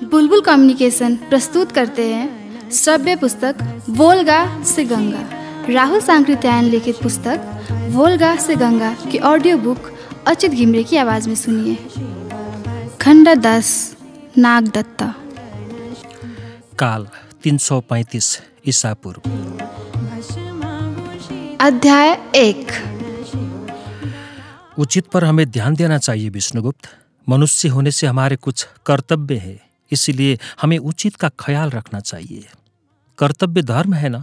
बुलबुल communication प्रस्तुत करते हैं श्रव्य पुस्तक वोल्गा से गंगा। राहुल सांकृत्यायन लिखित पुस्तक वोल्गा से गंगा की ऑडियो बुक अच्युत घिमरे की आवाज़ में सुनिए। खंड 10 नागदत्ता। काल 335 ईसा पूर्व। अध्याय 1। उचित पर हमें ध्यान देना चाहिए विष्णुगुप्त। मनुष्य होने से हमारे कुछ कर्तव्य है, इसलिए हमें उचित का ख्याल रखना चाहिए। कर्तव्य धर्म है ना।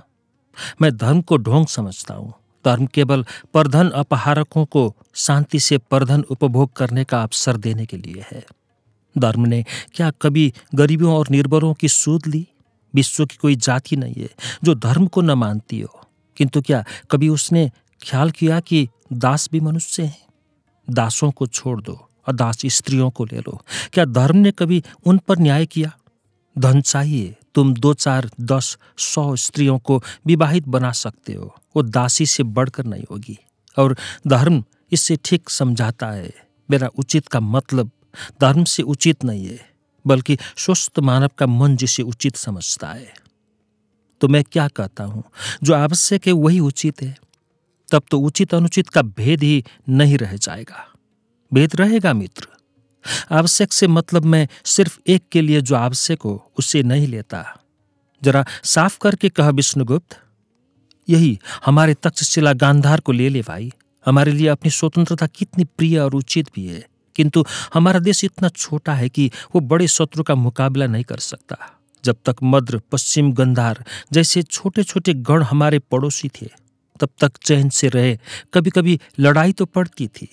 मैं धर्म को ढोंग समझता हूँ। धर्म केवल परधन अपहारकों को शांति से परधन उपभोग करने का अवसर देने के लिए है। धर्म ने क्या कभी गरीबों और निर्बलों की सूद ली? विश्व की कोई जाति नहीं है जो धर्म को न मानती हो, किंतु क्या कभी उसने ख्याल किया कि दास भी मनुष्य हैं? दासों को छोड़ दो और दास स्त्रियों को ले लो। क्या धर्म ने कभी उन पर न्याय किया? धन चाहिए, तुम 2, 4, 10, 100 स्त्रियों को विवाहित बना सकते हो, वो दासी से बढ़कर नहीं होगी। और धर्म इससे ठीक समझाता है। मेरा उचित का मतलब धर्म से उचित नहीं है, बल्कि स्वस्थ मानव का मन जिसे उचित समझता है। तो मैं क्या कहता हूं, जो आवश्यक है वही उचित है। तब तो उचित अनुचित का भेद ही नहीं रह जाएगा। भेद रहेगा मित्र। आवश्यक से मतलब मैं सिर्फ एक के लिए जो आवश्यक हो उसे नहीं लेता। जरा साफ करके कहा विष्णुगुप्त। यही हमारे तक्षशिला गांधार को ले ले भाई। हमारे लिए अपनी स्वतंत्रता कितनी प्रिय और उचित भी है, किंतु हमारा देश इतना छोटा है कि वो बड़े शत्रु का मुकाबला नहीं कर सकता। जब तक मद्र, पश्चिम गंधार जैसे छोटे छोटे गण हमारे पड़ोसी थे, तब तक चैन से रहे। कभी कभी लड़ाई तो पड़ती थी,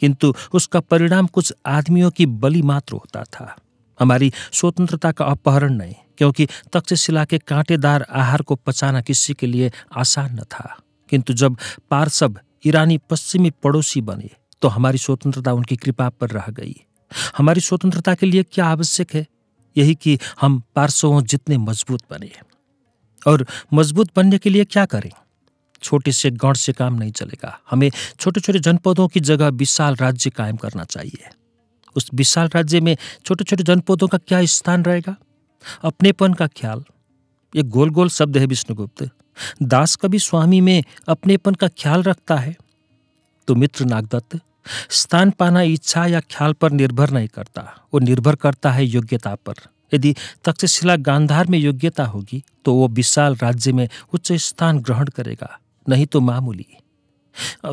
किंतु उसका परिणाम कुछ आदमियों की बलि मात्र होता था। हमारी स्वतंत्रता का अपहरण नहीं, क्योंकि तक्षशिला के कांटेदार आहार को पचाना किसी के लिए आसान न था। किंतु जब पारसब ईरानी पश्चिमी पड़ोसी बने, तो हमारी स्वतंत्रता उनकी कृपा पर रह गई। हमारी स्वतंत्रता के लिए क्या आवश्यक है? यही कि हम पारसों जितने मजबूत बने। और मजबूत बनने के लिए क्या करें? छोटे से गढ़ से काम नहीं चलेगा। हमें छोटे छोटे जनपदों की जगह विशाल राज्य कायम करना चाहिए। उस विशाल राज्य में छोटे छोटे जनपदों का क्या स्थान रहेगा? अपनेपन का ख्याल। ये गोल गोल शब्द है विष्णुगुप्त। दास कभी स्वामी में अपनेपन का ख्याल रखता है? तो मित्र नागदत्त, स्थान पाना इच्छा या ख्याल पर निर्भर नहीं करता, वो निर्भर करता है योग्यता पर। यदि तक्षशिला गांधार में योग्यता होगी तो वो विशाल राज्य में उच्च स्थान ग्रहण करेगा, नहीं तो मामूली।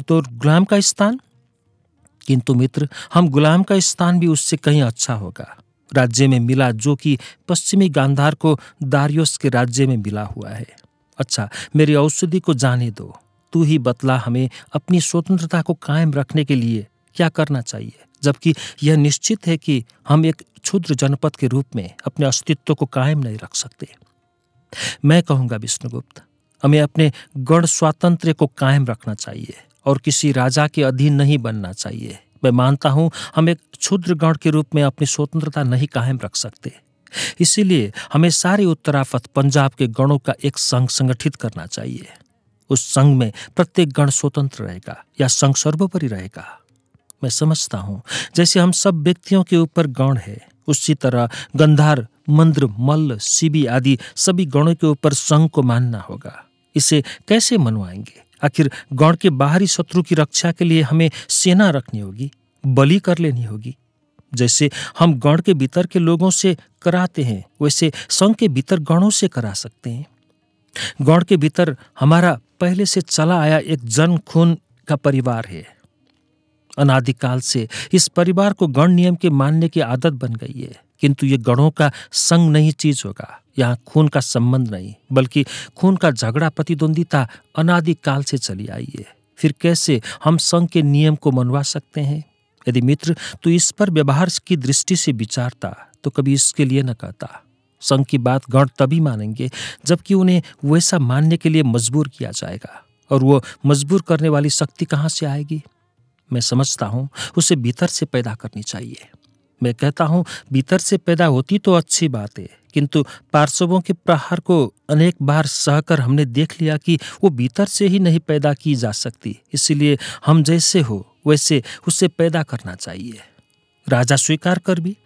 तो गुलाम का स्थान? किंतु मित्र, हम गुलाम का स्थान भी उससे कहीं अच्छा होगा। राज्य में मिला जो कि पश्चिमी गांधार को दारियोस के राज्य में मिला हुआ है। अच्छा, मेरी औषधि को जाने दो। तू ही बतला हमें अपनी स्वतंत्रता को कायम रखने के लिए क्या करना चाहिए, जबकि यह निश्चित है कि हम एक क्षुद्र जनपद के रूप में अपने अस्तित्व को कायम नहीं रख सकते। मैं कहूँगा विष्णुगुप्त, हमें अपने गण स्वातंत्र्य को कायम रखना चाहिए और किसी राजा के अधीन नहीं बनना चाहिए। मैं मानता हूँ हम एक क्षुद्र गण के रूप में अपनी स्वतंत्रता नहीं कायम रख सकते। इसीलिए हमें सारे उत्तराफत पंजाब के गणों का एक संघ संगठित करना चाहिए। उस संघ में प्रत्येक गण स्वतंत्र रहेगा या संघ सर्वोपरि रहेगा। मैं समझता हूँ जैसे हम सब व्यक्तियों के ऊपर गण है, उसी तरह गंधार, मंद्र, मल्ल, शिबी आदि सभी गणों के ऊपर संघ को मानना होगा। इसे कैसे मनवाएंगे? आखिर गण के बाहरी शत्रु की रक्षा के लिए हमें सेना रखनी होगी, बलि कर लेनी होगी। जैसे हम गण के भीतर के लोगों से कराते हैं, वैसे संघ के भीतर गणों से करा सकते हैं। गण के भीतर हमारा पहले से चला आया एक जन खून का परिवार है। अनादिकाल से इस परिवार को गण नियम के मानने की आदत बन गई है, किंतु ये गणों का संग नहीं चीज होगा। यहाँ खून का संबंध नहीं, बल्कि खून का झगड़ा, प्रतिद्वंदिता अनादिकाल से चली आई है। फिर कैसे हम संघ के नियम को मनवा सकते हैं? यदि मित्र तू इस पर व्यवहार की दृष्टि से विचारता तो कभी इसके लिए न कहता। संघ की बात गण तभी मानेंगे जबकि उन्हें वैसा मानने के लिए मजबूर किया जाएगा। और वो मजबूर करने वाली शक्ति कहाँ से आएगी? मैं समझता हूँ उसे भीतर से पैदा करनी चाहिए। मैं कहता हूँ भीतर से पैदा होती तो अच्छी बात है, किंतु पार्श्वों के प्रहार को अनेक बार सहकर हमने देख लिया कि वो भीतर से ही नहीं पैदा की जा सकती। इसलिए हम जैसे हो वैसे उसे पैदा करना चाहिए। राजा स्वीकार कर भी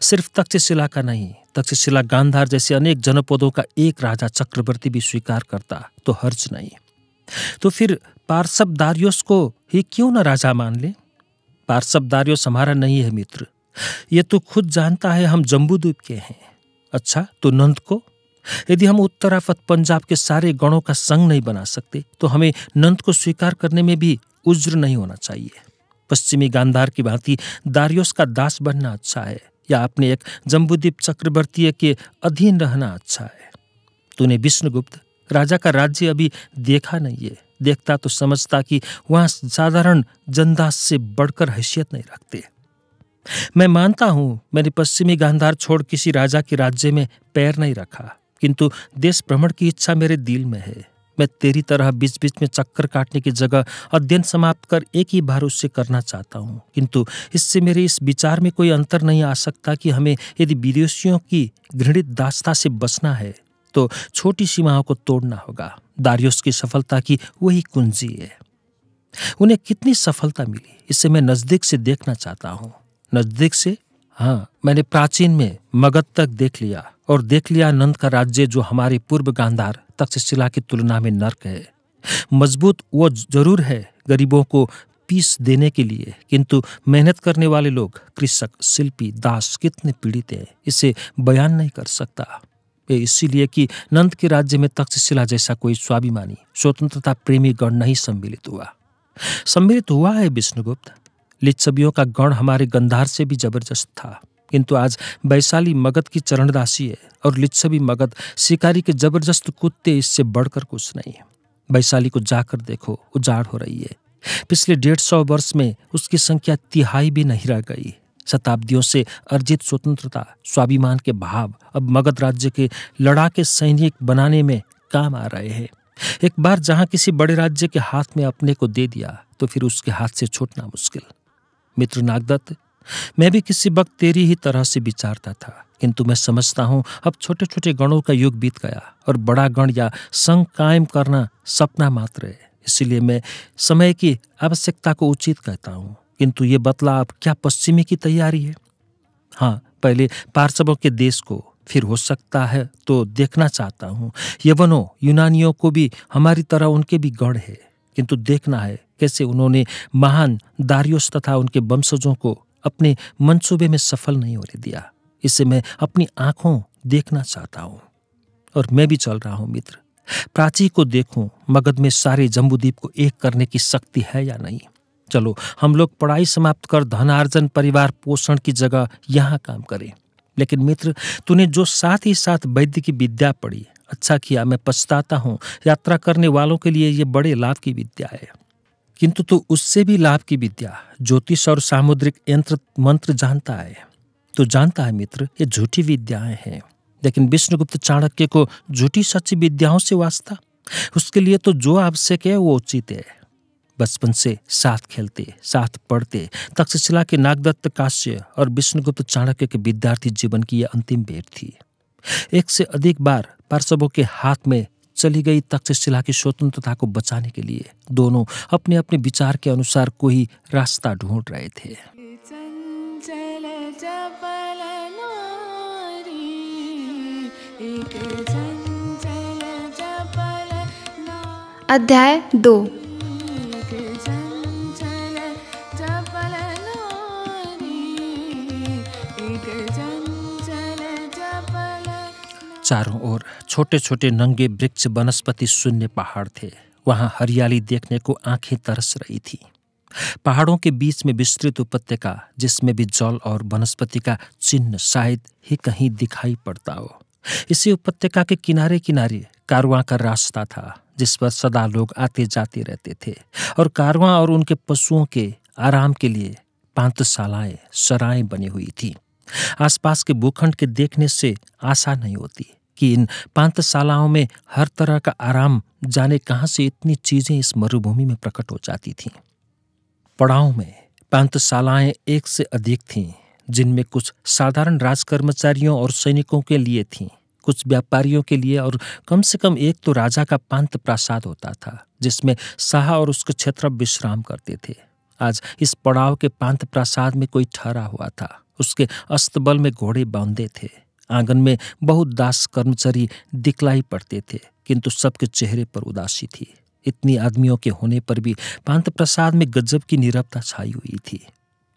सिर्फ तक्षशिला का नहीं, तक्षशिला, गांधार जैसे अनेक जनपदों का एक राजा चक्रवर्ती भी स्वीकार करता तो हर्ज नहीं। तो फिर पार्श्व दारियोस को ही क्यों न राजा मान ले? पार्श्व दारियोस हमारा नहीं है मित्र, ये तो खुद जानता है हम जम्बूद्वीप के हैं। अच्छा, तो नंद को? यदि हम उत्तराफत पंजाब के सारे गणों का संग नहीं बना सकते तो हमें नंद को स्वीकार करने में भी उज्र नहीं होना चाहिए। पश्चिमी गांधार की भांति दारियोस का दास बनना अच्छा है या अपने एक जम्बूद्वीप चक्रवर्ती के अधीन रहना अच्छा है? तूने विष्णुगुप्त राजा का राज्य अभी देखा नहीं है। देखता तो समझता कि वहां साधारण जनदास से बढ़कर हैसियत नहीं रखते। मैं मानता हूं मैंने पश्चिमी गांधार छोड़ किसी राजा के राज्य में पैर नहीं रखा, किंतु देश भ्रमण की इच्छा मेरे दिल में है। मैं तेरी तरह बीच बीच में चक्कर काटने की जगह अध्ययन समाप्त कर एक ही बार उससे करना चाहता हूँ, किंतु इससे मेरे इस विचार में कोई अंतर नहीं आ सकता कि हमें यदि विदेशियों की घृणित दास्ता से बचना है तो छोटी सीमाओं को तोड़ना होगा। दारियोस की सफलता की वही कुंजी है। उन्हें कितनी सफलता मिली इसे मैं नजदीक से देखना चाहता हूँ। नजदीक से? हाँ, मैंने प्राचीन में मगध तक देख लिया और देख लिया नंद का राज्य जो हमारे पूर्व गांधार तक्षशिला की तुलना में नर्क है। मजबूत वो जरूर है गरीबों को पीस देने के लिए, किंतु मेहनत करने वाले लोग, कृषक, शिल्पी, दास कितने पीड़ित हैं इसे बयान नहीं कर सकता। ये इसीलिए कि नंद के राज्य में तक्षशिला जैसा कोई स्वाभिमानी, स्वतंत्रता प्रेमी गण नहीं सम्मिलित हुआ। सम्मिलित हुआ है विष्णुगुप्त। लिच्छवियों का गण हमारे गंधार से भी जबरदस्त था, किंतु आज वैशाली मगध की चरणदासी है और लिच्छवी मगध शिकारी के जबरदस्त कुत्ते, इससे बढ़कर कुछ नहीं। वैशाली को जाकर देखो, उजाड़ हो रही है। पिछले 150 वर्ष में उसकी संख्या तिहाई भी नहीं रह गई। शताब्दियों से अर्जित स्वतंत्रता, स्वाभिमान के भाव अब मगध राज्य के लड़ाके सैनिक बनाने में काम आ रहे हैं। एक बार जहां किसी बड़े राज्य के हाथ में अपने को दे दिया तो फिर उसके हाथ से छूटना मुश्किल। मित्र नागदत्त, मैं भी किसी वक्त तेरी ही तरह से विचारता था, किंतु मैं समझता हूं अब छोटे छोटे गणों का युग बीत गया और बड़ा गण या संघ कायम करना सपना मात्र है। इसीलिए मैं समय की आवश्यकता को उचित कहता हूं। किंतु ये बतला अब क्या पश्चिमी की तैयारी है? हाँ, पहले पार्श्वों के देश को, फिर हो सकता है तो देखना चाहता हूँ यवनों, यूनानियों को भी हमारी तरह उनके भी गढ़ है, किंतु देखना है कैसे उन्होंने महान दारियोस तथा उनके वंशजों को अपने मंसूबे में सफल नहीं होने दिया। इसे मैं अपनी आंखों देखना चाहता हूँ। और मैं भी चल रहा हूँ मित्र, प्राची को देखूं मगध में सारे जम्बूद्वीप को एक करने की शक्ति है या नहीं। चलो हम लोग पढ़ाई समाप्त कर धनार्जन, परिवार पोषण की जगह यहाँ काम करें। लेकिन मित्र, तूने जो साथ ही साथ वैद्य की विद्या पढ़ी, अच्छा किया। मैं पछताता हूँ। यात्रा करने वालों के लिए ये बड़े लाभ की विद्या है, किंतु तू उससे भी लाभ की विद्या, ज्योतिष और सामुद्रिक यंत्र मंत्र जानता है। तो जानता है मित्र, ये झूठी विद्याएं हैं। लेकिन विष्णुगुप्त चाणक्य को झूठी सच्ची विद्याओं से वास्ता? उसके लिए तो जो आवश्यक है वो उचित है। बचपन से साथ खेलते, साथ पढ़ते तक्षशिला के नागदत्त, काश्य और विष्णुगुप्त चाणक्य के विद्यार्थी जीवन की यह अंतिम भेंट थी। एक से अधिक बार पार्श्वों के हाथ में चली गई तक्षशिला की स्वतंत्रता को बचाने के लिए दोनों अपने अपने विचार के अनुसार कोई रास्ता ढूंढ रहे थे। अध्याय 2। चारों ओर छोटे छोटे नंगे वृक्ष, वनस्पति शून्य पहाड़ थे। वहां हरियाली देखने को आंखें तरस रही थी। पहाड़ों के बीच में विस्तृत उपत्यका, जिसमें भी जल और वनस्पति का चिन्ह शायद ही कहीं दिखाई पड़ता हो। इसी उपत्यका के किनारे किनारे कारवां का रास्ता था, जिस पर सदा लोग आते जाते रहते थे, और कारवां और उनके पशुओं के आराम के लिए पांतशालाएं, सराएं बनी हुई थी। आसपास के भूखंड के देखने से आशा नहीं होती कि इन पांतशालाओं में हर तरह का आराम जाने कहां से इतनी चीजें इस मरुभूमि में प्रकट हो जाती थीं। पड़ाव में पांतशालाएं एक से अधिक थीं, जिनमें कुछ साधारण राजकर्मचारियों और सैनिकों के लिए थीं, कुछ व्यापारियों के लिए, और कम से कम एक तो राजा का पांत प्रासाद होता था, जिसमें शाह और उसके क्षेत्र विश्राम करते थे। आज इस पड़ाव के पांत प्रासाद में कोई ठहरा हुआ था उसके अस्तबल में घोड़े बांधे थे। आंगन में बहुत दास कर्मचारी दिखलाई पड़ते थे, किंतु सबके चेहरे पर उदासी थी। इतनी आदमियों के होने पर भी पांत प्रसाद में गजब की नीरवता छाई हुई थी।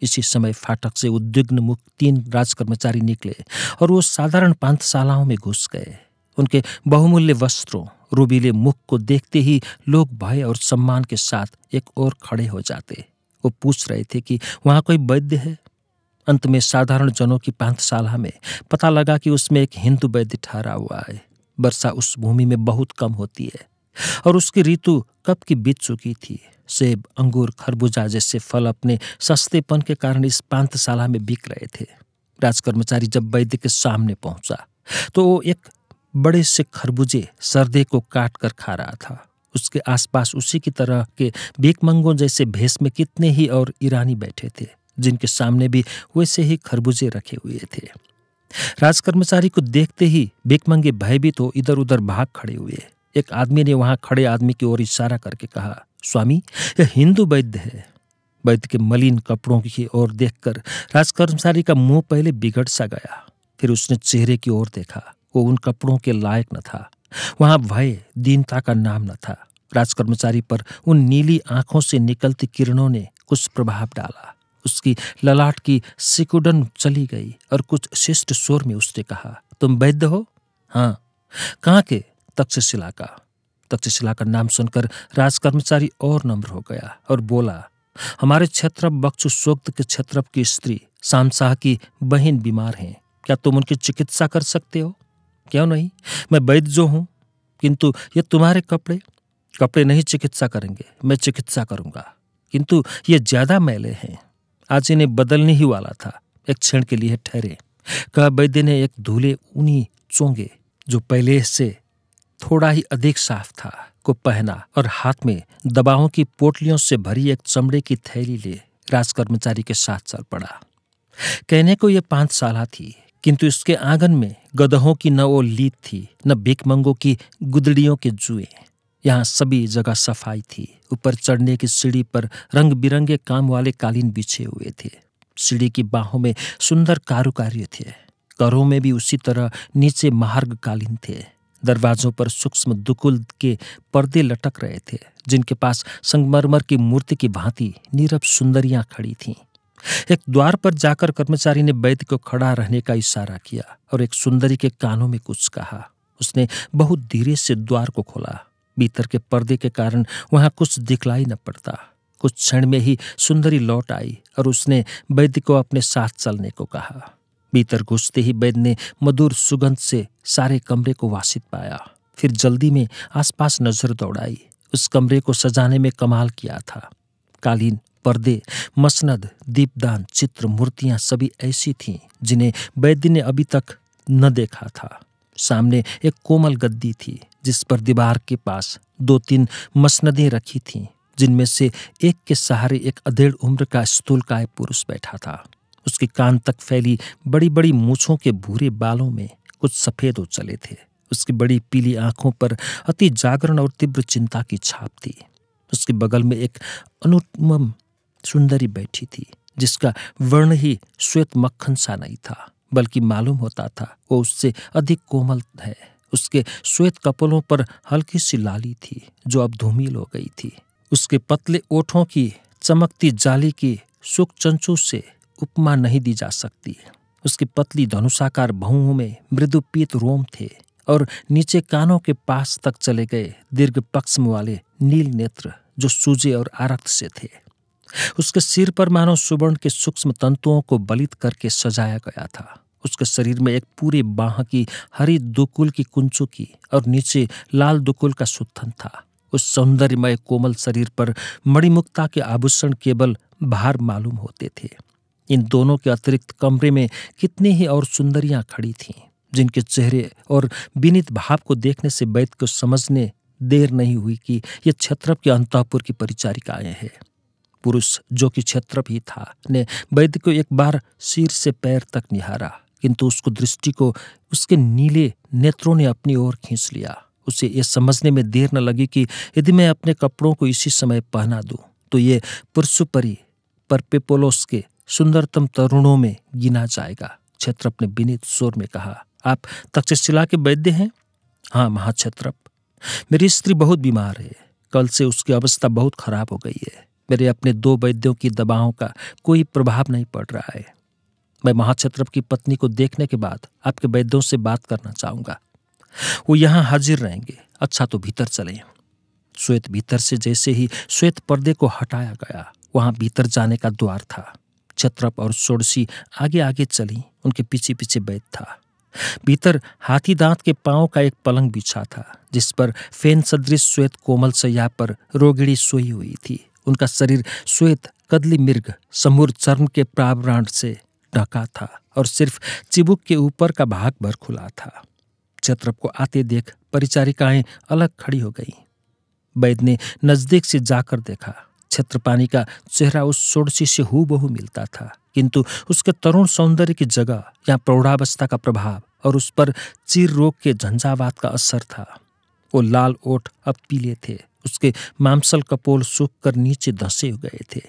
इसी समय फाटक से उद्विग्न मुख 3 राजकर्मचारी निकले और वो साधारण पांतशालाओं में घुस गए। उनके बहुमूल्य वस्त्रों, रूबीले मुख को देखते ही लोग भय और सम्मान के साथ एक ओर खड़े हो जाते। वो पूछ रहे थे कि वहां कोई वैद्य है। अंत में साधारण जनों की पांतशाला में पता लगा कि उसमें एक हिंदू वैद्य ठहरा हुआ है। वर्षा उस भूमि में बहुत कम होती है और उसकी ऋतु कब की बीत चुकी थी। सेब, अंगूर, खरबूजा जैसे फल अपने सस्तेपन के कारण इस पांतशाला में बिक रहे थे। राजकर्मचारी जब वैद्य के सामने पहुंचा तो वो एक बड़े से खरबूजे सरदे को काट कर खा रहा था। उसके आसपास उसी की तरह के भीखमंगों जैसे भेष में कितने ही और ईरानी बैठे थे, जिनके सामने भी वैसे ही खरबूजे रखे हुए थे। राजकर्मचारी को देखते ही भीखमंगे भयभीत हो इधर उधर भाग खड़े हुए। एक आदमी ने वहां खड़े आदमी की ओर इशारा करके कहा, स्वामी, यह हिंदू वैद्य है। वैद्य के मलिन कपड़ों की ओर देखकर राजकर्मचारी का मुंह पहले बिगड़ सा गया। फिर उसने चेहरे की ओर देखा। वो उन कपड़ों के लायक न था। वहां भय, दीनता का नाम न था। राजकर्मचारी पर उन नीली आंखों से निकलती किरणों ने कुछ प्रभाव डाला। उसकी ललाट की सिकुड़न चली गई और कुछ शिष्ट स्वर में उसने कहा, तुम वैद्य हो? हाँ। कहाँ के? तक्षशिला का। तक्षशिला का नाम सुनकर राजकर्मचारी और नम्र हो गया और बोला, हमारे क्षेत्रप बक्षु सूक्त के क्षेत्रप की स्त्री शामशाह की बहन बीमार हैं। क्या तुम उनकी चिकित्सा कर सकते हो? क्यों नहीं, मैं वैद्य जो हूं। किंतु ये तुम्हारे कपड़े नहीं चिकित्सा करेंगे, मैं चिकित्सा करूंगा। किंतु ये ज्यादा मैले हैं, आज इन्हें बदलने ही वाला था, एक क्षण के लिए ठहरे। कहा वैद्य ने एक धूले ऊनी चोंगे जो पहले से थोड़ा ही अधिक साफ था को पहना और हाथ में दबाओं की पोटलियों से भरी एक चमड़े की थैली ले राजकर्मचारी के साथ चल पड़ा। कहने को यह पांतशाला थी, किंतु इसके आंगन में गधों की न वो लीद थी, न भीखमंगों की गुदड़ियों के जुए। यहाँ सभी जगह सफाई थी। ऊपर चढ़ने की सीढ़ी पर रंग बिरंगे काम वाले कालीन बिछे हुए थे। सीढ़ी की बाहों में सुंदर कारुकार्य थे। करों में भी उसी तरह नीचे महार्ग कालीन थे। दरवाजों पर सूक्ष्म दुकुल के पर्दे लटक रहे थे, जिनके पास संगमरमर की मूर्ति की भांति नीरव सुंदरियां खड़ी थीं। एक द्वार पर जाकर कर्मचारी ने वैद्य को खड़ा रहने का इशारा किया और एक सुंदरी के कानों में कुछ कहा। उसने बहुत धीरे से द्वार को खोला। भीतर के पर्दे के कारण वहां कुछ दिखलाई न पड़ता। कुछ क्षण में ही सुंदरी लौट आई और उसने वैद्य को अपने साथ चलने को कहा। भीतर घुसते ही वैद्य ने मधुर सुगंध से सारे कमरे को वासित पाया। फिर जल्दी में आसपास नजर दौड़ाई। उस कमरे को सजाने में कमाल किया था। कालीन, पर्दे, मसनद, दीपदान, चित्र, मूर्तियां सभी ऐसी थीं जिन्हें वैद्य ने अभी तक न देखा था। सामने एक कोमल गद्दी थी, जिस पर दीवार के पास 2-3 मसनदें रखी थीं, जिनमें से एक के सहारे एक अधेड़ उम्र का स्थूलकाय पुरुष बैठा था। उसके कान तक फैली बड़ी बड़ी मूछों के भूरे बालों में कुछ सफेद हो चले थे। उसकी बड़ी पीली आंखों पर अति जागरण और तीव्र चिंता की छाप थी। उसके बगल में एक अनुपम सुंदरी बैठी थी, जिसका वर्ण ही श्वेत मक्खन सा नहीं था, बल्कि मालूम होता था वो उससे अधिक कोमल है। उसके श्वेत कपोलों पर हल्की सी लाली थी, जो अब धूमिल हो गई थी। उसके पतले ओठों की चमकती जाली की सुख चंचू से उपमा नहीं दी जा सकती। उसकी पतली धनुषाकार भौहों में मृदु पीत रोम थे और नीचे कानों के पास तक चले गए दीर्घ पक्ष्म वाले नील नेत्र, जो सूजे और आरक्त से थे। उसके सिर पर मानो सुवर्ण के सूक्ष्म तंतुओं को बलित करके सजाया गया था। उसके शरीर में एक पूरे बाह की हरी दुकुल की कुंचुकी और नीचे लाल दुकुल का सुत्थन था। उस सौंदर्यमय कोमल शरीर पर मणिमुक्ता के आभूषण केवल भार मालूम होते थे। इन दोनों के अतिरिक्त कमरे में कितनी ही और सुंदरियां खड़ी थीं, जिनके चेहरे और विनीत भाव को देखने से वैद्य को समझने देर नहीं हुई कि ये क्षत्रप के अंतःपुर की परिचारिकाएं हैं। पुरुष, जो कि क्षत्रप ही था, ने वैद्य को एक बार सिर से पैर तक निहारा, किंतु उसको दृष्टि को उसके नीले नेत्रों ने अपनी ओर खींच लिया। उसे ये समझने में देर न लगी कि यदि मैं अपने कपड़ों को इसी समय पहना दूं तो ये पुरुषपरी परपेपोलोस के सुंदरतम तरुणों में गिना जाएगा। क्षत्रप ने विनीत स्वर में कहा। आप तक्षशिला के वैद्य हैं? हाँ महाक्षत्रप। मेरी स्त्री बहुत बीमार है। कल से उसकी अवस्था बहुत खराब हो गई है। मेरे अपने 2 वैद्यों की दवाओं का कोई प्रभाव नहीं पड़ रहा है। मैं महाक्षत्रप की पत्नी को देखने के बाद आपके वैद्यों से बात करना चाहूंगा। वो यहाँ हाजिर रहेंगे। अच्छा तो भीतर चलें। श्वेत भीतर से जैसे ही श्वेत पर्दे को हटाया गया, वहां भीतर जाने का द्वार था। क्षत्रप और षोडशी आगे आगे चली, उनके पीछे पीछे वैद्य था। भीतर हाथी दांत के पांव का एक पलंग बिछा था, जिस पर फेन सदृश श्वेत कोमल शैया पर रोगिणी सोई हुई थी। उनका शरीर श्वेत कदली मृग समूर चर्म के प्रावरण से ढका था और सिर्फ चिबुक के ऊपर का भाग भर खुला था। क्षत्रप को आते देख परिचारिकाएं अलग खड़ी हो गईं। वैद्य ने नजदीक से जाकर देखा। क्षत्रपानी का चेहरा उस षोडशी से हूबहू मिलता था, किंतु उसके तरुण सौंदर्य की जगह यहाँ प्रौढ़ावस्था का प्रभाव और उस पर चीर रोग के झंझावात का असर था। वो लाल ओठ अब पीले थे। उसके मांसल कपोल सूख कर नीचे धंसे गए थे।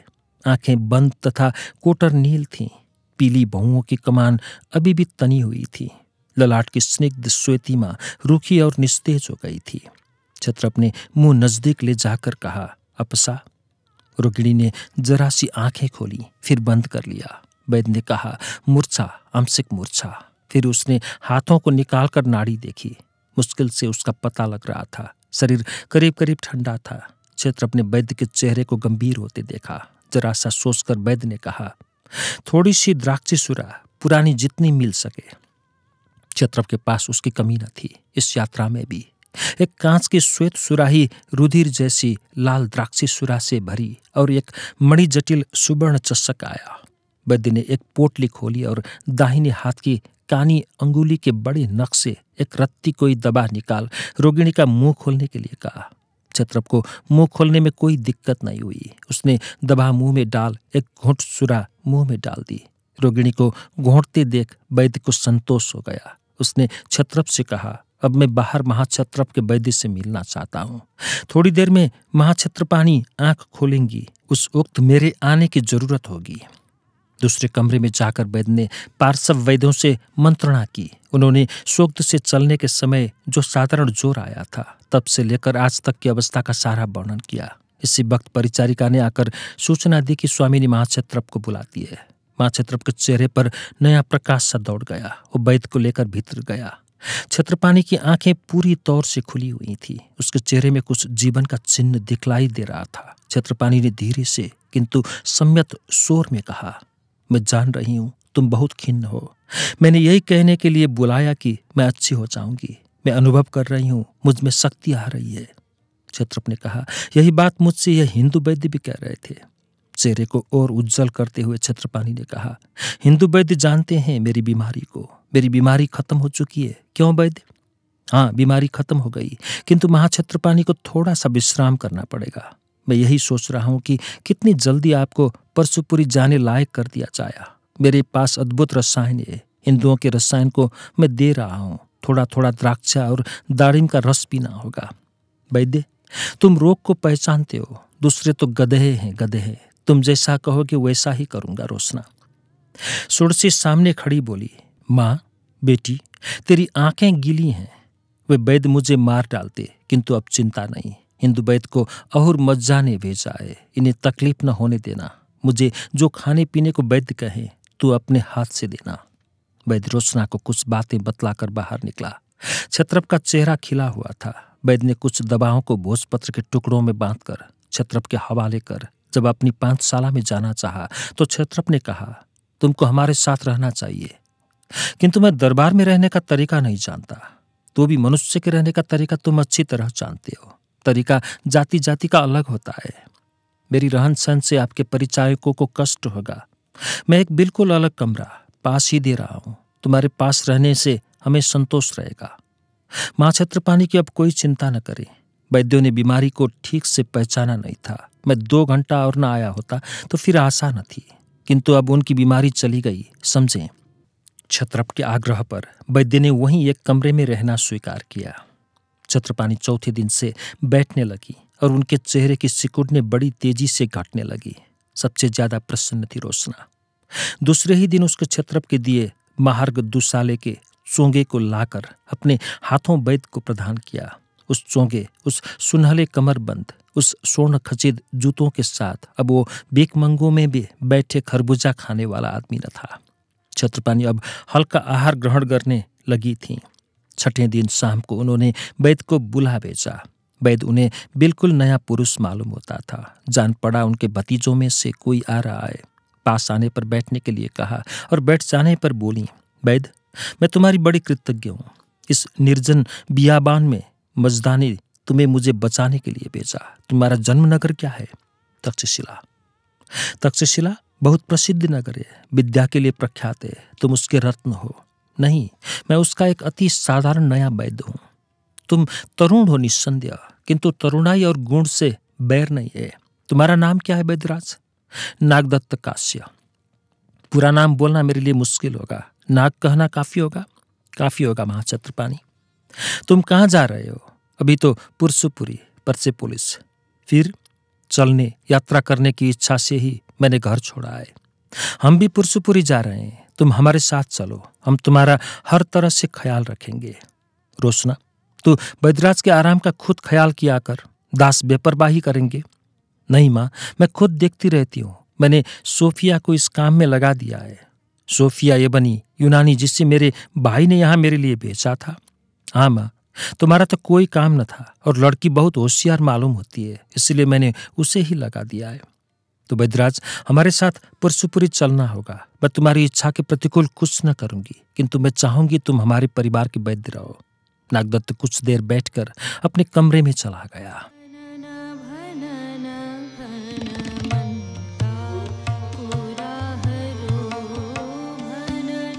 आंखें बंद तथा कोटर नील थीं। पीली बहुओं की कमान अभी भी तनी हुई थी। ललाट की स्निग्ध श्वेतिमा रूखी और निस्तेज हो गई थी। क्षत्रप ने मुंह नजदीक ले जाकर कहा, अपसा। रोगिणी ने जरा सी आंखें खोली, फिर बंद कर लिया। वैद्य ने कहा, मूर्छा, आंशिक मूर्छा। फिर उसने हाथों को निकालकर नाड़ी देखी। मुश्किल से उसका पता लग रहा था। शरीर करीब करीब ठंडा था। क्षत्रप ने वैद्य के चेहरे को गंभीर होते देखा। जरा सा सोचकर वैद्य ने कहा, थोड़ी सी द्राक्षीसुरा, पुरानी जितनी मिल सके। क्षत्रप के पास उसकी कमी न थी। इस यात्रा में भी एक कांच की श्वेत सुराही रुधिर जैसी लाल द्राक्षी सुरा से भरी और एक मणि जटिल सुवर्ण चषक आया। वैद्य ने एक पोटली खोली और दाहिने हाथ की कानी अंगुली के बड़े नख से एक रत्ती कोई दबा निकाल रोगिणी का मुंह खोलने के लिए कहा। क्षत्रप को मुंह खोलने में कोई दिक्कत नहीं हुई। उसने दबा मुंह में डाल एक घोंट सुरा मुंह में डाल दी। रोगिणी को घोंटते देख वैद्य को संतोष हो गया। उसने क्षत्रप से कहा, अब मैं बाहर महाक्षत्रप के वैद्य से मिलना चाहता हूँ। थोड़ी देर में महाक्षत्रपानी आंख खोलेंगी। उस वक्त मेरे आने की जरूरत होगी। दूसरे कमरे में जाकर वैद्य ने पार्श्व वैद्यों से मंत्रणा की। उन्होंने सूक्त से चलने के समय जो साधारण जोर आया था, तब से लेकर आज तक की अवस्था का सारा वर्णन किया। इसी वक्त परिचारिका ने आकर सूचना दी कि स्वामिनी महाक्षत्रप को बुलाती है। महाक्षत्रप के चेहरे पर नया प्रकाश सा दौड़ गया। वो वैद्य को लेकर भीतर गया। क्षत्रपानी की आंखें पूरी तौर से खुली हुई थी। उसके चेहरे में कुछ जीवन का चिन्ह दिखलाई दे रहा था। क्षत्रपानी ने धीरे से किंतु सम्यक स्वर में कहा, मैं जान रही हूं तुम बहुत खिन्न हो। मैंने यही कहने के लिए बुलाया कि मैं अच्छी हो जाऊंगी। मैं अनुभव कर रही हूं मुझ में शक्ति आ रही है। क्षत्रप ने कहा, यही बात मुझसे यह हिंदू वैद्य भी कह रहे थे। चेहरे को और उज्जवल करते हुए क्षत्रपानी ने कहा, हिंदू वैद्य जानते हैं मेरी बीमारी को। मेरी बीमारी खत्म हो चुकी है। क्यों वैद्य? हाँ, बीमारी खत्म हो गई, किंतु महाक्षत्रपानी को थोड़ा सा विश्राम करना पड़ेगा। मैं यही सोच रहा हूं कि कितनी जल्दी आपको परशुपुरी जाने लायक कर दिया जाए। मेरे पास अद्भुत रसायन है। हिंदुओं के रसायन को मैं दे रहा हूं। थोड़ा थोड़ा द्राक्षा और दारिम का रस पीना होगा। वैद्य, तुम रोग को पहचानते हो। दूसरे तो गधे हैं, गधे हैं। तुम जैसा कहोगे वैसा ही करूंगा। रोशना षोडशी सामने खड़ी बोली, माँ, बेटी, तेरी आंखें गीली हैं। वे वैद्य मुझे मार डालते, किंतु अब चिंता नहीं। हिंदू वैद्य को अहुर मज्जा ने भेजा है। इन्हें तकलीफ न होने देना। मुझे जो खाने पीने को वैद्य कहे तू अपने हाथ से देना। वैद्य रोशना को कुछ बातें बतलाकर बाहर निकला। क्षत्रप का चेहरा खिला हुआ था। वैद्य ने कुछ दवाओं को भोजपत्र के टुकड़ों में बांधकर क्षत्रप के हवाले कर जब अपनी पांचशाला में जाना चाहा तो क्षत्रप ने कहा, तुमको हमारे साथ रहना चाहिए, किंतु मैं दरबार में रहने का तरीका नहीं जानता। तो भी मनुष्य के रहने का तरीका तुम अच्छी तरह जानते हो। तरीका जाति जाति का अलग होता है। मेरी रहन सहन से आपके परिचायकों को कष्ट होगा। मैं एक बिल्कुल अलग कमरा पास ही दे रहा हूं। तुम्हारे पास रहने से हमें संतोष रहेगा। महाक्षत्रपानी की अब कोई चिंता न करे। वैद्यों ने बीमारी को ठीक से पहचाना नहीं था। मैं 2 घंटा और न आया होता तो फिर आशा न थी, किंतु अब उनकी बीमारी चली गई, समझें। क्षत्रप के आग्रह पर वैद्य ने वहीं एक कमरे में रहना स्वीकार किया। क्षत्रपानी चौथे दिन से बैठने लगी और उनके चेहरे की सिकुड़ने बड़ी तेजी से घटने लगी। सबसे ज्यादा प्रसन्न थी रोशना। दूसरे ही दिन उसके क्षत्रप के दिए महार्घ दुसाले के चोंगे को लाकर अपने हाथों वैद्य को प्रदान किया। उस चोंगे, उस सुनहले कमरबंद, उस स्वर्ण खचित जूतों के साथ अब वो बेकमंगों में भी बैठे खरबूजा खाने वाला आदमी न था। छत्रपानी अब हल्का आहार ग्रहण करने लगी थीं। छठे दिन शाम को उन्होंने वैद्य को बुला भेजा। वैद्य उन्हें बिल्कुल नया पुरुष मालूम होता था। जान पड़ा उनके भतीजों में से कोई आ रहा है। पास आने पर बैठने के लिए कहा और बैठ जाने पर बोली, वैद्य, मैं तुम्हारी बड़ी कृतज्ञ हूँ। इस निर्जन बियाबान में मजदानी तुम्हें मुझे बचाने के लिए भेजा। तुम्हारा जन्मनगर क्या है? तक्षशिला। तक्षशिला बहुत प्रसिद्ध नगर है, विद्या के लिए प्रख्यात है। तुम उसके रत्न हो। नहीं, मैं उसका एक अति साधारण नया वैद्य हूँ। तुम तरुण हो निस्संदेह, किंतु तरुणाई और गुण से बैर नहीं है। तुम्हारा नाम क्या है वैद्यराज? नागदत्त काश्य। पूरा नाम बोलना मेरे लिए मुश्किल होगा, नाग कहना काफी होगा। काफी होगा महाछत्रपाणी। तुम कहाँ जा रहे हो? अभी तो पुरसुपुरी, परसे पुलिस। फिर चलने यात्रा करने की इच्छा से ही मैंने घर छोड़ा है। हम भी पुरसुपुरी जा रहे हैं। तुम हमारे साथ चलो, हम तुम्हारा हर तरह से ख्याल रखेंगे। रोशना, तू वैद्यराज के आराम का खुद ख्याल किया कर। दास बेपरवाही करेंगे। नहीं माँ, मैं खुद देखती रहती हूँ। मैंने सोफिया को इस काम में लगा दिया है। सोफिया ये बनी यूनानी जिससे मेरे भाई ने यहाँ मेरे लिए भेजा था। हाँ माँ, तुम्हारा तो कोई काम न था और लड़की बहुत होशियार मालूम होती है, इसलिए मैंने उसे ही लगा दिया है। तो वैद्यराज, हमारे साथ पुरसुपुरी चलना होगा। मैं तुम्हारी इच्छा के प्रतिकूल कुछ न करूंगी, किंतु मैं चाहूंगी तुम हमारे परिवार के वैद्य रहो। नागदत्त कुछ देर बैठकर अपने कमरे में चला गया।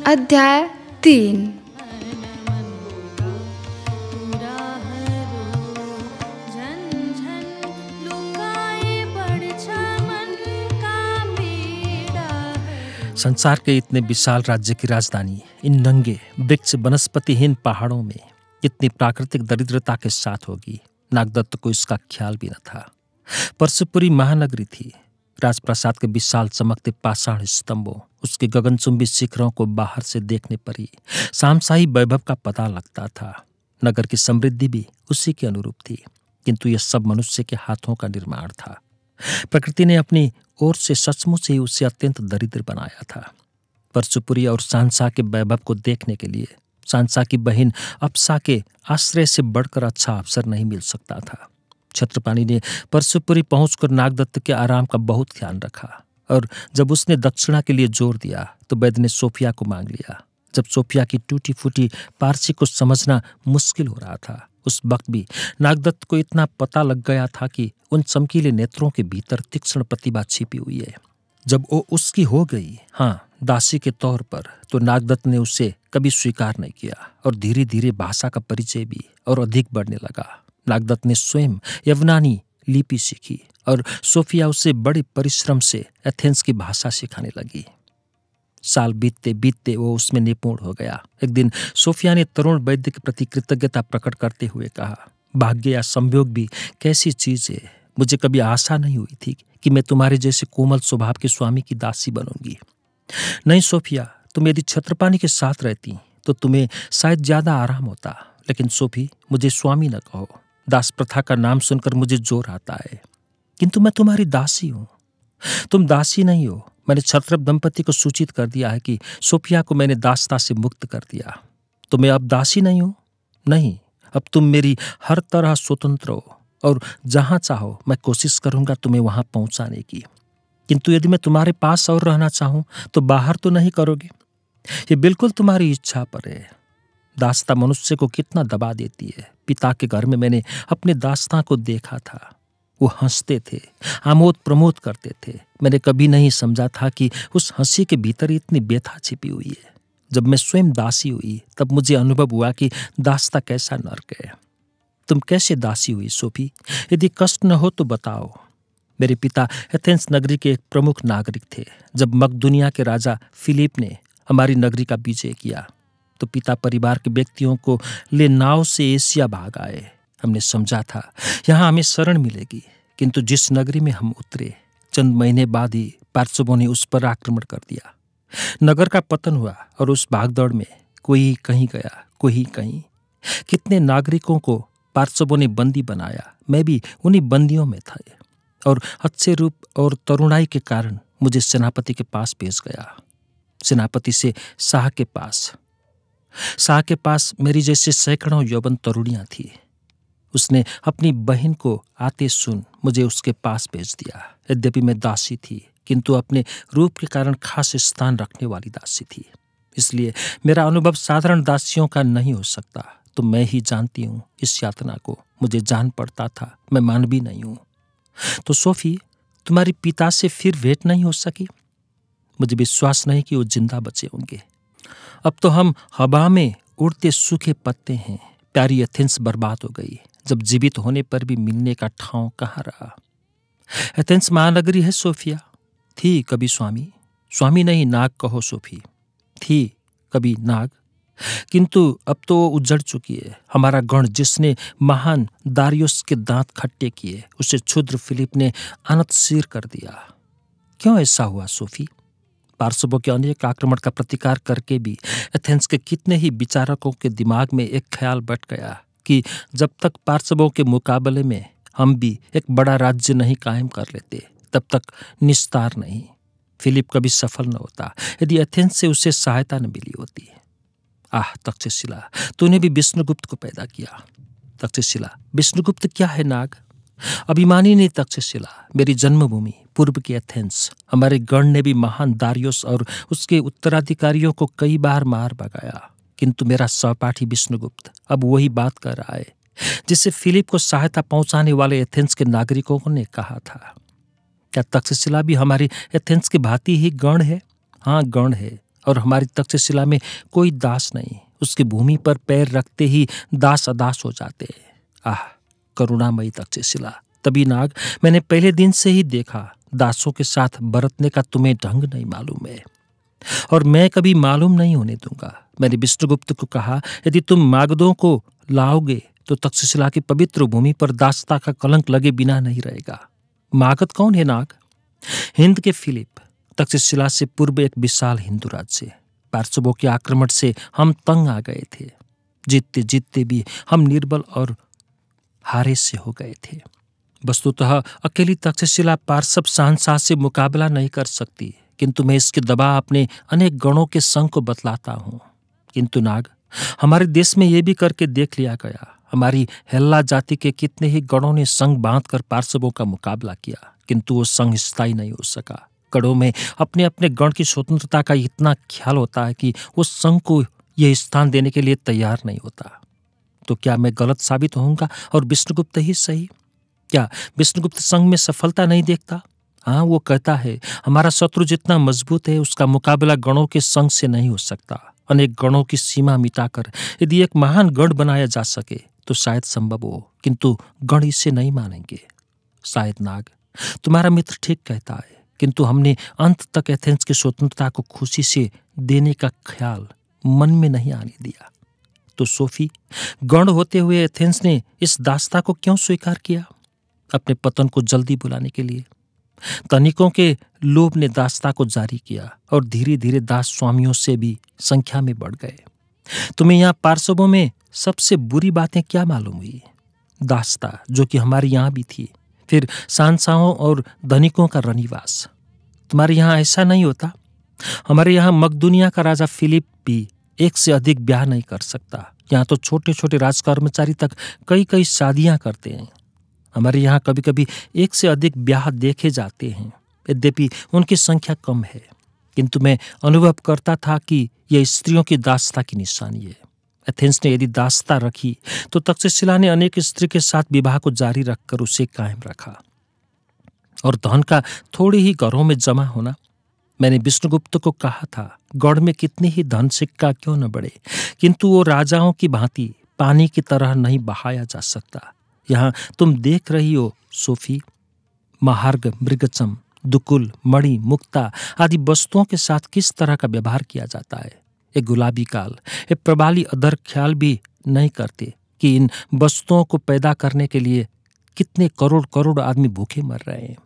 अध्याय 3। संसार के इतने विशाल राज्य की राजधानी इन नंगे वृक्ष वनस्पतिहीन पहाड़ों में इतनी प्राकृतिक दरिद्रता के साथ होगी, नागदत्त को इसका ख्याल भी न था। परसुपुरी महानगरी थी। राजप्रासाद के विशाल चमकते पाषाण स्तंभों, उसके गगनचुंबी शिखरों को बाहर से देखने पर ही सामशाही वैभव का पता लगता था। नगर की समृद्धि भी उसी के अनुरूप थी, किंतु यह सब मनुष्य के हाथों का निर्माण था। प्रकृति ने अपनी ओर से सचमुच ही उसे अत्यंत दरिद्र बनाया था। परसुपुरी और सांसा के वैभव को देखने के लिए सांसा की बहन अप्सा के आश्रय से बढ़कर अच्छा अवसर नहीं मिल सकता था। छत्रपाणी ने परसुपुरी पहुंचकर नागदत्त के आराम का बहुत ध्यान रखा, और जब उसने दक्षिणा के लिए जोर दिया तो वैद्य ने सोफिया को मांग लिया। जब सोफिया की टूटी फूटी पारसी को समझना मुश्किल हो रहा था, उस वक्त भी नागदत्त को इतना पता लग गया था कि उन चमकीले नेत्रों के भीतर तीक्ष्ण प्रतिभा छिपी हुई है। जब वो उसकी हो गई, हाँ, दासी के तौर पर, तो नागदत्त ने उसे कभी स्वीकार नहीं किया और धीरे धीरे भाषा का परिचय भी और अधिक बढ़ने लगा। नागदत्त ने स्वयं यवनानी लिपि सीखी और सोफिया उसे बड़े परिश्रम से एथेंस की भाषा सिखाने लगी। साल बीतते बीतते वो उसमें निपुण हो गया। एक दिन सोफिया ने तरुण वैद्य के प्रति कृतज्ञता प्रकट करते हुए कहा, भाग्य या संयोग भी कैसी चीज है। मुझे कभी आशा नहीं हुई थी कि मैं तुम्हारे जैसे कोमल स्वभाव के स्वामी की दासी बनूंगी। नहीं सोफिया, तुम यदि छत्रपाणी के साथ रहती तो तुम्हें शायद ज्यादा आराम होता। लेकिन सोफी, मुझे स्वामी न कहो। दास प्रथा का नाम सुनकर मुझे जोर आता है, किंतु मैं तुम्हारी दासी हूं। तुम दासी नहीं हो। मैंने क्षत्रप दंपति को सूचित कर दिया है कि सोफिया को मैंने दासता से मुक्त कर दिया। तो मैं अब दासी नहीं हूं? नहीं, अब तुम मेरी हर तरह स्वतंत्र हो और जहां चाहो मैं कोशिश करूंगा तुम्हें वहां पहुंचाने की। किंतु यदि मैं तुम्हारे पास और रहना चाहूं तो बाहर तो नहीं करोगे? ये बिल्कुल तुम्हारी इच्छा पर है। दासता मनुष्य को कितना दबा देती है। पिता के घर में मैंने अपने दासता को देखा था। वो हंसते थे, आमोद प्रमोद करते थे। मैंने कभी नहीं समझा था कि उस हंसी के भीतर इतनी व्यथा छिपी हुई है। जब मैं स्वयं दासी हुई तब मुझे अनुभव हुआ कि दासता कैसा नर्क है। तुम कैसे दासी हुई सोफी? यदि कष्ट न हो तो बताओ। मेरे पिता एथेंस नगरी के एक प्रमुख नागरिक थे। जब मकदुनिया के राजा फिलिप ने हमारी नगरी का विजय किया तो पिता परिवार के व्यक्तियों को ले नाव से एशिया भाग आए। हमने समझा था यहाँ हमें शरण मिलेगी, किंतु जिस नगरी में हम उतरे चंद महीने बाद ही पार्थिवों ने उस पर आक्रमण कर दिया। नगर का पतन हुआ और उस भागदौड़ में कोई कहीं गया, कोई कहीं। कितने नागरिकों को पार्षदों ने बंदी बनाया, मैं भी उन्हीं बंदियों में था। और अच्छे रूप और तरुणाई के कारण मुझे सेनापति के पास भेज गया। सेनापति से शाह के पास। शाह के पास मेरी जैसे सैकड़ों यौवन तरुणियां थी। उसने अपनी बहन को आते सुन मुझे उसके पास भेज दिया। यद्यपि मैं दासी थी, किंतु अपने रूप के कारण खास स्थान रखने वाली दासी थी। इसलिए मेरा अनुभव साधारण दासियों का नहीं हो सकता। तो मैं ही जानती हूँ इस यातना को। मुझे जान पड़ता था मैं मानवी नहीं हूँ। तो सोफी, तुम्हारे पिता से फिर भेंट नहीं हो सकी? मुझे विश्वास नहीं कि वो जिंदा बचे होंगे। अब तो हम हवा में उड़ते सूखे पत्ते हैं। प्यारी एथेंस बर्बाद हो गई। जब जीवित होने पर भी मिलने का ठाव कहाँ रहा। एथेंस महानगरी है सोफिया। थी कभी स्वामी, स्वामी नहीं नाग कहो सोफी। थी कभी नाग, किंतु अब तो वो उजड़ चुकी है। हमारा गण जिसने महान दारियोस के दांत खट्टे किए, उसे क्षुद्र फिलिप ने अनतशीर कर दिया। क्यों ऐसा हुआ सोफी? पार्सबों के अनेक आक्रमण का प्रतिकार करके भी एथेंस के कितने ही विचारकों के दिमाग में एक ख्याल बैठ गया कि जब तक पार्सबों के मुकाबले में हम भी एक बड़ा राज्य नहीं कायम कर लेते, तब तक निस्तार नहीं। फिलिप कभी सफल न होता यदि एथेंस से उसे सहायता न मिली होती। आह तक्षशिला, तूने भी विष्णुगुप्त को पैदा किया। तक्षशिला, विष्णुगुप्त क्या है नाग? अभिमानी ने तक्षशिला, मेरी जन्मभूमि पूर्व की एथेंस। हमारे गण ने भी महान दारियोस और उसके उत्तराधिकारियों को कई बार मार भगाया, किंतु मेरा सहपाठी विष्णुगुप्त अब वही बात कर रहा है जिसे फिलिप को सहायता पहुंचाने वाले एथेंस के नागरिकों ने कहा था। क्या तक्षशिला भी हमारी एथेंस की भांति ही गण है? हाँ, गण है। और हमारी तक्षशिला में कोई दास नहीं। उसकी भूमि पर पैर रखते ही दास अदास हो जाते हैं। आह करुणामयी तक्षशिला। तभी नाग, मैंने पहले दिन से ही देखा दासों के साथ बरतने का तुम्हें ढंग नहीं मालूम है, और मैं कभी मालूम नहीं होने दूंगा। मैंने विष्णुगुप्त को कहा, यदि तुम मागधों को लाओगे तो तक्षशिला की पवित्र भूमि पर दासता का कलंक लगे बिना नहीं रहेगा। मागध कौन है नाग? हिंद के फिलिप। तक्षशिला से पूर्व एक विशाल हिंदू राज्य। पार्सबों के आक्रमण से हम तंग आ गए थे। जीतते जीतते भी हम निर्बल और हारे से हो गए थे। वस्तुतः अकेली तक्षशिला पार्सब शहंशाह से मुकाबला नहीं कर सकती, किंतु मैं इसके दबाव अपने अनेक गणों के संग को बतलाता हूँ। किंतु नाग, हमारे देश में यह भी करके देख लिया गया। हमारी हेल्ला जाति के कितने ही गणों ने संग बांधकर पार्सबों का मुकाबला किया, किंतु वो संग स्थायी नहीं हो सका। गणों में अपने अपने गण की स्वतंत्रता का इतना ख्याल होता है कि वो संघ को यह स्थान देने के लिए तैयार नहीं होता। तो क्या मैं गलत साबित होऊंगा और विष्णुगुप्त ही सही? क्या विष्णुगुप्त संघ में सफलता नहीं देखता? हाँ, वो कहता है हमारा शत्रु जितना मजबूत है उसका मुकाबला गणों के संघ से नहीं हो सकता। अनेक गणों की सीमा मिटाकर यदि एक महान गण बनाया जा सके तो शायद संभव हो, किंतु गण इसे नहीं मानेंगे। शायद नाग, तुम्हारा मित्र ठीक कहता है, किंतु हमने अंत तक एथेंस की स्वतंत्रता को खुशी से देने का ख्याल मन में नहीं आने दिया। तो सोफी, गण होते हुए एथेंस ने इस दासता को क्यों स्वीकार किया? अपने पतन को जल्दी बुलाने के लिए। तनिकों के लोभ ने दासता को जारी किया और धीरे धीरे दास स्वामियों से भी संख्या में बढ़ गए। तुम्हें यहाँ पार्सबों में सबसे बुरी बातें क्या मालूम हुई? दासता, जो कि हमारे यहाँ भी थी, फिर शहंशाहों और धनिकों का रनिवास। तुम्हारे यहाँ ऐसा नहीं होता? हमारे यहाँ मकदूनिया का राजा फिलिप भी एक से अधिक ब्याह नहीं कर सकता। यहाँ तो छोटे छोटे राजकर्मचारी तक कई कई शादियां करते हैं। हमारे यहाँ कभी कभी एक से अधिक ब्याह देखे जाते हैं, यद्यपि उनकी संख्या कम है, किंतु मैं अनुभव करता था कि यह स्त्रियों की दासता की निशानी है। एथेंस ने यदि दासता रखी तो तक्षशिला ने अनेक स्त्री के साथ विवाह को जारी रखकर उसे कायम रखा। और धन का थोड़ी ही घरों में जमा होना। मैंने विष्णुगुप्त को कहा था, गढ़ में कितनी ही धन सिक्का क्यों न बढ़े, किंतु वो राजाओं की भांति पानी की तरह नहीं बहाया जा सकता। यहाँ तुम देख रही हो सोफी, महार्ग, मृगचम, दुकुल, मणि, मुक्ता आदि वस्तुओं के साथ किस तरह का व्यवहार किया जाता है। एक गुलाबी काल, एक प्रबाली अदर ख्याल भी नहीं करते कि इन वस्तुओं को पैदा करने के लिए कितने करोड़ करोड़ आदमी भूखे मर रहे हैं।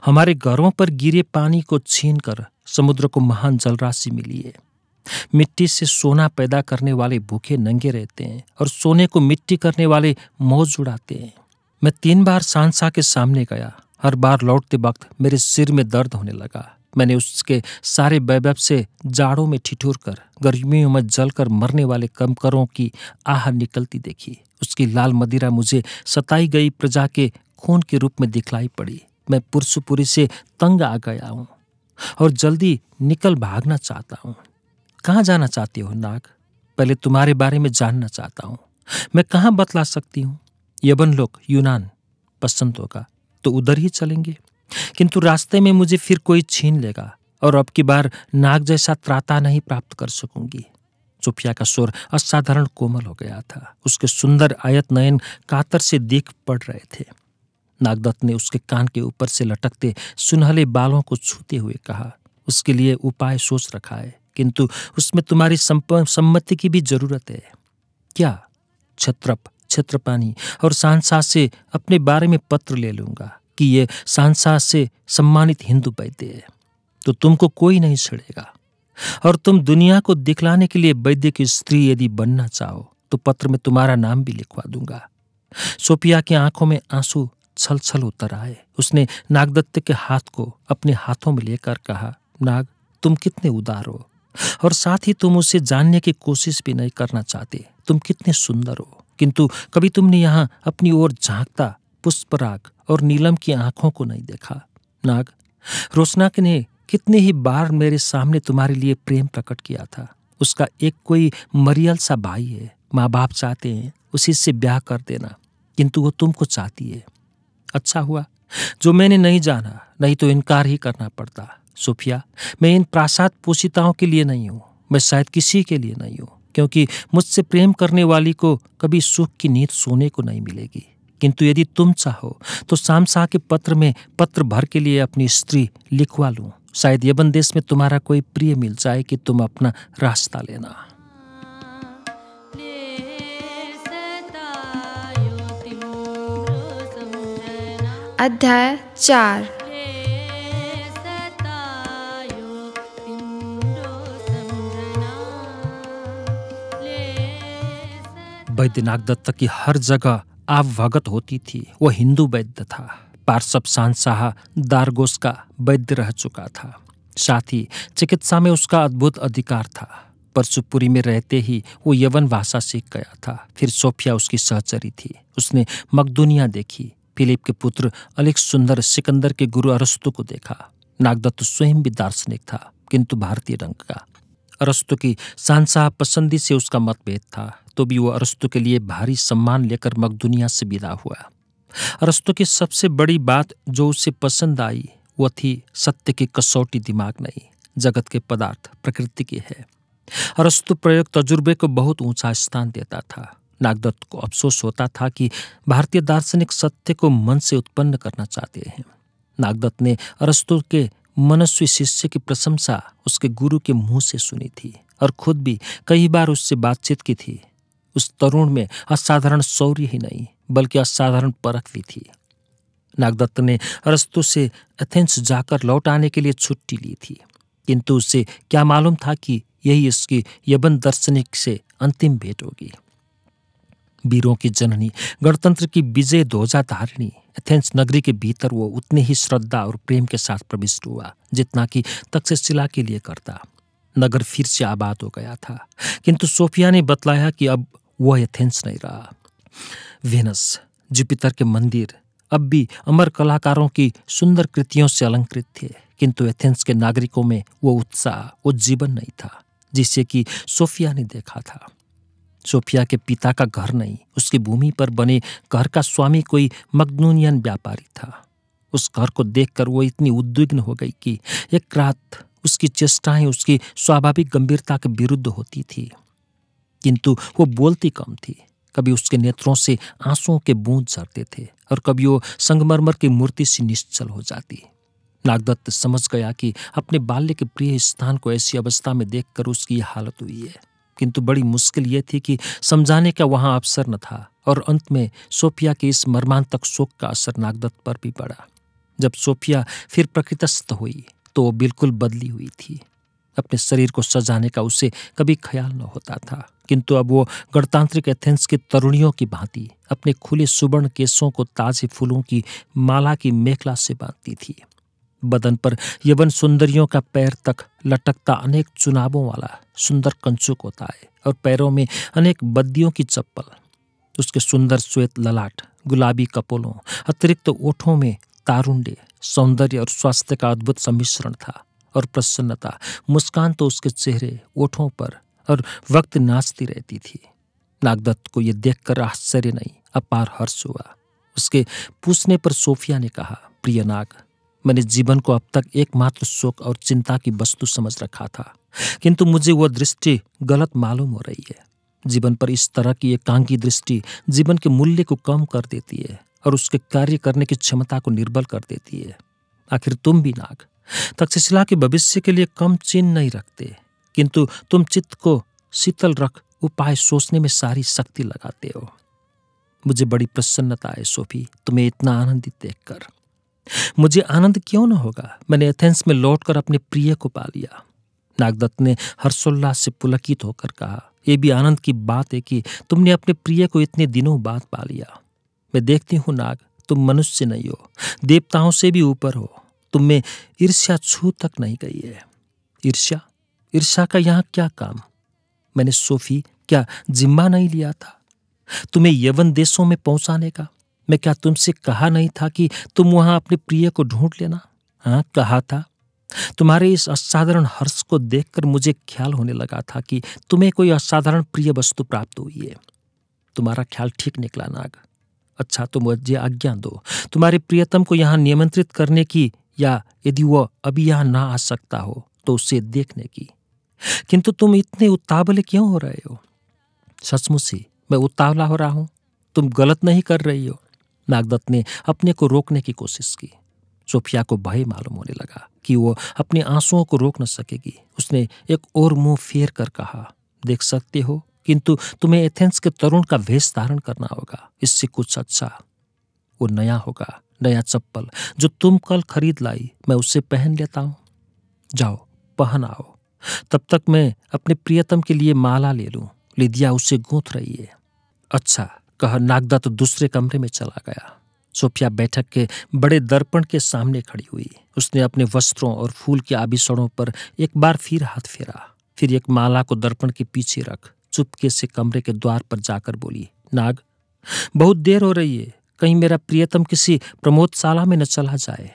हमारे घरों पर गिरे पानी को छीनकर समुद्र को महान जलराशि मिली है। मिट्टी से सोना पैदा करने वाले भूखे नंगे रहते हैं और सोने को मिट्टी करने वाले मौज उड़ाते हैं। मैं 3 बार सांसा के सामने गया। हर बार लौटते वक्त मेरे सिर में दर्द होने लगा। मैंने उसके सारे वैभव से जाड़ों में ठिठुर कर, गर्मियों में जलकर मरने वाले कमकरों की आह निकलती देखी। उसकी लाल मदिरा मुझे सताई गई प्रजा के खून के रूप में दिखलाई पड़ी। मैं पुरसुपुरी से तंग आ गया हूँ और जल्दी निकल भागना चाहता हूँ। कहाँ जाना चाहती हो नाग? पहले तुम्हारे बारे में जानना चाहता हूँ। मैं कहाँ बतला सकती हूँ? यवन लोक, यूनान पसंद होगा तो उधर ही चलेंगे, किंतु रास्ते में मुझे फिर कोई छीन लेगा और अब की बार नाग जैसा त्राता नहीं प्राप्त कर सकूंगी। सोफिया का स्वर असाधारण कोमल हो गया था। उसके सुंदर आयत नयन कातर से देख पड़ रहे थे। नागदत्त ने उसके कान के ऊपर से लटकते सुनहले बालों को छूते हुए कहा, उसके लिए उपाय सोच रखा है, किंतु उसमें तुम्हारी सम्मति की भी जरूरत है। क्या? छत्रप, छत्रपानी और सांसा से अपने बारे में पत्र ले लूंगा कि ये सांसा से सम्मानित हिंदू वैद्य है, तो तुमको कोई नहीं छेड़ेगा। और तुम दुनिया को दिखलाने के लिए वैद्य की स्त्री यदि बनना चाहो तो पत्र में तुम्हारा नाम भी लिखवा दूंगा। सोफिया की आंखों में आंसू छल छल उतर आए। उसने नागदत्त के हाथ को अपने हाथों में लेकर कहा, नाग, तुम कितने उदार हो और साथ ही तुम उसे जानने की कोशिश भी नहीं करना चाहते। तुम कितने सुंदर हो, किंतु कभी तुमने यहाँ अपनी ओर झांकता पुष्पराग और नीलम की आंखों को नहीं देखा। नाग, रोशनाक ने कितने ही बार मेरे सामने तुम्हारे लिए प्रेम प्रकट किया था। उसका एक कोई मरियल सा भाई है। माँ बाप चाहते हैं उसी से ब्याह कर देना, किंतु वो तुमको चाहती है। अच्छा हुआ जो मैंने नहीं जाना, नहीं तो इनकार ही करना पड़ता। सोफिया, मैं इन प्रासाद पोषिताओं के लिए नहीं हूँ, मैं शायद किसी के लिए नहीं हूँ, क्योंकि मुझसे प्रेम करने वाली को कभी सुख की नींद सोने को नहीं मिलेगी। किंतु यदि तुम चाहो तो सांसा के पत्र में पत्र भर के लिए अपनी स्त्री लिखवा लूं। शायद यवन देश में तुम्हारा कोई प्रिय मिल जाए कि तुम अपना रास्ता लेना। अध्याय 4। वैद्य नागदत्त की हर जगह आवभगत होती थी। वह हिंदू वैद्य था। पार्श्व शाहशाह दारगोस का वैद्य रह चुका था। साथ ही चिकित्सा में उसका अद्भुत अधिकार था। परसुपुरी में रहते ही वो यवन भाषा सीख गया था। फिर सोफिया उसकी सहचरी थी। उसने मकदूनिया देखी, फिलिप के पुत्र अलिक सुंदर सिकंदर के गुरु अरस्तु को देखा। नागदत्त स्वयं भी दार्शनिक था, किंतु भारतीय रंग का। अरस्तु की शाहशाह पसंदी से उसका मतभेद था, तो भी वो अरस्तु के लिए भारी सम्मान लेकर मकदूनिया से विदा हुआ। अरस्तु की सबसे बड़ी बात जो उसे पसंद आई वो थी सत्य की कसौटी दिमाग नहीं, जगत के पदार्थ प्रकृति की है। अरस्तु प्रयोग तजुर्बे को बहुत ऊंचा स्थान देता था। नागदत्त को अफसोस होता था कि भारतीय दार्शनिक सत्य को मन से उत्पन्न करना चाहते हैं। नागदत्त ने अरस्तु के मनस्वी शिष्य की प्रशंसा उसके गुरु के मुंह से सुनी थी और खुद भी कई बार उससे बातचीत की थी। उस तरुण में असाधारण शौर्य ही नहीं बल्कि असाधारण परख भी थी। नागदत्त ने अरस्तु से एथेंस जाकर लौट आने के लिए छुट्टी ली थी, किंतु उसे क्या मालूम था कि यही इसकी यवन दार्शनिक से अंतिम भेंट होगी। वीरों की जननी, गणतंत्र की विजय ध्वजा धारिणी एथेंस नगरी के भीतर वो उतनी ही श्रद्धा और प्रेम के साथ प्रविष्ट हुआ जितना कि तक्षशिला के लिए करता। नगर फिर से आबाद हो गया था, किंतु सोफिया ने बतलाया कि अब वह एथेंस नहीं रहा। वेनस, जुपिटर के मंदिर अब भी अमर कलाकारों की सुंदर कृतियों से अलंकृत थे, किंतु एथेंस के नागरिकों में वो उत्साह, वो जीवन नहीं था जिसे कि सोफिया ने देखा था। सोफिया के पिता का घर नहीं, उसकी भूमि पर बने घर का स्वामी कोई मकदूनियन व्यापारी था। उस घर को देखकर वो इतनी उद्विग्न हो गई कि एक रात उसकी चेष्टाएं उसकी स्वाभाविक गंभीरता के विरुद्ध होती थी, किंतु वो बोलती कम थी। कभी उसके नेत्रों से आंसुओं के बूंद झरते थे और कभी वो संगमरमर की मूर्ति सी निश्चल हो जाती। नागदत्त समझ गया कि अपने बाल्य के प्रिय स्थान को ऐसी अवस्था में देखकर उसकी यह हालत हुई है, किंतु बड़ी मुश्किल ये थी कि समझाने का वहां अवसर न था। और अंत में सोफिया के इस मर्मांतक शोक का असर नागदत्त पर भी पड़ा। जब सोफिया फिर प्रकृतस्थ हुई तो वो बिल्कुल बदली हुई थी। अपने शरीर को सजाने का उसे कभी ख्याल न होता था, किंतु अब वो गणतांत्रिक एथेंस की तरुणियों की भांति अपने खुले सुवर्ण केसों को ताजे फूलों की माला की मेखला से बांधती थी। बदन पर यवन सुंदरियों का पैर तक लटकता अनेक चुनावों वाला सुंदर कंचुक होता है और पैरों में अनेक बद्दियों की चप्पल। उसके सुंदर श्वेत ललाट, गुलाबी कपोलों, अतिरिक्त ओठों में तारुण्य, सौंदर्य और स्वास्थ्य का अद्भुत सम्मिश्रण था। और प्रसन्नता, मुस्कान तो उसके चेहरे, ओठों पर और वक्त नाचती रहती थी। नागदत्त को यह देखकर आश्चर्य नहीं, अपार हर्ष हुआ। उसके पूछने पर सोफिया ने कहा, प्रिय नाग, मैंने जीवन को अब तक एकमात्र शोक और चिंता की वस्तु समझ रखा था, किंतु मुझे वह दृष्टि गलत मालूम हो रही है। जीवन पर इस तरह की एकांकी दृष्टि जीवन के मूल्य को कम कर देती है और उसके कार्य करने की क्षमता को निर्बल कर देती है। आखिर तुम भी नाग तक्षशिला के भविष्य के लिए कम चिन्ह नहीं रखते, किंतु तुम चित्त को शीतल रख उपाय सोचने में सारी शक्ति लगाते हो। मुझे बड़ी प्रसन्नता है सोफी, तुम्हें इतना आनंदित देखकर। मुझे आनंद क्यों न होगा, मैंने एथेंस में लौटकर अपने प्रिय को पा लिया। नागदत्त ने हर्षोल्लास से पुलकित होकर कहा, यह भी आनंद की बात है कि तुमने अपने प्रिय को इतने दिनों बाद पा लिया। मैं देखती हूँ नाग, तुम मनुष्य नहीं हो, देवताओं से भी ऊपर हो। तुम में ईर्ष्या छू तक नहीं गई है। ईर्ष्या? ईर्ष्या का यहाँ क्या काम? मैंने सोफी क्या जिम्मा नहीं लिया था तुम्हें यवन देशों में पहुंचाने का? मैं क्या तुमसे कहा नहीं था कि तुम वहां अपने प्रिय को ढूंढ लेना? हाँ, कहा था। तुम्हारे इस असाधारण हर्ष को देखकर मुझे ख्याल होने लगा था कि तुम्हें कोई असाधारण प्रिय वस्तु प्राप्त हुई है। तुम्हारा ख्याल ठीक निकला नाग। अच्छा, तुम मुझे आज्ञा दो तुम्हारे प्रियतम को यहाँ निमंत्रित करने की, या यदि वह अभी यहाँ ना आ सकता हो तो उसे देखने की। किंतु तुम इतने उतावले क्यों हो रहे हो? सचमुच ही मैं उतावला हो रहा हूं? तुम गलत नहीं कर रही हो। नागदत्त ने अपने को रोकने की कोशिश की। सोफिया को भय मालूम होने लगा कि वो अपने आंसुओं को रोक न सकेगी। उसने एक और मुंह फेर कर कहा, देख सकते हो, किंतु तुम्हें एथेंस के तरुण का वेश धारण करना होगा। इससे कुछ अच्छा वो नया होगा, नया चप्पल जो तुम कल खरीद लाई, मैं उसे पहन लेता हूं। जाओ पहन आओ, तब तक मैं अपने प्रियतम के लिए माला ले लूं। लिदिया उसे गूंथ रही है। अच्छा, कह नागदत्त दूसरे कमरे में चला गया। सोफिया बैठक के बड़े दर्पण के सामने खड़ी हुई। उसने अपने वस्त्रों और फूल के आभूषणों पर एक बार फिर हाथ फेरा, फिर एक माला को दर्पण के पीछे रख चुपके से कमरे के द्वार पर जाकर बोली, नाग, बहुत देर हो रही है, कहीं मेरा प्रियतम किसी प्रमोदशाला में न चला जाए।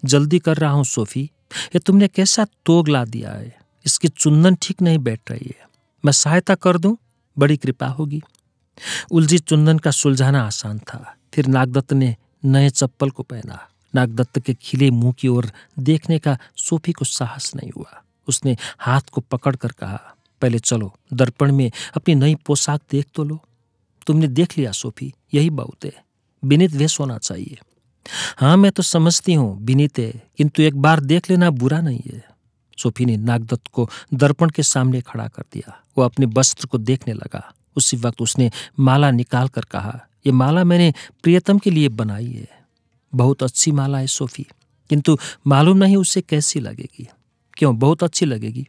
जल्दी कर रहा हूं सोफी, ये तुमने कैसा तोग ला दिया है, इसकी चुंदन ठीक नहीं बैठ रही है। मैं सहायता कर दूं, बड़ी कृपा होगी। उलझी चुंदन का सुलझाना आसान था। फिर नागदत्त ने नए चप्पल को पहना। नागदत्त के खिले मुंह की ओर देखने का सोफी को साहस नहीं हुआ। उसने हाथ को पकड़कर कहा, पहले चलो दर्पण में अपनी नई पोशाक देख तो लो। तुमने देख लिया सोफी, यही बहुत है। विनीत वेश होना चाहिए। हाँ, मैं तो समझती हूँ विनीत है, किंतु एक बार देख लेना बुरा नहीं है। सोफी ने नागदत्त को दर्पण के सामने खड़ा कर दिया। वो अपने वस्त्र को देखने लगा। उसी वक्त उसने माला निकाल कर कहा, ये माला मैंने प्रियतम के लिए बनाई है। बहुत अच्छी माला है सोफी, किंतु मालूम नहीं उसे कैसी लगेगी। क्यों, बहुत अच्छी लगेगी।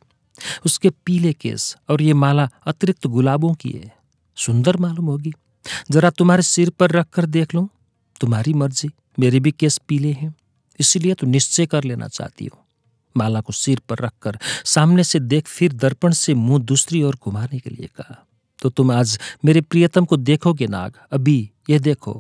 उसके पीले केस और ये माला अतिरिक्त गुलाबों की है, सुंदर मालूम होगी। जरा तुम्हारे सिर पर रख कर देख लूं। तुम्हारी मर्जी, मेरे भी केस पीले हैं, इसलिए तो निश्चय कर लेना चाहती हूँ। माला को सिर पर रखकर सामने से देख, फिर दर्पण से मुंह दूसरी ओर घुमाने के लिए कहा, तो तुम आज मेरे प्रियतम को देखोगे नाग? अभी यह देखो।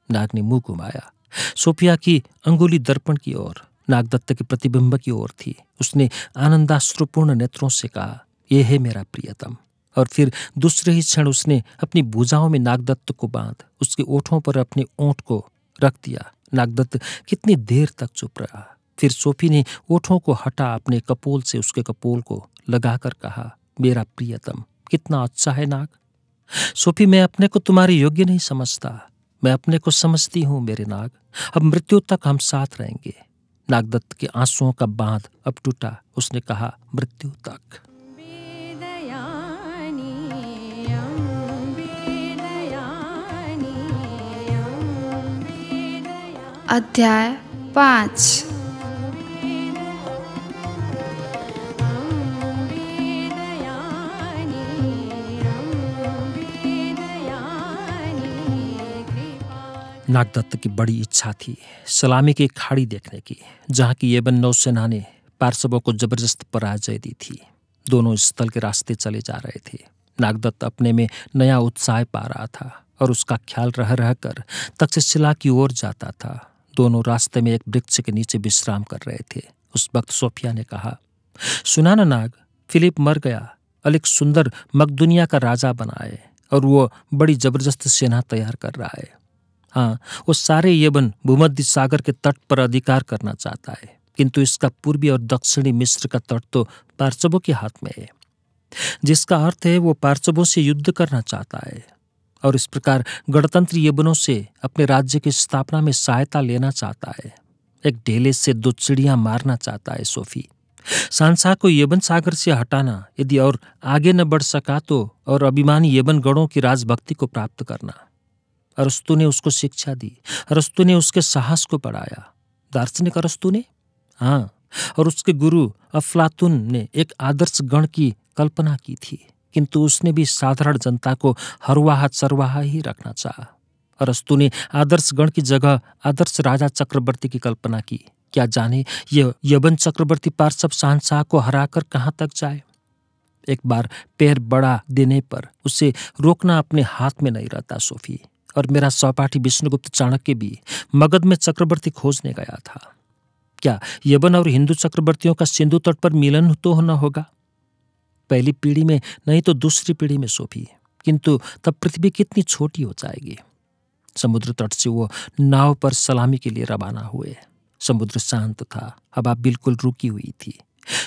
नाग ने मुंह घुमाया। सोफिया की अंगुली दर्पण की ओर, नागदत्त के प्रतिबिंब की ओर थी। उसने आनंदाश्रुपूर्ण नेत्रों से कहा, यह है मेरा प्रियतम। और फिर दूसरे ही क्षण उसने अपनी भुजाओं में नागदत्त को बांध उसके ओठों पर अपने ओंठ को रख दिया। नागदत्त कितनी देर तक चुप रहा। फिर सोफी ने ओठों को हटा अपने कपोल से उसके कपोल को लगाकर कहा, मेरा प्रियतम कितना अच्छा है नाग। सोफी, मैं अपने को तुम्हारे योग्य नहीं समझता, मैं अपने को समझती हूं मेरे नाग। अब मृत्यु तक हम साथ रहेंगे। नागदत्त के आंसुओं का बांध अब टूटा। उसने कहा, मृत्यु तक। अध्याय 5। नागदत्त की बड़ी इच्छा थी सलामी की एक खाड़ी देखने की, जहाँ की यवन नौसेना ने पार्सवों को जबरदस्त पराजय दी थी। दोनों स्थल के रास्ते चले जा रहे थे। नागदत्त अपने में नया उत्साह पा रहा था और उसका ख्याल रह रहकर तक्षशिला की ओर जाता था। दोनों रास्ते में एक वृक्ष के नीचे विश्राम कर रहे थे। उस वक्त सोफिया ने कहा, सुना ना नाग, फिलिप मर गया, अलिक सुंदर मकदुनिया का राजा बना है और वो बड़ी जबरदस्त सेना तैयार कर रहा है। हाँ, वो सारे यवन भूमध्य सागर के तट पर अधिकार करना चाहता है, किंतु इसका पूर्वी और दक्षिणी मिस्र का तट तो पार्सवों के हाथ में है, जिसका अर्थ है वो पार्सवों से युद्ध करना चाहता है और इस प्रकार गणतंत्र यवनों से अपने राज्य की स्थापना में सहायता लेना चाहता है। एक ढेले से दो चिड़ियां मारना चाहता है सोफी। शहंशाह को यवन सागर से हटाना, यदि और आगे न बढ़ सका तो और अभिमानी यवन गणों की राजभक्ति को प्राप्त करना। अरस्तु ने उसको शिक्षा दी, अरस्तु ने उसके साहस को बढ़ाया। दार्शनिक अरस्तु ने, हाँ, और उसके गुरु अफलातून ने एक आदर्श गण की कल्पना की थी, किंतु उसने भी साधारण जनता को हरवाहा चरवाहा ही रखना चाहा। अरस्तु ने आदर्श गण की जगह आदर्श राजा चक्रवर्ती की कल्पना की। क्या जाने यह यवन चक्रवर्ती पार्सव शहंशाह को हराकर कहाँ तक जाए। एक बार पैर बढ़ा देने पर उसे रोकना अपने हाथ में नहीं रहता सोफी। और मेरा सहपाठी विष्णुगुप्त चाणक्य भी मगध में चक्रवर्ती खोजने गया था। क्या यवन और हिंदू चक्रवर्तियों का सिंधु तट पर मिलन तो होना होगा? पहली पीढ़ी में नहीं तो दूसरी पीढ़ी में सोफी, किंतु तब पृथ्वी कितनी छोटी हो जाएगी। समुद्र तट से वो नाव पर सलामी के लिए रवाना हुए। समुद्र शांत था, हवा बिल्कुल रुकी हुई थी।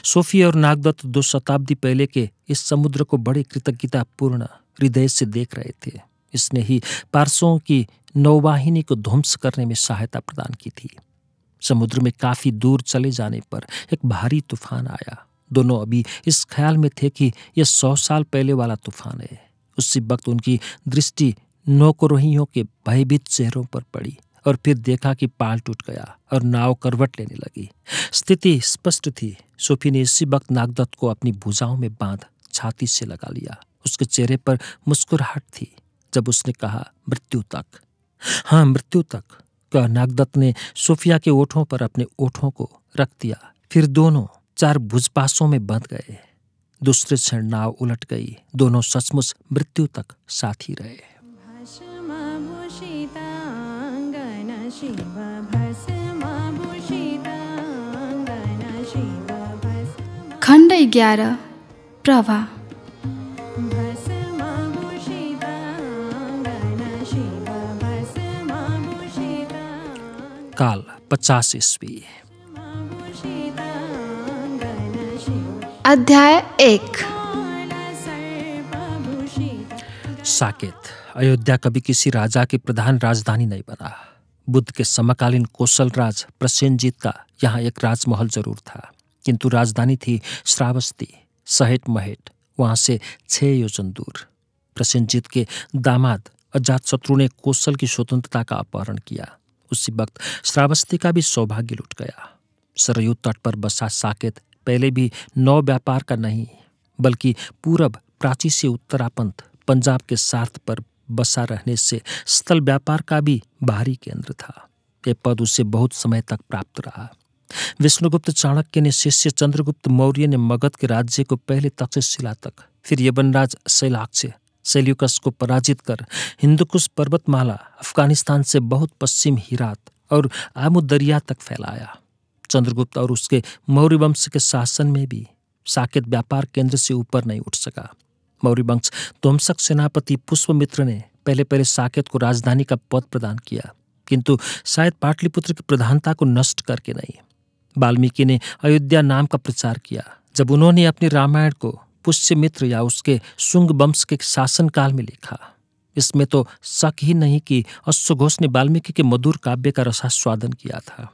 सोफी और नागदत्त 2 शताब्दी पहले के इस समुद्र को बड़े कृतज्ञतापूर्ण हृदय से देख रहे थे। इसने ही पारसों की नौवाहिनी को ध्वंस करने में सहायता प्रदान की थी। समुद्र में काफी दूर चले जाने पर एक भारी तूफान आया। दोनों अभी इस ख्याल में थे कि यह 100 साल पहले वाला तूफान है। उसी वक्त उनकी दृष्टि नौकरोहियों के भयभीत चेहरों पर पड़ी और फिर देखा कि पाल टूट गया और नाव करवट लेने लगी। स्थिति स्पष्ट थी। सोफी ने इसी वक्त नागदत्त को अपनी भुजाओं में बांध छाती से लगा लिया। उसके चेहरे पर मुस्कुराहट थी जब उसने कहा, मृत्यु तक। हाँ, मृत्यु तक, कह नागदत्त ने सोफिया के ओठों पर अपने ओठों को रख दिया। फिर दोनों 4 भुजपासों में बंध गए। दूसरे क्षण नाव उलट गई। दोनों सचमुच मृत्यु तक साथ ही रहे। खंड 11 प्रभा। काल 50 ईस्वी। अध्याय 1। साकेत अयोध्या कभी किसी राजा की प्रधान राजधानी नहीं बना। बुद्ध के समकालीन कौशल राज प्रसेनजीत का यहाँ एक राजमहल जरूर था, किंतु राजधानी थी श्रावस्ती, सहेट महेट, वहां से 6 योजन दूर। प्रसेनजीत के दामाद अजातशत्रु ने कौशल की स्वतंत्रता का अपहरण किया। उसी वक्त श्रावस्ती का भी सौभाग्य लुट गया। सरयू तट पर बसा साकेत पहले भी नौ व्यापार का नहीं, बल्कि पूरब प्राची से उत्तरापंथ पंजाब के सार्थ पर बसा रहने से स्थल व्यापार का भी बाहरी केंद्र था। यह पद उसे बहुत समय तक प्राप्त रहा। विष्णुगुप्त चाणक्य ने शिष्य चंद्रगुप्त मौर्य ने मगध के राज्य को पहले तक्षशिला तक, फिर यवनराज शैलाक्ष सेल्यूकस को पराजित कर हिंदुकुश पर्वतमाला अफगानिस्तान से बहुत पश्चिम हिरात और आमू दरिया तक फैलाया। चंद्रगुप्त और उसके मौर्य वंश के शासन में भी साकेत व्यापार केंद्र से ऊपर नहीं उठ सका। मौर्य वंश ध्वंसक सेनापति पुष्पमित्र ने पहले साकेत को राजधानी का पद प्रदान किया, किंतु शायद पाटलिपुत्र की प्रधानता को नष्ट करके नहीं। वाल्मीकि ने अयोध्या नाम का प्रचार किया। जब उन्होंने अपने रामायण को पुष्यमित्र या उसके शुंग वंश के शासनकाल में लिखा, इसमें तो शक ही नहीं कि अश्वघोष ने वाल्मीकि के मधुर काव्य का रसास्वादन किया था।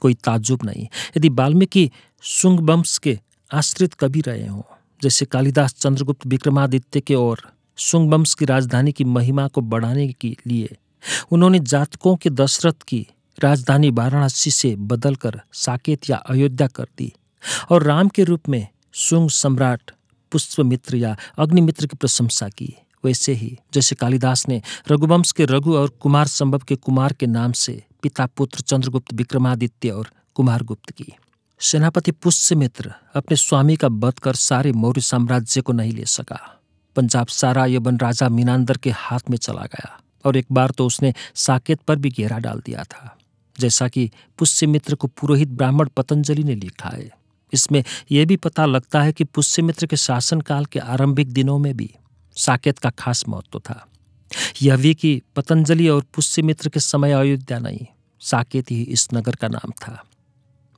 कोई ताज्जुब नहीं यदि वाल्मीकि शुंग वंश के आश्रित कवि रहे हों, जैसे कालिदास चंद्रगुप्त विक्रमादित्य के, और शुंग वंश की राजधानी की महिमा को बढ़ाने के लिए उन्होंने जातकों के दशरथ की राजधानी वाराणसी से बदलकर साकेत या अयोध्या कर दी और राम के रूप में शुंग सम्राट पुष्पमित्र या अग्निमित्र की प्रशंसा की। वैसे ही जैसे कालिदास ने रघुवंश के रघु और कुमार संभव के कुमार के नाम से पिता पुत्र चंद्रगुप्त विक्रमादित्य और कुमारगुप्त की। सेनापति पुष्यमित्र अपने स्वामी का वध कर सारे मौर्य साम्राज्य को नहीं ले सका। पंजाब सारा यवन राजा मीनांदर के हाथ में चला गया और एक बार तो उसने साकेत पर भी घेरा डाल दिया था, जैसा कि पुष्यमित्र को पुरोहित ब्राह्मण पतंजलि ने लिखा है। इसमें यह भी पता लगता है कि पुष्यमित्र के शासनकाल के आरंभिक दिनों में भी साकेत का खास महत्व था। यह भी कि पतंजलि और पुष्यमित्र के समय अयोध्या नहीं, साकेत ही इस नगर का नाम था।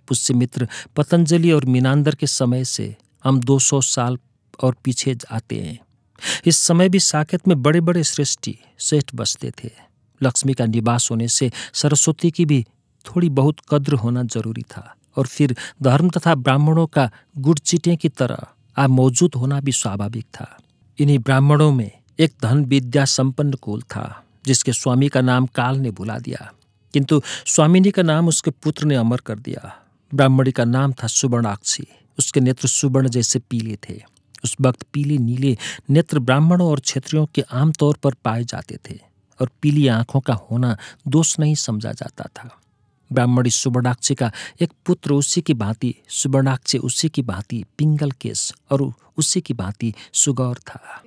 पुष्यमित्र, पतंजलि और मीनांदर के समय से हम 200 साल और पीछे आते हैं। इस समय भी साकेत में बड़े बड़े श्रेष्ठी सेठ बसते थे। लक्ष्मी का निवास होने से सरस्वती की भी थोड़ी बहुत कद्र होना जरूरी था, और फिर धर्म तथा ब्राह्मणों का गुड़चीटे की तरह मौजूद होना भी स्वाभाविक था। इन्हीं ब्राह्मणों में एक धन विद्या संपन्न कुल था, जिसके स्वामी का नाम काल ने भुला दिया, किंतु स्वामिनी का नाम उसके पुत्र ने अमर कर दिया। ब्राह्मणी का नाम था सुवर्णाक्षी। उसके नेत्र सुवर्ण जैसे पीले थे। उस वक्त पीले नीले नेत्र ब्राह्मणों और क्षत्रियों के आमतौर पर पाए जाते थे, और पीली आंखों का होना दोष नहीं समझा जाता था। ब्राह्मणी सुवर्णाक्षी का एक पुत्र उसी की भांति सुवर्णाक्षी, उसी की भांति पिंगल केश और उसी की भांति सुगौर था।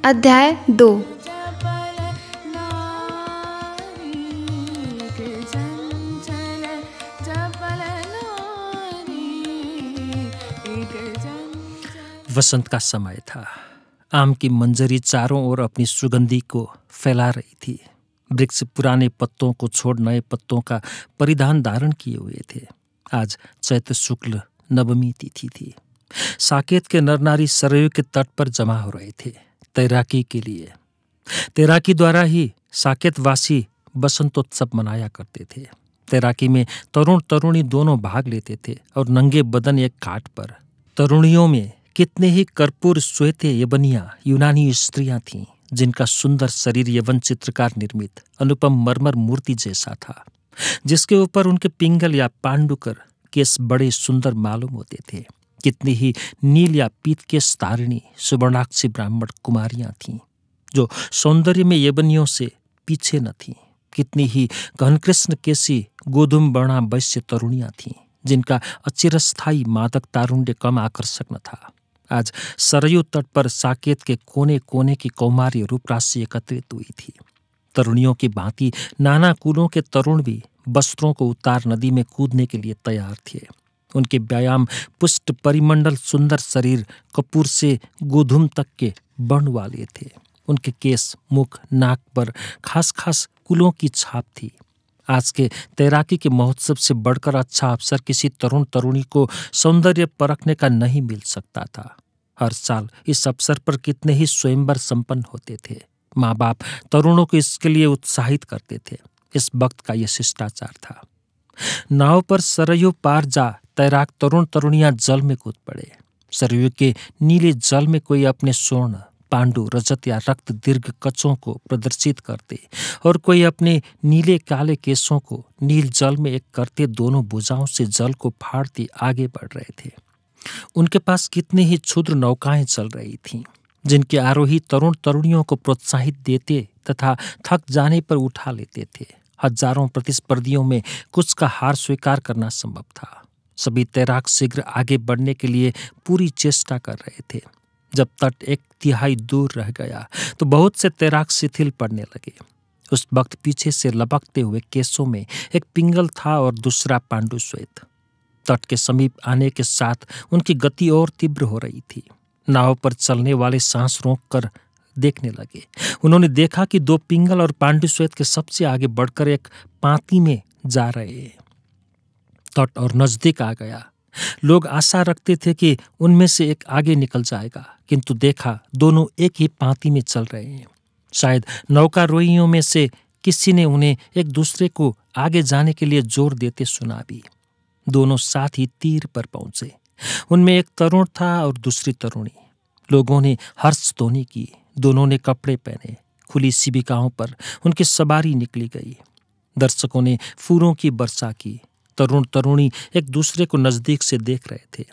अध्याय 2। वसंत का समय था। आम की मंजरी चारों ओर अपनी सुगंधी को फैला रही थी। वृक्ष पुराने पत्तों को छोड़ नए पत्तों का परिधान धारण किए हुए थे। आज चैत्र शुक्ल नवमी तिथि थी। साकेत के नर नारी सरयू के तट पर जमा हो रहे थे तैराकी के लिए। तैराकी द्वारा ही साकेतवासी बसंतोत्सव मनाया करते थे। तैराकी में तरुण तरुणी दोनों भाग लेते थे और नंगे बदन एक घाट पर। तरुणियों में कितने ही कर्पूर श्वेत यवनियां यूनानी स्त्रियां थीं, जिनका सुंदर शरीर यवन चित्रकार निर्मित अनुपम मरमर मूर्ति जैसा था, जिसके ऊपर उनके पिंगल या पांडुकर केस बड़े सुंदर मालूम होते थे। कितनी ही नील या पीत केस तारिणी सुवर्णाक्षी ब्राह्मण कुमारियां थीं, जो सौंदर्य में यवनियों से पीछे न थीं। कितनी ही घनकृष्ण केसी गोधूम वर्णा वैश्य तरुणियां थीं, जिनका अचिरस्थायी मादक तारुण्य कम आकर्षक न था। आज सरयू तट पर साकेत के कोने कोने की कौमार्य रूपराशि एकत्रित हुई थी। तरुणियों की भांति नाना कुलों के तरुण भी वस्त्रों को उतार नदी में कूदने के लिए तैयार थे। उनके व्यायाम पुष्ट परिमंडल सुंदर शरीर कपूर से गोधूम तक के वर्ण वाले थे। उनके केस मुख नाक पर खास खास कुलों की छाप थी। आज के तैराकी के महोत्सव से बढ़कर अच्छा अवसर किसी तरुण तरुणी को सौंदर्य परखने का नहीं मिल सकता था। हर साल इस अवसर पर कितने ही स्वयंवर संपन्न होते थे। माँ बाप तरुणों को इसके लिए उत्साहित करते थे। इस वक्त का यह शिष्टाचार था। नाव पर सरयू पार जा तैराक तरुण तरुणियां जल में कूद पड़े। सरयू के नीले जल में कोई अपने स्वर्ण पांडु रजत या रक्त दीर्घ कचों को प्रदर्शित करते, और कोई अपने नीले काले केसों को नील जल में एक करते दोनों भुजाओं से जल को फाड़ते आगे बढ़ रहे थे। उनके पास कितनी ही क्षुद्र नौकाएं चल रही थीं, जिनके आरोही तरुण तरुणियों को प्रोत्साहित देते तथा थक जाने पर उठा लेते थे। हजारों प्रतिस्पर्धियों में कुछ का हार स्वीकार करना संभव था। सभी तैराक शीघ्र आगे बढ़ने के लिए पूरी चेष्टा कर रहे थे। जब तट एक तिहाई दूर रह गया तो बहुत से तैराक शिथिल पड़ने लगे। उस वक्त पीछे से लपकते हुए केसों में एक पिंगल था और दूसरा पांडु श्वेत। तट के समीप आने के साथ उनकी गति और तीव्र हो रही थी। नाव पर चलने वाले सांस रोक कर देखने लगे। उन्होंने देखा कि दो पिंगल और पांडु श्वेत के सबसे आगे बढ़कर एक पांति में जा रहे हैं। तट और नजदीक आ गया। लोग आशा रखते थे कि उनमें से एक आगे निकल जाएगा, किंतु देखा दोनों एक ही पांति में चल रहे हैं। शायद नौकारोहियों में से किसी ने उन्हें एक दूसरे को आगे जाने के लिए जोर देते सुना भी। दोनों साथ ही तीर पर पहुंचे। उनमें एक तरुण था और दूसरी तरुणी। लोगों ने हर्ष ध्वनि की। दोनों ने कपड़े पहने। खुली शिबिकाओं पर उनकी सवारी निकली गई। दर्शकों ने फूलों की वर्षा की। तरुण तरुणी एक दूसरे को नजदीक से देख रहे थे।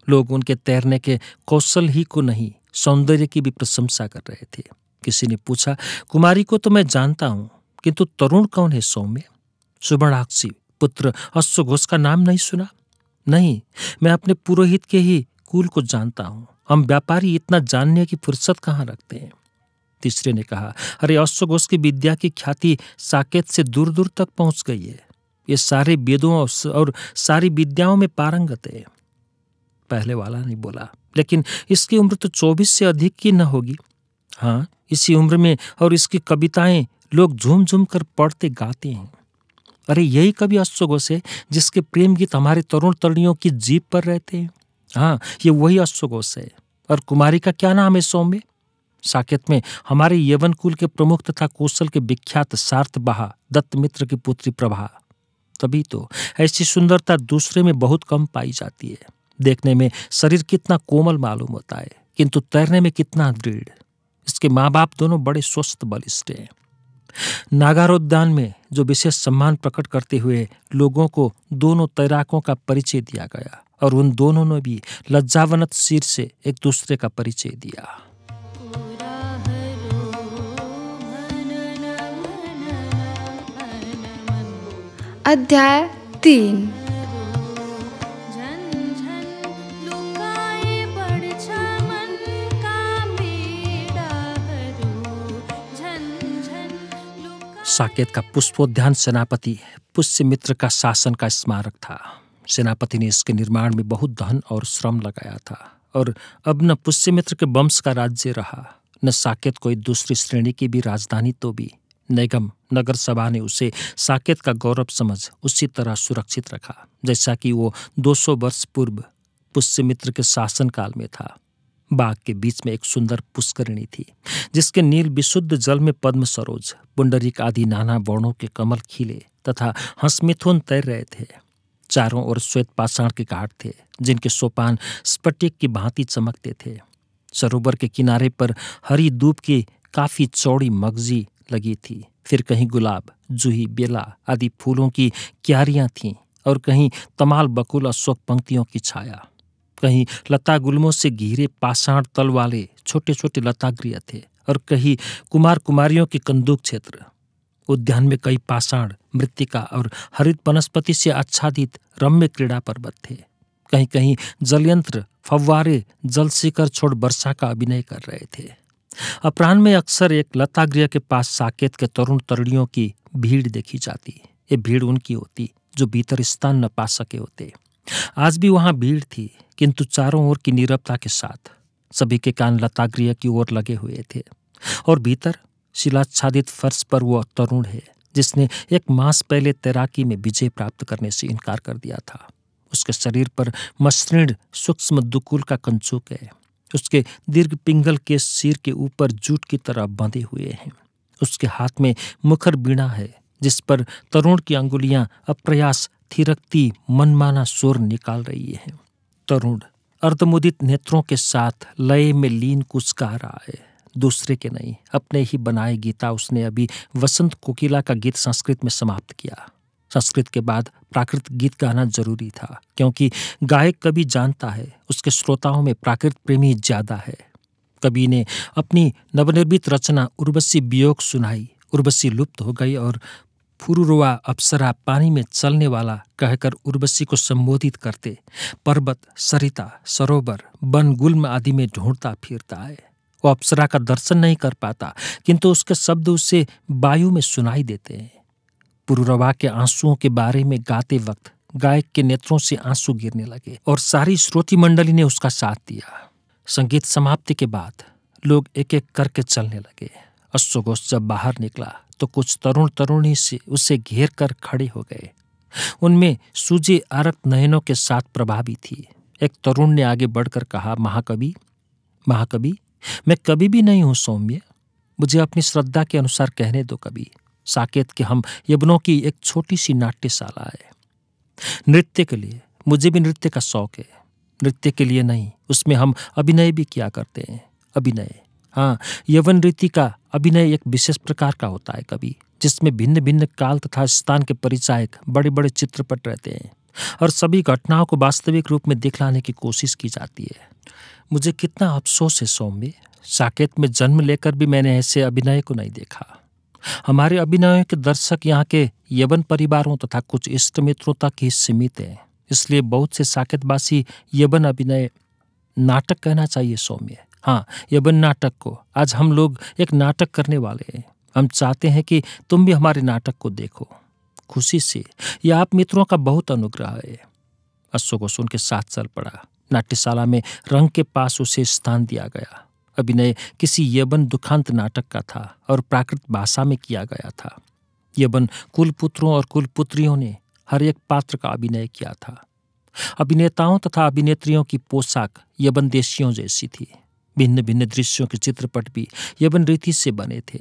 लोग उनके तैरने के कौशल ही को नहीं, सौंदर्य की भी प्रशंसा कर रहे थे। किसी ने पूछा, कुमारी को तो मैं जानता हूं, किंतु तरुण कौन है सौम्य? सुवर्णाक्षी पुत्र अश्वघोष का नाम नहीं सुना? नहीं, मैं अपने पुरोहित के ही कुल को जानता हूं। हम व्यापारी इतना जानने की फुर्सत कहाँ रखते हैं। तीसरे ने कहा, अरे अश्वघोष की विद्या की ख्याति साकेत से दूर दूर तक पहुंच गई है। ये सारे वेदों और सारी विद्याओं में पारंगत है। पहले वाला ने बोला, लेकिन इसकी उम्र तो 24 से अधिक की न होगी। हाँ, इसी उम्र में और इसकी कविताएं लोग झूम झूम कर पढ़ते गाते हैं। अरे यही कवि अश्वघोष है जिसके प्रेम गीत हमारे तरुण तरुणियों की जीभ पर रहते हैं। हाँ, ये वही अश्वघोष है। और कुमारी का क्या नाम है सौम्य? साकेत में हमारे यवन कुल के प्रमुख तथा कौशल के विख्यात सार्थबहा दत्तमित्र की पुत्री प्रभा। तभी तो ऐसी सुंदरता दूसरे में बहुत कम पाई जाती है। देखने में शरीर कितना कोमल मालूम होता है, किंतु तैरने में कितना दृढ़। इसके माँ बाप दोनों बड़े स्वस्थ बलिष्ठ हैं। नागारोद्यान में जो विशेष सम्मान प्रकट करते हुए लोगों को दोनों तैराकों का परिचय दिया गया, और उन दोनों ने भी लज्जावनत सिर से एक दूसरे का परिचय दिया। अध्याय 3। साकेत का पुष्पोद्यान सेनापति पुष्यमित्र का शासन का स्मारक था। सेनापति ने इसके निर्माण में बहुत धन और श्रम लगाया था, और अब न पुष्यमित्र के वंश का राज्य रहा, न साकेत कोई दूसरी श्रेणी की भी राजधानी। तो भी निगम नगर सभा ने उसे साकेत का गौरव समझ उसी तरह सुरक्षित रखा जैसा कि वो 200 वर्ष पूर्व पुष्यमित्र के शासनकाल में था। बाग के बीच में एक सुंदर पुष्करिणी थी, जिसके नील विशुद्ध जल में पद्म सरोज, पुंडरीक आदि नाना वर्णों के कमल खिले तथा हंसमिथुन तैर रहे थे। चारों ओर श्वेत पाषाण के घाट थे, जिनके सोपान स्फटिक की भांति चमकते थे। सरोवर के किनारे पर हरी दूब की काफी चौड़ी मगजी लगी थी। फिर कहीं गुलाब, जूही, बेला आदि फूलों की क्यारियां थीं, और कहीं तमाल, बकुल, अशोक पंक्तियों की छाया। कहीं लता गुल्मों से घिरे पाषाण तल वाले छोटे छोटे लतागृह थे, और कहीं कुमार कुमारियों के कंदूक क्षेत्र। उद्यान में कई पाषाण, मृत्तिका और हरित वनस्पति से आच्छादित रम्य क्रीड़ा पर्वत थे। कहीं कहीं जलयंत्र, फव्वारे जल शिखर छोड़ वर्षा का अभिनय कर रहे थे। अपराह्न में अक्सर एक लतागृह के पास साकेत के तरुण तरुणियों की भीड़ देखी जाती। ये भीड़ उनकी होती जो भीतर स्थान न पा सके होते। आज भी वहां भीड़ थी, किंतु चारों ओर की नीरवता के साथ। सभी के कान लतागृह की ओर लगे हुए थे, और भीतर शिलाच्छादित फर्श पर वो तरुण है जिसने एक मास पहले तैराकी में विजय प्राप्त करने से इनकार कर दिया था। उसके शरीर पर मसृण सूक्ष्म दुकुल का कंचुक है। उसके दीर्घ पिंगल के सिर के ऊपर जूट की तरह बंधे हुए हैं। उसके हाथ में मुखर बीणा है, जिस पर तरुण की अंगुलियां अप्रयास थिरकती मनमाना स्वर निकाल रही हैं। तरुण अर्धमुदित नेत्रों के साथ लय में लीन कुछ गा रहा है, दूसरे के नहीं, अपने ही बनाए गीता उसने अभी वसंत कोकिला का गीत संस्कृत में समाप्त किया। संस्कृत के बाद प्राकृत गीत गाना जरूरी था, क्योंकि गायक कवि जानता है उसके श्रोताओं में प्राकृत प्रेमी ज्यादा है। कवि ने अपनी नवनिर्मित रचना उर्वशी वियोग सुनाई। उर्वशी लुप्त हो गई, और फुरुरवा अप्सरा पानी में चलने वाला कहकर उर्वशी को संबोधित करते पर्वत, सरिता, सरोवर, वन, गुल्म आदि में ढूंढता फिरता है। वो अप्सरा का दर्शन नहीं कर पाता, किंतु उसके शब्द उसे वायु में सुनाई देते हैं। पुरुरवा के आंसुओं के बारे में गाते वक्त गायक के नेत्रों से आंसू गिरने लगे, और सारी श्रोती मंडली ने उसका साथ दिया। संगीत समाप्ति के बाद लोग एक एक करके चलने लगे। अश्वघोष जब बाहर निकला तो कुछ तरुण तरुणी से उसे घेर कर खड़े हो गए। उनमें सूजे आरक्त नयनों के साथ प्रभा भी थी। एक तरुण ने आगे बढ़कर कहा, महाकवि, महाकवि, मैं कवि भी नहीं हूं सौम्य, मुझे अपनी श्रद्धा के अनुसार कहने दो कवि। साकेत के हम यवनों की एक छोटी सी नाट्यशाला है। नृत्य के लिए मुझे भी नृत्य का शौक है। नृत्य के लिए नहीं, उसमें हम अभिनय भी किया करते हैं। अभिनय, हाँ, यवन रीति का अभिनय एक विशेष प्रकार का होता है कवि। जिसमें भिन्न भिन्न काल तथा स्थान के परिचायक बड़े बड़े चित्रपट रहते हैं और सभी घटनाओं को वास्तविक रूप में दिखलाने की कोशिश की जाती है। मुझे कितना अफसोस है सौम्य, साकेत में जन्म लेकर भी मैंने ऐसे अभिनय को नहीं देखा। हमारे अभिनयों के दर्शक यहाँ के यवन परिवारों तथा कुछ इष्ट मित्रों तक ही सीमित हैं, इसलिए बहुत से साकेतवासी यवन अभिनय नाटक कहना चाहिए सौम्य। हाँ, यवन नाटक को। आज हम लोग एक नाटक करने वाले हैं। हम चाहते हैं कि तुम भी हमारे नाटक को देखो। खुशी से, यह आप मित्रों का बहुत अनुग्रह है। अश्वघोष उनके साथ चल पड़ा। नाट्यशाला में रंग के पास उसे स्थान दिया गया। अभिनय किसी यवन दुखांत नाटक का था और प्राकृत भाषा में किया गया था। यवन कुलपुत्रों और कुलपुत्रियों ने हर एक पात्र का अभिनय किया था। अभिनेताओं तथा अभिनेत्रियों की पोशाक यवन देशियों जैसी थी। भिन्न भिन्न दृश्यों के चित्रपट भी यवन रीति से बने थे।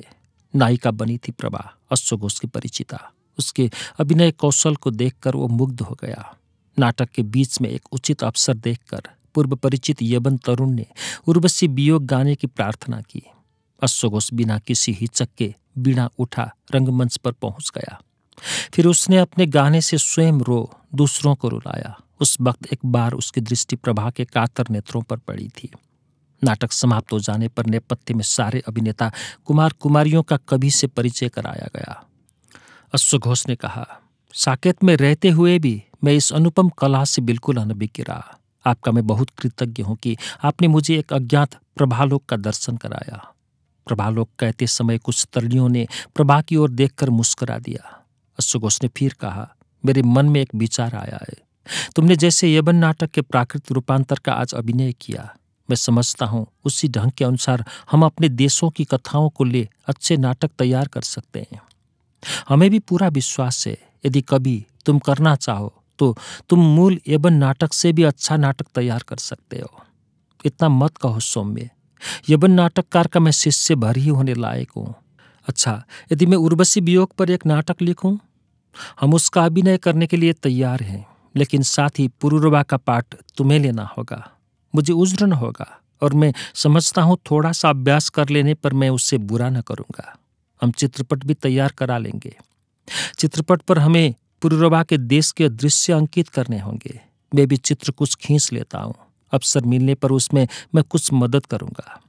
नायिका बनी थी प्रभा, अश्वघोष की परिचिता। उसके अभिनय कौशल को देखकर वो मुग्ध हो गया। नाटक के बीच में एक उचित अवसर देखकर पूर्व परिचित यवन तरुण ने उर्वशी वियोग गाने की प्रार्थना की। अश्वघोष बिना किसी हिचक के बीड़ा उठा रंगमंच पर पहुंच गया। फिर उसने अपने गाने से स्वयं दूसरों को रुलाया। उस वक्त एक बार उसकी दृष्टि प्रभा के कातर नेत्रों पर पड़ी थी। नाटक समाप्त हो जाने पर नेपथ्य में सारे अभिनेता कुमार कुमारियों का कवि से परिचय कराया गया। अश्वघोष ने कहा, साकेत में रहते हुए भी मैं इस अनुपम कला से बिल्कुल अनभिज्ञ रहा। आपका मैं बहुत कृतज्ञ हूं कि आपने मुझे एक अज्ञात प्रभालोक का दर्शन कराया। प्रभालोक कहते समय कुछ तरुणियों ने प्रभा की ओर देखकर मुस्कुरा दिया। अश्वघोष ने फिर कहा, मेरे मन में एक विचार आया है। तुमने जैसे यवन नाटक के प्राकृत रूपांतर का आज अभिनय किया, मैं समझता हूं उसी ढंग के अनुसार हम अपने देशों की कथाओं को ले अच्छे नाटक तैयार कर सकते हैं। हमें भी पूरा विश्वास है, यदि कभी तुम करना चाहो तो तुम मूल यवन नाटक से भी अच्छा नाटक तैयार कर सकते हो। इतना मत कहो सौम्य, यवन नाटककार का मैं शिष्य भर ही होने लायक हूँ। अच्छा, यदि मैं उर्वशी वियोग पर एक नाटक लिखूं, हम उसका अभिनय करने के लिए तैयार हैं, लेकिन साथ ही पुरुरवा का पाठ तुम्हें लेना होगा। मुझे उज्र न होगा और मैं समझता हूँ थोड़ा सा अभ्यास कर लेने पर मैं उससे बुरा न करूँगा। हम चित्रपट भी तैयार करा लेंगे। चित्रपट पर हमें पुरुरवा के देश के दृश्य अंकित करने होंगे। मैं भी चित्र कुछ खींच लेता हूँ। अवसर मिलने पर उसमें मैं कुछ मदद करूँगा।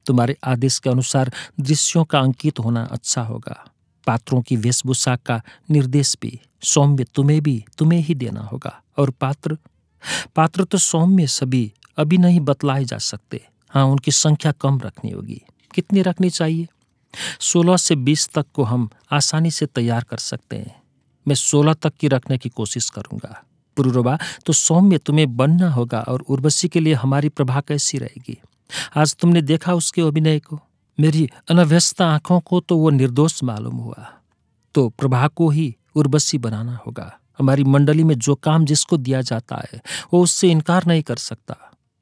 तुम्हारे आदेश के अनुसार दृश्यों का अंकित होना अच्छा होगा। पात्रों की वेशभूषा का निर्देश भी सौम्य तुम्हें ही देना होगा। और पात्र तो सौम्य सभी अभी नहीं बतलाए जा सकते। हाँ, उनकी संख्या कम रखनी होगी। कितनी रखनी चाहिए? 16 से 20 तक को हम आसानी से तैयार कर सकते हैं। मैं 16 तक की रखने की कोशिश करूंगा। पुरुरवा तो सौम्य तुम्हें बनना होगा। और उर्वशी के लिए हमारी प्रभा कैसी रहेगी? आज तुमने देखा उसके अभिनय को। मेरी अनभ्यस्त आंखों को तो वो निर्दोष मालूम हुआ। तो प्रभा को ही उर्वशी बनाना होगा। हमारी मंडली में जो काम जिसको दिया जाता है वो उससे इनकार नहीं कर सकता।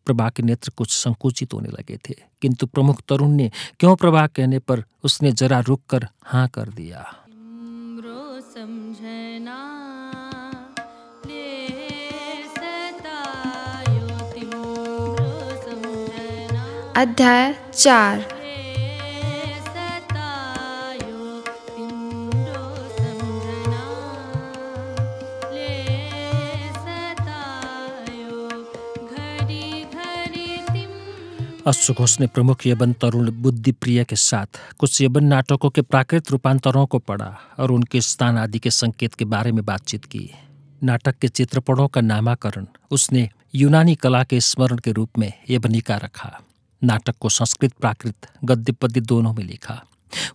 प्रभा के नेत्र कुछ संकुचित होने लगे थे, किंतु प्रमुख तरुण ने क्यों प्रभा कहने पर उसने जरा रुक कर हाँ कर दिया। अध्याय 4। अश्वघोष ने प्रमुख यवन तरुण बुद्धिप्रिय के साथ कुछ यवन नाटकों के प्राकृत रूपांतरों को पढ़ा और उनके स्थान आदि के संकेत के बारे में बातचीत की। नाटक के चित्रपटों का नामाकरण उसने यूनानी कला के स्मरण के रूप में यवनी का रखा। नाटक को संस्कृत प्राकृत गद्य पद्य दोनों में लिखा।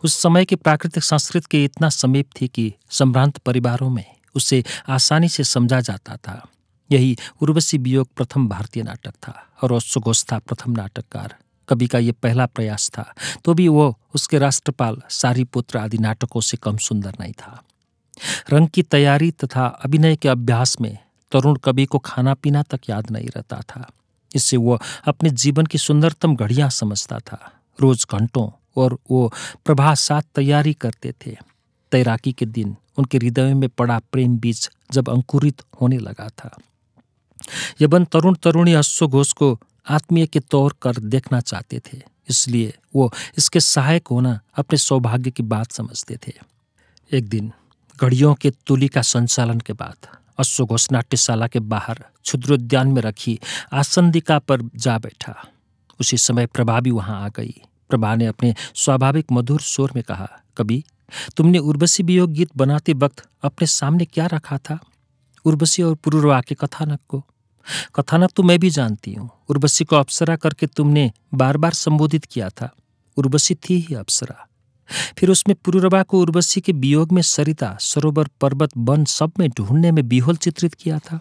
उस समय की प्राकृतिक संस्कृत के इतना समीप थी कि संभ्रांत परिवारों में उसे आसानी से समझा जाता था। यही उर्वशी वियोग प्रथम भारतीय नाटक था और अश्वघोष था प्रथम नाटककार। कवि का ये पहला प्रयास था, तो भी वो उसके राष्ट्रपाल सारीपुत्र आदि नाटकों से कम सुंदर नहीं था। रंग की तैयारी तथा अभिनय के अभ्यास में तरुण कवि को खाना पीना तक याद नहीं रहता था। इससे वो अपने जीवन की सुंदरतम घड़ियां समझता था। रोज घंटों और वो प्रभा साथ तैयारी करते थे। तैराकी के दिन उनके हृदय में पड़ा प्रेम बीज जब अंकुरित होने लगा था। यवन तरुण तरुणी अश्वघोष को आत्मीय के तौर कर देखना चाहते थे, इसलिए वो इसके सहायक होना अपने सौभाग्य की बात समझते थे। एक दिन घड़ियों के तुली का संचालन के बाद अश्वघोष नाट्यशाला के बाहर क्षुद्रोद्यान में रखी आसंदिका पर जा बैठा। उसी समय प्रभा भी वहां आ गई। प्रभा ने अपने स्वाभाविक मधुर स्वर में कहा, कवि, तुमने उर्वशी वियोग गीत बनाते वक्त अपने सामने क्या रखा था? उर्वशी और पुरुरवा के कथानक को। कथानक तो मैं भी जानती हूँ। उर्वशी को अप्सरा करके तुमने बार बार संबोधित किया था। उर्वशी थी ही अप्सरा। फिर उसमें पुरुरवा को उर्वशी के वियोग में सरिता, सरोवर, पर्वत, वन सब में ढूंढने में विह्वल चित्रित किया था।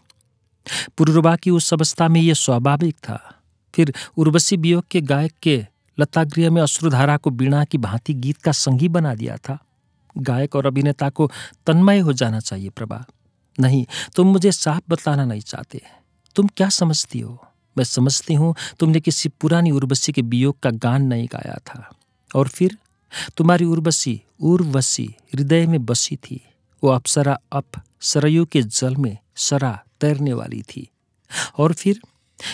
पुरुरवा की उस अवस्था में यह स्वाभाविक था। फिर उर्वशी वियोग के गायक के लतागृह में अश्रुधारा को बीणा की भांति गीत का संगी बना दिया था। गायक और अभिनेता को तन्मय हो जाना चाहिए प्रभा। नहीं, तुम मुझे साफ बतलाना नहीं चाहते। तुम क्या समझती हो? मैं समझती हूं तुमने किसी पुरानी उर्वशी के वियोग का गान नहीं गाया था। और फिर तुम्हारी उर्वशी हृदय में बसी थी। वो अप्सरा अप सरयू के जल में सरा तैरने वाली थी। और फिर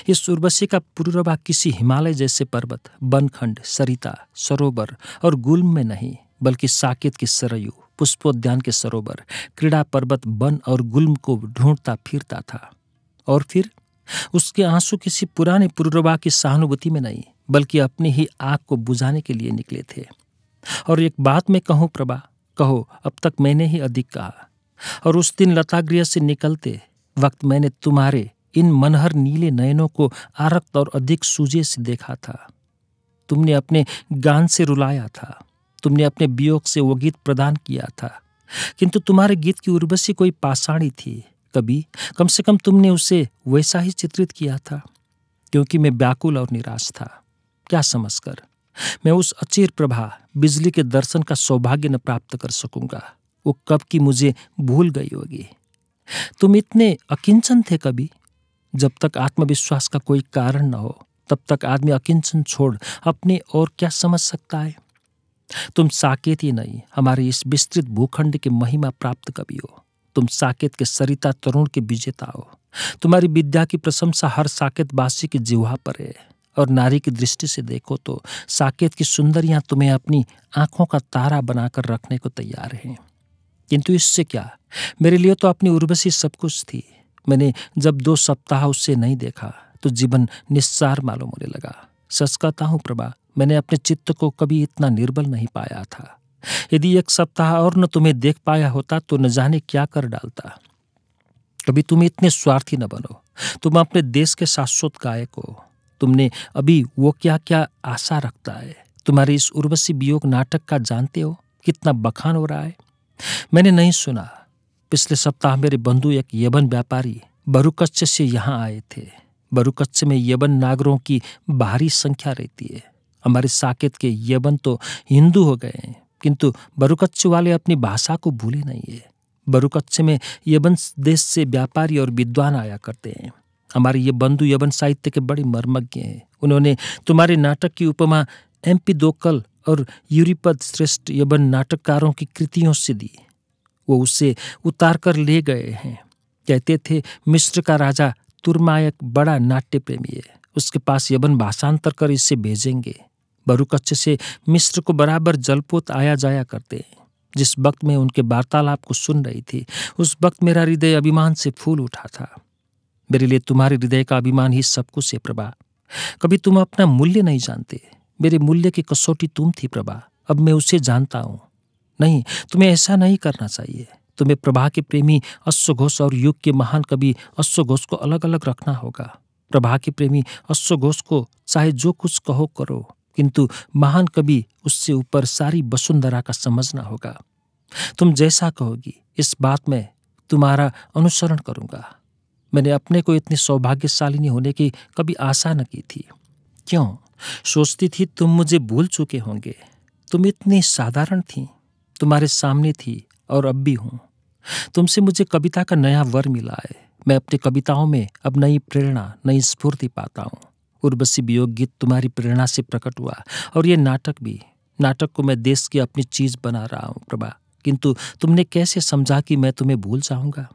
इस उर्वशी का पुरुरवा किसी हिमालय जैसे पर्वत, बनखंड, सरिता, सरोवर और गुल्म में नहीं, बल्कि साकेत की सरयू, पुष्पोद्यान के सरोवर, क्रीड़ा पर्वत, वन और गुल्म को ढूंढता फिरता था। और फिर उसके आंसू किसी पुराने पुरुरवा की सहानुभूति में नहीं, बल्कि अपनी ही आग को बुझाने के लिए निकले थे। और एक बात मैं कहूं प्रभा, कहो, अब तक मैंने ही अधिक कहा। और उस दिन लतागृह से निकलते वक्त मैंने तुम्हारे इन मनहर नीले नयनों को आरक्त और अधिक सूजे से देखा था। तुमने अपने गान से रुलाया था। तुमने अपने वियोग से वो गीत प्रदान किया था। किंतु तुम्हारे गीत की उर्वशी कोई पाषाणी थी। कभी कम से कम तुमने उसे वैसा ही चित्रित किया था। क्योंकि मैं व्याकुल और निराश था। क्या समझकर मैं उस अचिर प्रभा बिजली के दर्शन का सौभाग्य न प्राप्त कर सकूंगा। वो कब की मुझे भूल गई होगी। तुम इतने अकिंचन थे कभी। जब तक आत्मविश्वास का कोई कारण न हो, तब तक आदमी अकिंचन छोड़ अपने और क्या समझ सकता है। तुम साकेत ही नहीं, हमारे इस विस्तृत भूखंड के महिमा प्राप्त कवि हो। तुम साकेत के सरिता तरुण के विजेता हो। तुम्हारी विद्या की प्रशंसा हर साकेतवासी की जिह्वा पर है। और नारी की दृष्टि से देखो तो साकेत की सुंदरियां तुम्हें अपनी आंखों का तारा बनाकर रखने को तैयार हैं। किंतु इससे क्या, मेरे लिए तो अपनी उर्वशी सब कुछ थी। मैंने जब 2 सप्ताह उससे नहीं देखा तो जीवन निस्सार मालूम होने लगा। सच कहता हूं प्रभा, मैंने अपने चित्त को कभी इतना निर्बल नहीं पाया था। यदि 1 सप्ताह और न तुम्हें देख पाया होता तो न जाने क्या कर डालता। कभी तुम इतने स्वार्थी न बनो। तुम अपने देश के शाश्वत गायक हो। तुमने अभी वो क्या क्या आशा रखता है। तुम्हारे इस उर्वशी वियोग नाटक का जानते हो कितना बखान हो रहा है। मैंने नहीं सुना। पिछले सप्ताह मेरे बंधु एक यवन व्यापारी बरुकच्छ से यहाँ आए थे। बरुकच्छ में यवन नागरों की भारी संख्या रहती है। हमारे साकेत के यवन तो हिंदू हो गए हैं, किंतु बरुकच्छ वाले अपनी भाषा को भूले नहीं है। बरुकच्छ में यवन देश से व्यापारी और विद्वान आया करते हैं। हमारे ये बंधु यवन साहित्य के बड़े मर्मज्ञ हैं। उन्होंने तुम्हारे नाटक की उपमा एम्पिदोकल और यूरिपद श्रेष्ठ यवन नाटककारों की कृतियों से दी। वो उसे उतार कर ले गए हैं। कहते थे मिस्र का राजा तुर्मायक बड़ा नाट्य प्रेमी है, उसके पास यवन भाषांतर कर इसे भेजेंगे। बरुकच्छ से मिस्र को बराबर जलपोत आया जाया करते हैं। जिस वक्त मैं उनके वार्तालाप को सुन रही थी, उस वक्त मेरा हृदय अभिमान से फूल उठा था। मेरे लिए तुम्हारे हृदय का अभिमान ही सब कुछ है प्रभा। कभी तुम अपना मूल्य नहीं जानते। मेरे मूल्य की कसौटी तुम थी प्रभा, अब मैं उसे जानता हूं। नहीं, तुम्हें ऐसा नहीं करना चाहिए। तुम्हें प्रभा के प्रेमी अश्वघोष और युग के महान कवि अश्वघोष को अलग अलग रखना होगा। प्रभा के प्रेमी अश्वघोष को चाहे जो कुछ कहो करो, किंतु महान कवि उससे ऊपर सारी वसुंधरा का समझना होगा। तुम जैसा कहोगी इस बात में तुम्हारा अनुसरण करूंगा। मैंने अपने को इतनी सौभाग्यशालिनी होने की कभी आशा न की थी। क्यों? सोचती थी तुम मुझे भूल चुके होंगे। तुम इतनी साधारण थी, तुम्हारे सामने थी और अब भी हूं। तुमसे मुझे कविता का नया वर मिला है। मैं अपनी कविताओं में अब नई प्रेरणा, नई स्फूर्ति पाता हूँ। उर्वशी वियोग गीत तुम्हारी प्रेरणा से प्रकट हुआ, और ये नाटक भी। नाटक को मैं देश की अपनी चीज बना रहा हूँ प्रभा, किंतु तुमने कैसे समझा कि मैं तुम्हें भूल जाऊंगा?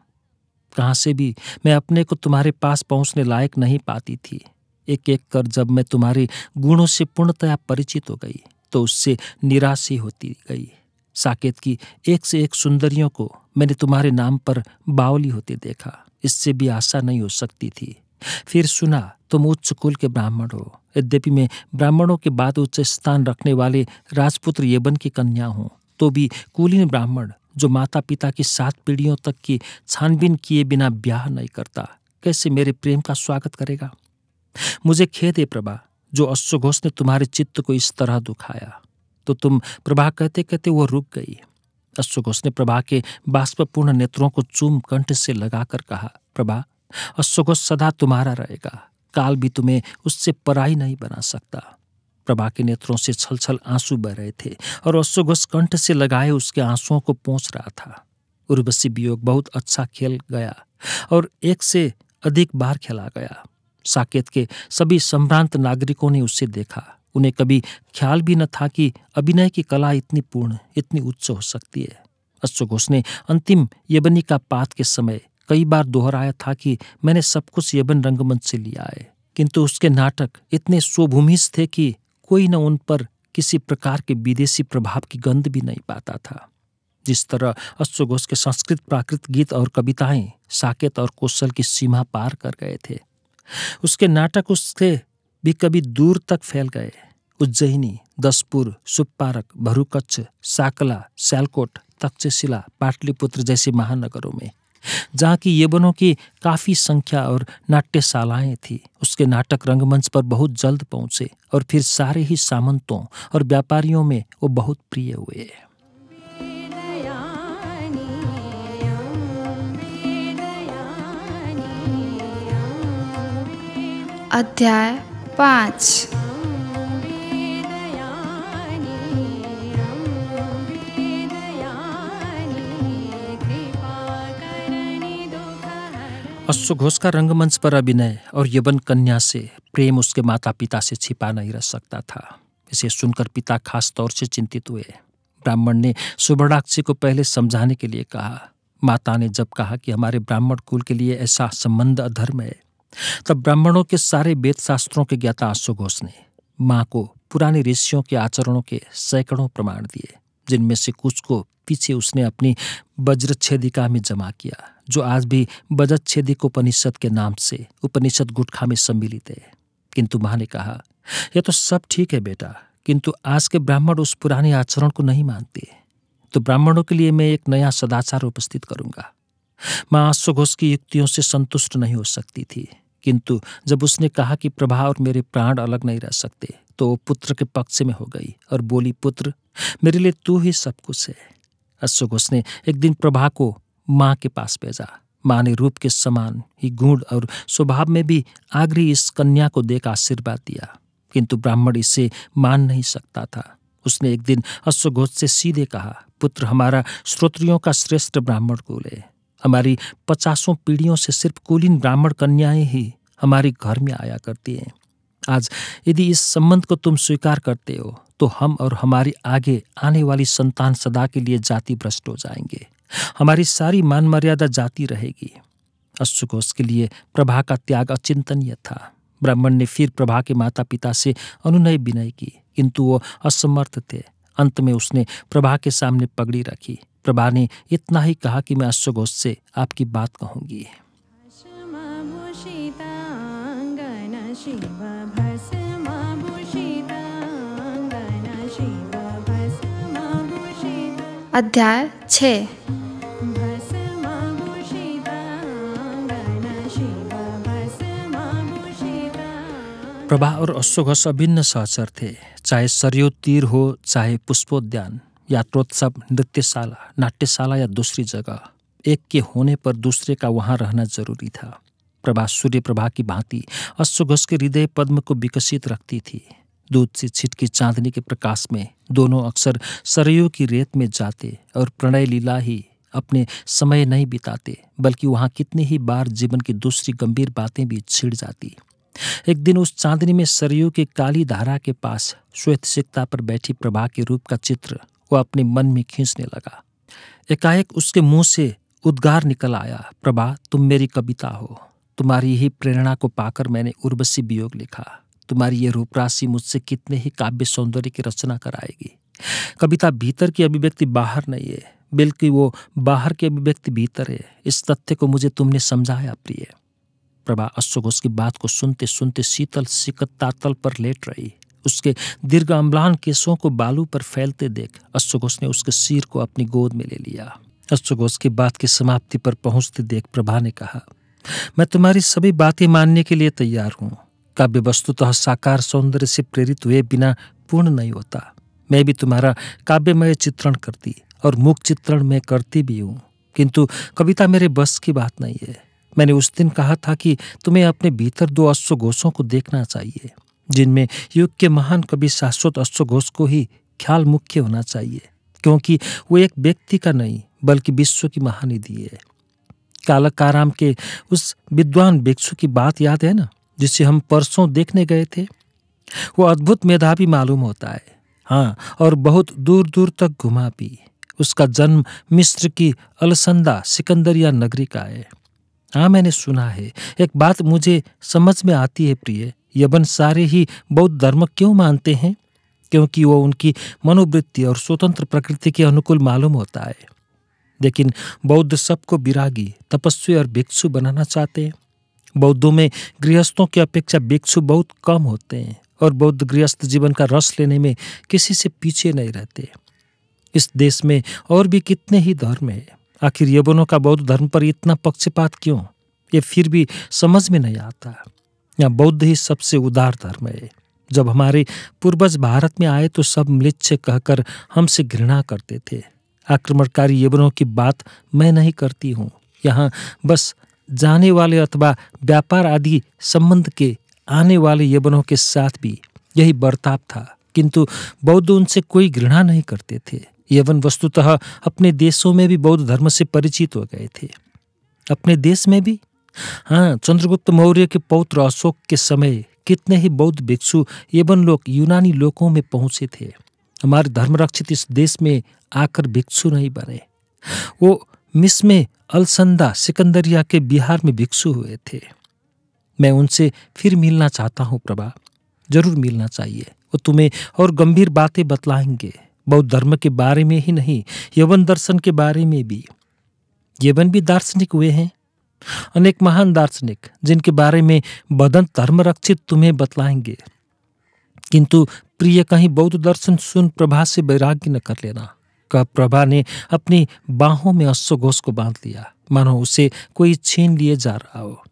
कहाँ से भी मैं अपने को तुम्हारे पास पहुंचने लायक नहीं पाती थी। एक एक कर जब मैं तुम्हारे गुणों से पूर्णतया परिचित हो गई तो उससे निराश ही होती गई। साकेत की एक से एक सुंदरियों को मैंने तुम्हारे नाम पर बावली होते देखा, इससे भी आशा नहीं हो सकती थी। फिर सुना तुम उच्च कुल के ब्राह्मण हो। यद्यपि मैं ब्राह्मणों के बाद उच्च स्थान रखने वाले राजपुत्र यवन की कन्या हूँ, तो भी कुलीन ब्राह्मण जो माता पिता की 7 पीढ़ियों तक की छानबीन किए बिना ब्याह नहीं करता, कैसे मेरे प्रेम का स्वागत करेगा? मुझे खेद है प्रभा, जो अश्वघोष ने तुम्हारे चित्त को इस तरह दुखाया। तो तुम प्रभा कहते कहते वो रुक गई। अश्वघोष ने प्रभा के बाष्पपूर्ण नेत्रों को चूम कंठ से लगाकर कहा, प्रभा, अश्वघोष सदा तुम्हारा रहेगा, काल भी तुम्हें उससे पराई नहीं बना सकता। प्रभा के नेत्रों से छल छल आंसू बह रहे थे और अश्वघोष कंठ से लगाए उसके आंसुओं को पोंछ रहा था। उर्वशी वियोग बहुत अच्छा खेल गया और एक से अधिक बार खेला गया। साकेत के सभी संभ्रांत नागरिकों ने उसे देखा। उन्हें कभी ख्याल भी न था कि अभिनय की कला इतनी पूर्ण, इतनी उच्च हो सकती है। अश्वघोष ने अंतिम यवनी का पात के समय कई बार दोहराया था कि मैंने सब कुछ यवन रंगमंच से लिया है, किंतु उसके नाटक इतने स्वभूमिस्थ थे कि कोई न उन पर किसी प्रकार के विदेशी प्रभाव की गंध भी नहीं पाता था। जिस तरह अश्वघोष के संस्कृत प्राकृत गीत और कविताएं साकेत और कौशल की सीमा पार कर गए थे, उसके नाटक उससे भी कभी दूर तक फैल गए। उज्जैनी, दसपुर, सुप्पारक, भरुकच्छ, साकला, सियालकोट, तक्षशिला, पाटलिपुत्र जैसे महानगरों में, जहाँ की यवनों की काफी संख्या और नाट्यशालाएं थी, उसके नाटक रंगमंच पर बहुत जल्द पहुंचे और फिर सारे ही सामंतों और व्यापारियों में वो बहुत प्रिय हुए। अध्याय 5। अश्वघोष का रंगमंच पर अभिनय और यवन कन्या से प्रेम उसके माता पिता से छिपा नहीं रह सकता था। इसे सुनकर पिता खास तौर से चिंतित हुए। ब्राह्मण ने सुवर्णाक्षी को पहले समझाने के लिए कहा। माता ने जब कहा कि हमारे ब्राह्मण कुल के लिए ऐसा संबंध अधर्म है, तब ब्राह्मणों के सारे वेद शास्त्रों के ज्ञाता अश्वघोष ने माँ को पुराने ऋषियों के आचरणों के सैकड़ों प्रमाण दिए, जिनमें से कुछ को पीछे उसने अपनी वज्रच्छेदिका में जमा किया, जो आज भी वज्रच्छेदिक उपनिषद के नाम से उपनिषद गुटखा में सम्मिलित है। किंतु माँ ने कहा, यह तो सब ठीक है बेटा, किंतु आज के ब्राह्मण उस पुराने आचरण को नहीं मानते, तो ब्राह्मणों के लिए मैं एक नया सदाचार उपस्थित करूंगा। माँ अश्वघोष की युक्तियों से संतुष्ट नहीं हो सकती थी, किंतु जब उसने कहा कि प्रभा और मेरे प्राण अलग नहीं रह सकते, तो वो पुत्र के पक्ष में हो गई और बोली, पुत्र, मेरे लिए तू ही सब कुछ है। अश्वघोष ने एक दिन प्रभा को माँ के पास भेजा। माँ ने रूप के समान ही गुण और स्वभाव में भी आगरी इस कन्या को देख आशीर्वाद दिया, किंतु ब्राह्मण इसे मान नहीं सकता था। उसने एक दिन अश्वघोष से सीधे कहा, पुत्र, हमारा श्रोत्रियों का श्रेष्ठ ब्राह्मण कुल है। हमारी 50 पीढ़ियों से सिर्फ कुलीन ब्राह्मण कन्याएं ही हमारे घर में आया करती हैं। आज यदि इस संबंध को तुम स्वीकार करते हो, तो हम और हमारी आगे आने वाली संतान सदा के लिए जाति भ्रष्ट हो जाएंगे। हमारी सारी मान मर्यादा जाती रहेगी। अश्वघोष के लिए प्रभा का त्याग अचिंतनीय था। ब्राह्मण ने फिर प्रभा के माता पिता से अनुनय विनय की, किंतु वो असमर्थ थे। अंत में उसने प्रभा के सामने पगड़ी रखी। प्रभा ने इतना ही कहा कि मैं अश्वघोष से आपकी बात कहूंगी। अध्याय 6। प्रभा और अश्वघोष अभिन्न सहचर थे। चाहे सरयू तीर हो, चाहे पुष्पोद्यान, यात्रोत्सव, नृत्यशाला, नाट्यशाला या दूसरी जगह, एक के होने पर दूसरे का वहां रहना जरूरी था। प्रभा सूर्य प्रभा की भांति अश्वघोष के हृदय पद्म को विकसित रखती थी। दूध से छिटकी चांदनी के प्रकाश में दोनों अक्सर सरयू की रेत में जाते और प्रणय लीला ही अपने समय नहीं बिताते, बल्कि वहां कितनी ही बार जीवन की दूसरी गंभीर बातें भी छिड़ जाती। एक दिन उस चांदनी में सरयू की काली धारा के पास श्वेत सिक्ता पर बैठी प्रभा के रूप का चित्र वो अपने मन में खींचने लगा। एकाएक उसके मुंह से उद्गार निकल आया, प्रभा, तुम मेरी कविता हो। तुम्हारी ही प्रेरणा को पाकर मैंने उर्वशी वियोग लिखा। तुम्हारी ये रूपराशि मुझसे कितने ही काव्य सौंदर्य की रचना कराएगी। कविता भीतर की अभिव्यक्ति बाहर नहीं है, बल्कि वो बाहर की अभिव्यक्ति भीतर है। इस तथ्य को मुझे तुमने समझाया प्रिय। प्रभा अश्वघोष की बात को सुनते सुनते शीतल सिकता तल पर लेट रही। उसके दीर्घ अम्लान केसों को बालू पर फैलते देख अश्वघोष ने उसके सिर को अपनी गोद में ले लिया। अश्वघोष की बात की समाप्ति पर पहुंचते देख प्रभा ने कहा, मैं तुम्हारी सभी बातें मानने के लिए तैयार हूँ। काव्य वस्तुतः साकार सौंदर्य से प्रेरित हुए बिना पूर्ण नहीं होता। मैं भी तुम्हारा काव्यमय चित्रण करती और मुख चित्रण में करती भी हूँ, किंतु कविता मेरे बस की बात नहीं है। मैंने उस दिन कहा था कि तुम्हें अपने भीतर 2 अश्वघोषों को देखना चाहिए, जिनमें युग के महान कवि शाश्वत अश्वघोष को ही ख्याल मुख्य होना चाहिए, क्योंकि वो एक व्यक्ति का नहीं बल्कि विश्व की महानिधि है। कालकाराम के उस विद्वान भिक्षु की बात याद है ना, जिसे हम परसों देखने गए थे? वो अद्भुत मेधावी मालूम होता है, हाँ, और बहुत दूर दूर तक घुमा भी। उसका जन्म मिस्र की अलसंदा सिकंदरिया नगरी का है। हाँ, मैंने सुना है। एक बात मुझे समझ में आती है प्रिय, यवन सारे ही बौद्ध धर्म क्यों मानते हैं? क्योंकि वो उनकी मनोवृत्ति और स्वतंत्र प्रकृति के अनुकूल मालूम होता है। लेकिन बौद्ध सबको विरागी, तपस्वी और भिक्षु बनाना चाहते हैं। बौद्धों में गृहस्थों की अपेक्षा भिक्षु बहुत कम होते हैं और बौद्ध गृहस्थ जीवन का रस लेने में किसी से पीछे नहीं रहते। इस देश में और भी कितने ही धर्म है, आखिर यवनों का बौद्ध धर्म पर इतना पक्षपात क्यों? ये फिर भी समझ में नहीं आता। यहाँ बौद्ध ही सबसे उदार धर्म है। जब हमारे पूर्वज भारत में आए तो सब म्लेच्छ कहकर हमसे घृणा करते थे। आक्रमणकारी यवनों की बात मैं नहीं करती हूँ। यहाँ बस जाने वाले अथवा व्यापार आदि संबंध के आने वाले यवनों के साथ भी यही बर्ताव था, किंतु बौद्ध उनसे कोई घृणा नहीं करते थे। यवन वस्तुतः अपने देशों में भी बौद्ध धर्म से परिचित हो गए थे। अपने देश में भी? हाँ, चंद्रगुप्त मौर्य के पौत्र अशोक के समय कितने ही बौद्ध भिक्षु यवन लोग यूनानी लोकों में पहुंचे थे। हमारे धर्मरक्षित इस देश में आकर भिक्षु नहीं बने। वो मिस्र में अलसंदा सिकंदरिया के बिहार में भिक्षु हुए थे। मैं उनसे फिर मिलना चाहता हूँ प्रभा, जरूर मिलना चाहिए। वो तुम्हें और गंभीर बातें बतलाएंगे, बौद्ध धर्म के बारे में ही नहीं, यवन दर्शन के बारे में भी। यवन भी दार्शनिक हुए हैं, अनेक महान दार्शनिक, जिनके बारे में बदन धर्म रक्षित तुम्हें बतलाएंगे। किंतु प्रिय, कहीं बौद्ध दर्शन सुन प्रभा से वैराग्य न कर लेना। कब प्रभा ने अपनी बाहों में अश्वघोष को बांध लिया, मानो उसे कोई छीन लिए जा रहा हो।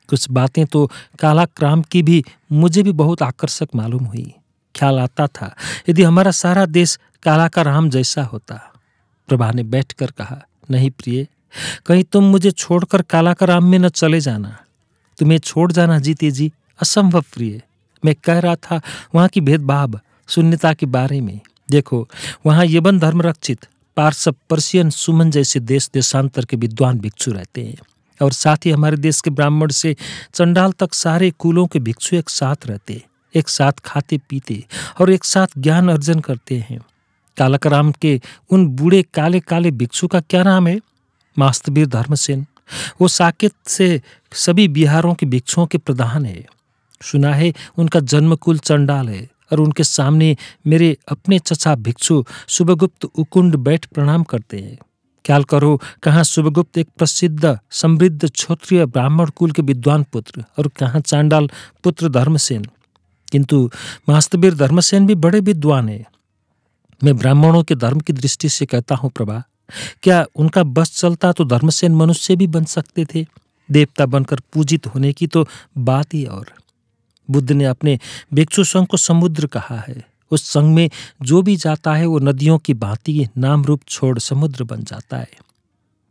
कुछ बातें तो कालाक्राम की भी मुझे भी बहुत आकर्षक मालूम हुई। ख्याल आता था यदि हमारा सारा देश कालाकाराम जैसा होता। प्रभा ने बैठकर कहा, नहीं प्रिय, कहीं तुम मुझे छोड़कर कालाकाराम में न चले जाना। तुम्हें छोड़ जाना जीते जी असंभव प्रिय। मैं कह रहा था वहाँ की भेदभाव शून्यता के बारे में। देखो, वहाँ यवन धर्म रक्षित पारस, पर्शियन, सुमन जैसे देश देशांतर के विद्वान भिक्षु रहते हैं, और साथ ही हमारे देश के ब्राह्मण से चंडाल तक सारे कुलों के भिक्षु एक साथ रहते, एक साथ खाते पीते और एक साथ ज्ञान अर्जन करते हैं। कालाकाराम के उन बूढ़े काले काले भिक्षु का क्या नाम है? मास्तवीर धर्मसेन। वो साकेत से सभी बिहारों के भिक्षुओं के प्रधान है। सुना है उनका जन्मकुल चंडाल है, और उनके सामने मेरे अपने चचा भिक्षु शुभगुप्त उकुंड बैठ प्रणाम करते हैं। ख्याल करो, कहाँ शुभगुप्त एक प्रसिद्ध समृद्ध क्षत्रिय ब्राह्मण कुल के विद्वान पुत्र, और कहाँ चांडाल पुत्र धर्मसेन। किंतु मास्तवीर धर्मसेन भी बड़े विद्वान है। मैं ब्राह्मणों के धर्म की दृष्टि से कहता हूँ प्रभा, क्या उनका बस चलता तो धर्मसेन मनुष्य भी बन सकते थे। देवता बनकर पूजित होने की तो बात ही और। बुद्ध ने अपने भिक्षु संघ को समुद्र कहा है। उस संघ में जो भी जाता है वो नदियों की भांति नाम रूप छोड़ समुद्र बन जाता है।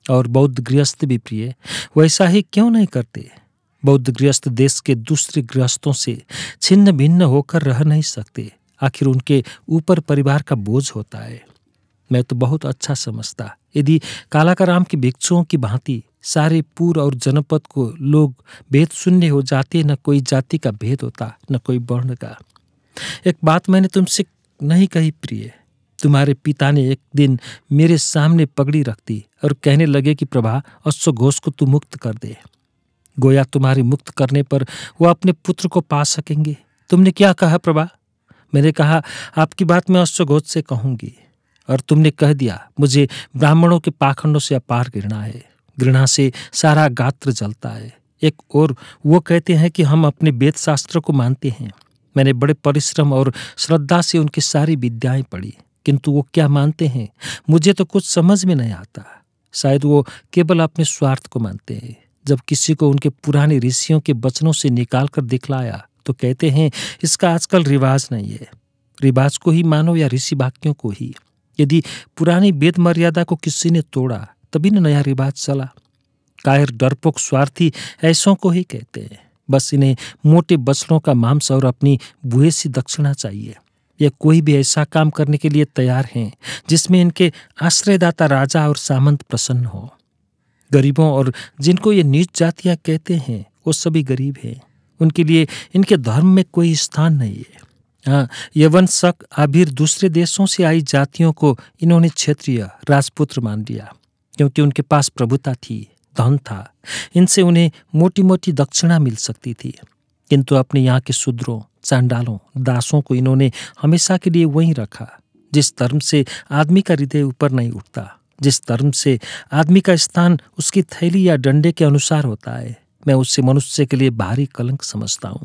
और बौद्ध गृहस्थ भी प्रिय वैसा ही क्यों नहीं करते? बौद्ध गृहस्थ देश के दूसरे गृहस्थों से छिन्न भिन्न होकर रह नहीं सकते। आखिर उनके ऊपर परिवार का बोझ होता है। मैं तो बहुत अच्छा समझता यदि कालाकाराम के भिक्षुओं की भांति सारे पूर और जनपद को लोग भेद शून्य हो जाते। न कोई जाति का भेद होता, न कोई वर्ण का। एक बात मैंने तुमसे नहीं कही प्रिय। तुम्हारे पिता ने एक दिन मेरे सामने पगड़ी रख दी और कहने लगे कि प्रभा, अश्वघोष को तू मुक्त कर दे। गोया तुम्हारे मुक्त करने पर वो अपने पुत्र को पा सकेंगे। तुमने क्या कहा प्रभा? मैंने कहा, आपकी बात मैं अश्वघोष से कहूंगी। और तुमने कह दिया, मुझे ब्राह्मणों के पाखंडों से अपार घृणा है। घृणा से सारा गात्र जलता है। एक और वो कहते हैं कि हम अपने वेद शास्त्र को मानते हैं। मैंने बड़े परिश्रम और श्रद्धा से उनकी सारी विद्याएं पढ़ी, किंतु वो क्या मानते हैं मुझे तो कुछ समझ में नहीं आता। शायद वो केवल अपने स्वार्थ को मानते हैं। जब किसी को उनके पुराने ऋषियों के वचनों से निकाल कर दिखलाया तो कहते हैं, इसका आजकल रिवाज नहीं है। रिवाज को ही मानो या ऋषि वाक्यों को ही। यदि पुरानी वेद मर्यादा को किसी ने तोड़ा तभी न नया रिवाज चला। कायर, डरपोक, स्वार्थी ऐसों को ही कहते हैं। बस इन्हें मोटे बछड़ों का मांस और अपनी भूयसी दक्षिणा चाहिए। यह कोई भी ऐसा काम करने के लिए तैयार हैं जिसमें इनके आश्रयदाता राजा और सामंत प्रसन्न हो। गरीबों और जिनको ये नीच जातियां कहते हैं वो सभी गरीब हैं। उनके लिए इनके धर्म में कोई स्थान नहीं है। हाँ, यवन, शक, आभिर, दूसरे देशों से आई जातियों को इन्होंने क्षत्रिय, राजपुत्र मान लिया, क्योंकि उनके पास प्रभुता थी, धन था। इनसे उन्हें मोटी मोटी दक्षिणा मिल सकती थी। किंतु अपने यहाँ के शूद्रों, चांडालों, दासों को इन्होंने हमेशा के लिए वहीं रखा। जिस धर्म से आदमी का हृदय ऊपर नहीं उठता, जिस धर्म से आदमी का स्थान उसकी थैली या डंडे के अनुसार होता है, मैं उसे मनुष्य के लिए भारी कलंक समझता हूँ।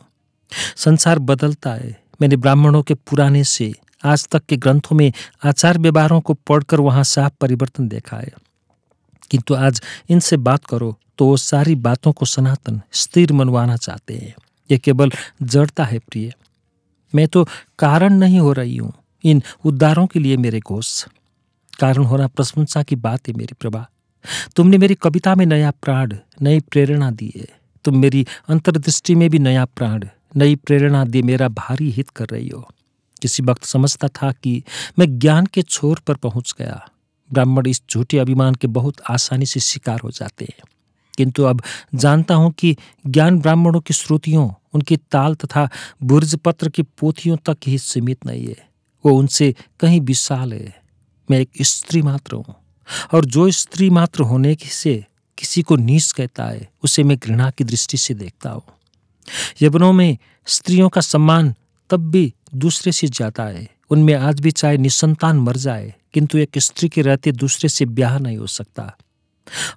संसार बदलता है। मैंने ब्राह्मणों के पुराने से आज तक के ग्रंथों में आचार व्यवहारों को पढ़कर वहां साफ परिवर्तन देखा है। किंतु आज इनसे बात करो तो वो सारी बातों को सनातन, स्थिर मनवाना चाहते हैं। यह केवल जड़ता है प्रिय। मैं तो कारण नहीं हो रही हूँ इन उद्धारों के लिए मेरे घोष। कारण होना प्रशंसा की बात है मेरी प्रभा। तुमने मेरी कविता में नया प्राण, नई प्रेरणा दी है। तुम मेरी अंतर्दृष्टि में भी नया प्राण, नई प्रेरणा दे मेरा भारी हित कर रही हो। किसी वक्त समझता था कि मैं ज्ञान के छोर पर पहुंच गया। ब्राह्मण इस झूठे अभिमान के बहुत आसानी से शिकार हो जाते हैं। किंतु अब जानता हूं कि ज्ञान ब्राह्मणों की श्रुतियों, उनकी ताल तथा बुर्जपत्र की पोथियों तक ही सीमित नहीं है। वो उनसे कहीं विशाल है। मैं एक स्त्री मात्र हूँ, और जो स्त्री मात्र होने से किसी को नीच कहता है उसे मैं घृणा की दृष्टि से देखता हूँ। यवनों में स्त्रियों का सम्मान तब भी दूसरे से ज्यादा है। उनमें आज भी चाहे निसंतान मर जाए, किंतु एक स्त्री के रहते दूसरे से ब्याह नहीं हो सकता।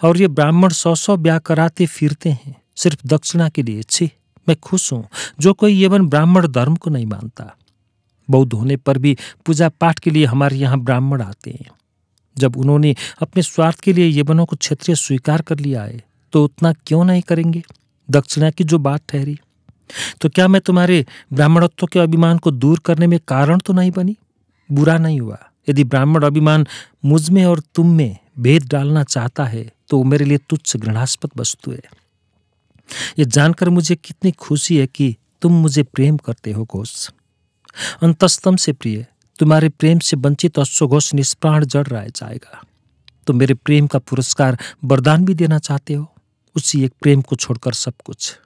और ये ब्राह्मण 100 ब्याह कराते फिरते हैं सिर्फ दक्षिणा के लिए। छी, मैं खुश हूं जो कोई यवन ब्राह्मण धर्म को नहीं मानता। बौद्ध होने पर भी पूजा पाठ के लिए हमारे यहाँ ब्राह्मण आते हैं। जब उन्होंने अपने स्वार्थ के लिए यवनों को क्षत्रिय स्वीकार कर लिया है तो उतना क्यों नहीं करेंगे? दक्षिणा की जो बात ठहरी, तो क्या मैं तुम्हारे ब्राह्मणत्व के अभिमान को दूर करने में कारण तो नहीं बनी? बुरा नहीं हुआ। यदि ब्राह्मण अभिमान मुझ में और तुम में भेद डालना चाहता है तो वो मेरे लिए तुच्छ, घृणास्पद वस्तु है। ये जानकर मुझे कितनी खुशी है कि तुम मुझे प्रेम करते हो घोष। अंतस्तम से प्रिय, तुम्हारे प्रेम से वंचित अश्वघोष निष्प्राण जड़ रह जाएगा। तुम मेरे प्रेम का पुरस्कार वरदान भी देना चाहते हो, उसी एक प्रेम को छोड़कर सब कुछ।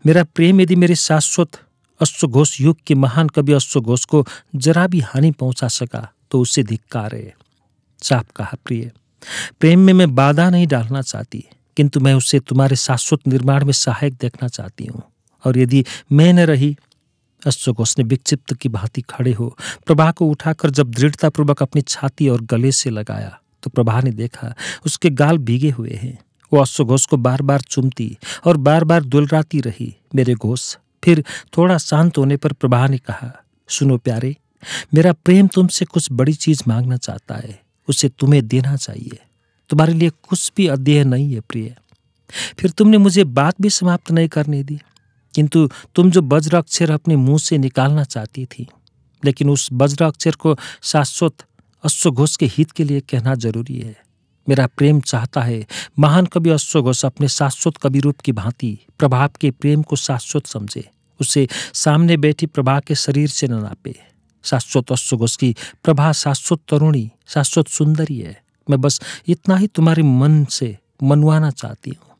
मेरा प्रेम यदि मेरे शाश्वत अश्वघोष युग के महान कवि अश्वघोष को जरा भी हानि पहुंचा सका तो उससे धिक्कार है। साफ कहा प्रिय, प्रेम में मैं बाधा नहीं डालना चाहती, किंतु मैं उसे तुम्हारे शाश्वत निर्माण में सहायक देखना चाहती हूँ। और यदि मैं न रही, अश्वघोष ने विक्षिप्त की भांति खड़े हो प्रभा को उठाकर जब दृढ़तापूर्वक अपनी छाती और गले से लगाया तो प्रभा ने देखा उसके गाल भीगे हुए हैं। वो अश्वघोष को बार बार चूमती और बार बार दुलराती रही। मेरे घोष। फिर थोड़ा शांत होने पर प्रभा ने कहा, सुनो प्यारे, मेरा प्रेम तुमसे कुछ बड़ी चीज मांगना चाहता है, उसे तुम्हें देना चाहिए। तुम्हारे लिए कुछ भी अध्यय नहीं है प्रिय। फिर तुमने मुझे बात भी समाप्त नहीं करने दी, किंतु तुम जो वज्र अक्षर अपने मुंह से निकालना चाहती थी, लेकिन उस वज्र अक्षर को शाश्वत अश्वघोष के हित के लिए कहना जरूरी है। मेरा प्रेम चाहता है महान कवि अश्वघोष अपने शाश्वत कवि रूप की भांति प्रभा के प्रेम को शाश्वत समझे, उसे सामने बैठी प्रभा के शरीर से न नापे। शाश्वत अश्वघोष की प्रभा शाश्वत तरुणी, शाश्वत सुंदरी है। मैं बस इतना ही तुम्हारे मन से मनवाना चाहती हूँ।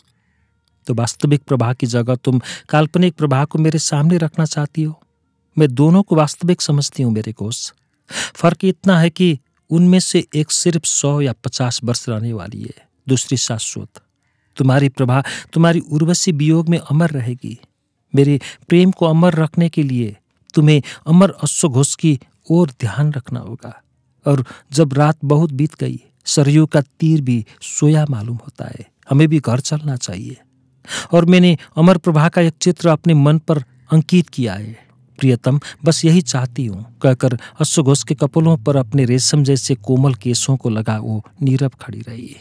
तो वास्तविक प्रभा की जगह तुम काल्पनिक प्रभा को मेरे सामने रखना चाहती हो। मैं दोनों को वास्तविक समझती हूँ मेरे घोष। फर्क इतना है कि उनमें से एक सिर्फ 100 या 50 वर्ष रहने वाली है, दूसरी शाश्वत। तुम्हारी प्रभा तुम्हारी उर्वशी वियोग में अमर रहेगी। मेरे प्रेम को अमर रखने के लिए तुम्हें अमर अश्वघोष की ओर ध्यान रखना होगा। और जब रात बहुत बीत गई, सरयू का तीर भी सोया मालूम होता है, हमें भी घर चलना चाहिए। और मैंने अमर प्रभा का एक चित्र अपने मन पर अंकित किया है। प्रियतम, बस यही चाहती हूँ, कहकर अश्वघोष के कपोलों पर अपने रेशम जैसे कोमल केसों को लगा वो नीरव खड़ी रही।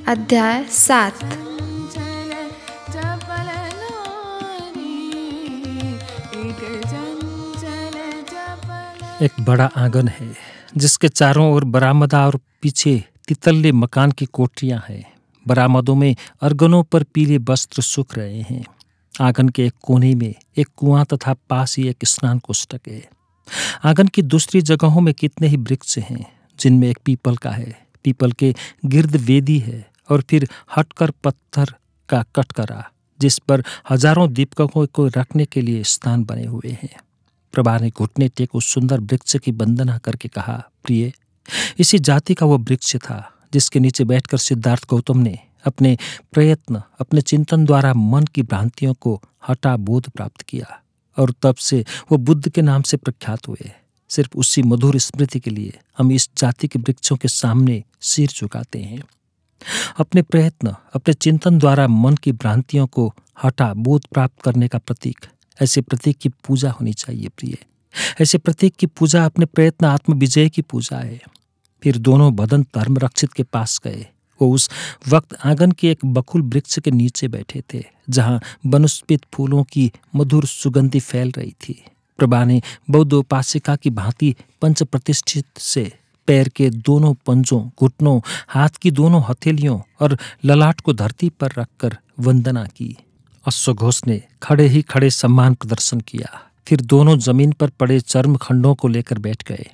अध्याय 7। एक बड़ा आंगन है जिसके चारों ओर बरामदा और पीछे तितल्ले मकान की कोठरियां हैं। बरामदों में अर्गनों पर पीले वस्त्र सूख रहे हैं। आंगन के एक कोने में एक कुआं तथा पास ही एक स्नान कोष्ठक है। आंगन की दूसरी जगहों में कितने ही वृक्ष हैं, जिनमें एक पीपल का है। पीपल के गिर्द वेदी है और फिर हटकर पत्थर का कटकरा, जिस पर हजारों दीपकों को रखने के लिए स्थान बने हुए हैं। प्रभा ने घुटने टेक उस सुंदर वृक्ष की वंदना करके कहा, प्रिय, इसी जाति का वो वृक्ष था जिसके नीचे बैठकर सिद्धार्थ गौतम ने अपने प्रयत्न, अपने चिंतन द्वारा मन की भ्रांतियों को हटा बोध प्राप्त किया, और तब से वो बुद्ध के नाम से प्रख्यात हुए। सिर्फ उसी मधुर स्मृति के लिए हम इस जाति के वृक्षों के सामने सिर झुकाते हैं। अपने प्रयत्न, अपने चिंतन द्वारा मन की भ्रांतियों को हटा बोध प्राप्त करने का प्रतीक, ऐसे प्रतीक की पूजा होनी चाहिए प्रिय। ऐसे प्रतीक की पूजा अपने प्रयत्न आत्म विजय की पूजा है। फिर दोनों बदन धर्म रक्षित के पास गए। वो उस वक्त आंगन के एक बकुल वृक्ष के नीचे बैठे थे, जहां वनस्पति फूलों की मधुर सुगंधी फैल रही थी। प्रभा ने बौद्ध उपासिका की भांति पंच प्रतिष्ठित से पैर के दोनों पंजों, घुटनों, हाथ की दोनों हथेलियों और ललाट को धरती पर रखकर वंदना की। अश्वघोष ने खड़े ही खड़े सम्मान प्रदर्शन किया। फिर दोनों जमीन पर पड़े चर्म खंडों को लेकर बैठ गए।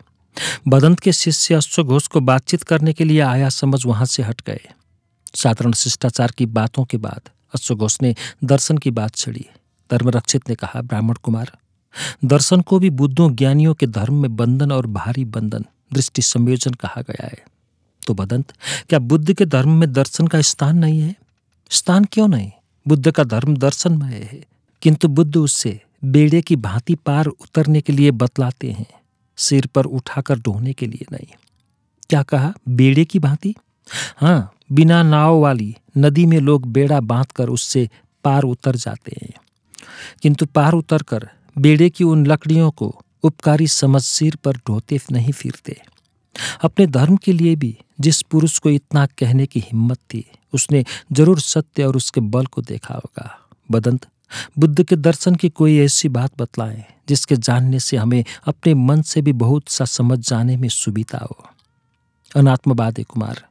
बदंत के शिष्य अश्वघोष को बातचीत करने के लिए आया समझ वहां से हट गए। साधारण शिष्टाचार की बातों के बाद अश्वघोष ने दर्शन की बात छेड़ी। धर्मरक्षित ने कहा, ब्राह्मण कुमार, दर्शन को भी बुद्धों ज्ञानियों के धर्म में बंधन और भारी बंधन, दृष्टि संयोजन कहा गया है। तो बदंत, क्या बुद्ध के धर्म में दर्शन का स्थान नहीं है? स्थान क्यों नहीं? बुद्ध का धर्म दर्शनमय है, किंतु बुद्ध उससे बेड़े की भांति पार उतरने के लिए बतलाते हैं, सिर पर उठाकर ढोने के लिए नहीं। क्या कहा? बेड़े की भांति? हाँ, बिना नाव वाली नदी में लोग बेड़ा बांधकर उससे पार उतर जाते हैं, किंतु पार उतरकर बेड़े की उन लकड़ियों को उपकारी समझ सिर पर ढोते नहीं फिरते। अपने धर्म के लिए भी जिस पुरुष को इतना कहने की हिम्मत थी, उसने जरूर सत्य और उसके बल को देखा होगा। बदंत, बुद्ध के दर्शन की कोई ऐसी बात बतलाएं जिसके जानने से हमें अपने मन से भी बहुत सा समझ जाने में सुविधा हो। अनात्मवाद है कुमार।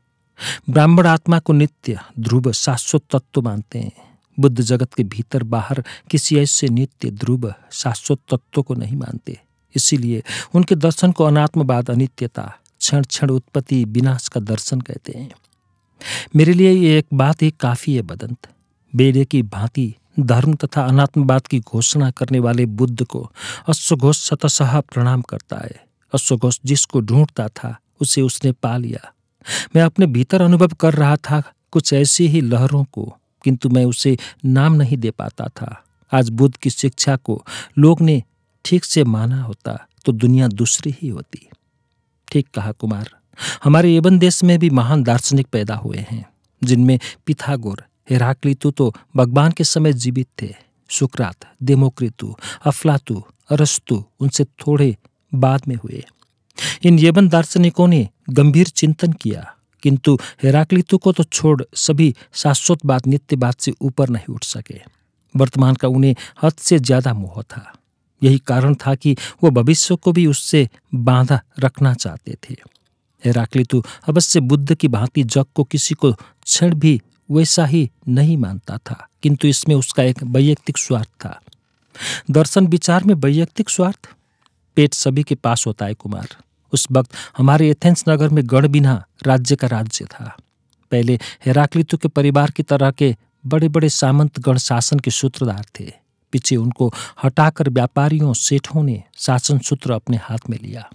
ब्राह्मण आत्मा को नित्य, ध्रुव, शाश्वत तत्व मानते हैं। बुद्ध जगत के भीतर बाहर किसी ऐसे नित्य, ध्रुव, शाश्वत तत्व को नहीं मानते। इसीलिए उनके दर्शन को अनात्मवाद, अनित्यता, क्षण क्षण उत्पत्ति विनाश का दर्शन कहते हैं। मेरे लिए ये एक बात ही काफी है बदंत। बेड़े की भांति धर्म तथा अनात्मवाद की घोषणा करने वाले बुद्ध को अश्वघोष शतशः प्रणाम करता है। अश्वघोष जिसको ढूंढता था उसे उसने पा लिया। मैं अपने भीतर अनुभव कर रहा था कुछ ऐसी ही लहरों को, किंतु मैं उसे नाम नहीं दे पाता था। आज बुद्ध की शिक्षा को लोग ने ठीक से माना होता तो दुनिया दूसरी ही होती। ठीक कहा कुमार। हमारे एवन देश में भी महान दार्शनिक पैदा हुए हैं, जिनमें पिथागोर, हेराक्लितु तो भगवान के समय जीवित थे। सुकरात, देमोक्रितु, अफलातु, अरस्तु उनसे थोड़े बाद में हुए। इन यवन दार्शनिकों ने गंभीर चिंतन किया, किंतु हेराक्लितु को तो छोड़ सभी शाश्वतवाद, नित्यवाद से ऊपर नहीं उठ सके। वर्तमान का उन्हें हद से ज्यादा मोह था। यही कारण था कि वो भविष्य को भी उससे बांधा रखना चाहते थे। हेराक्लितु अवश्य बुद्ध की भांति जग को किसी को क्षण भी वैसा ही नहीं मानता था, किंतु इसमें उसका एक वैयक्तिक स्वार्थ था। दर्शन विचार में वैयक्तिक स्वार्थ? पेट सभी के पास होता है कुमार। उस वक्त हमारे एथेंस नगर में गण बिना राज्य का राज्य था। पहले हेराक्लितु के परिवार की तरह के बड़े बड़े सामंत गण शासन के सूत्रधार थे। पीछे उनको हटाकर व्यापारियों, सेठों ने शासन सूत्र अपने हाथ में लिया।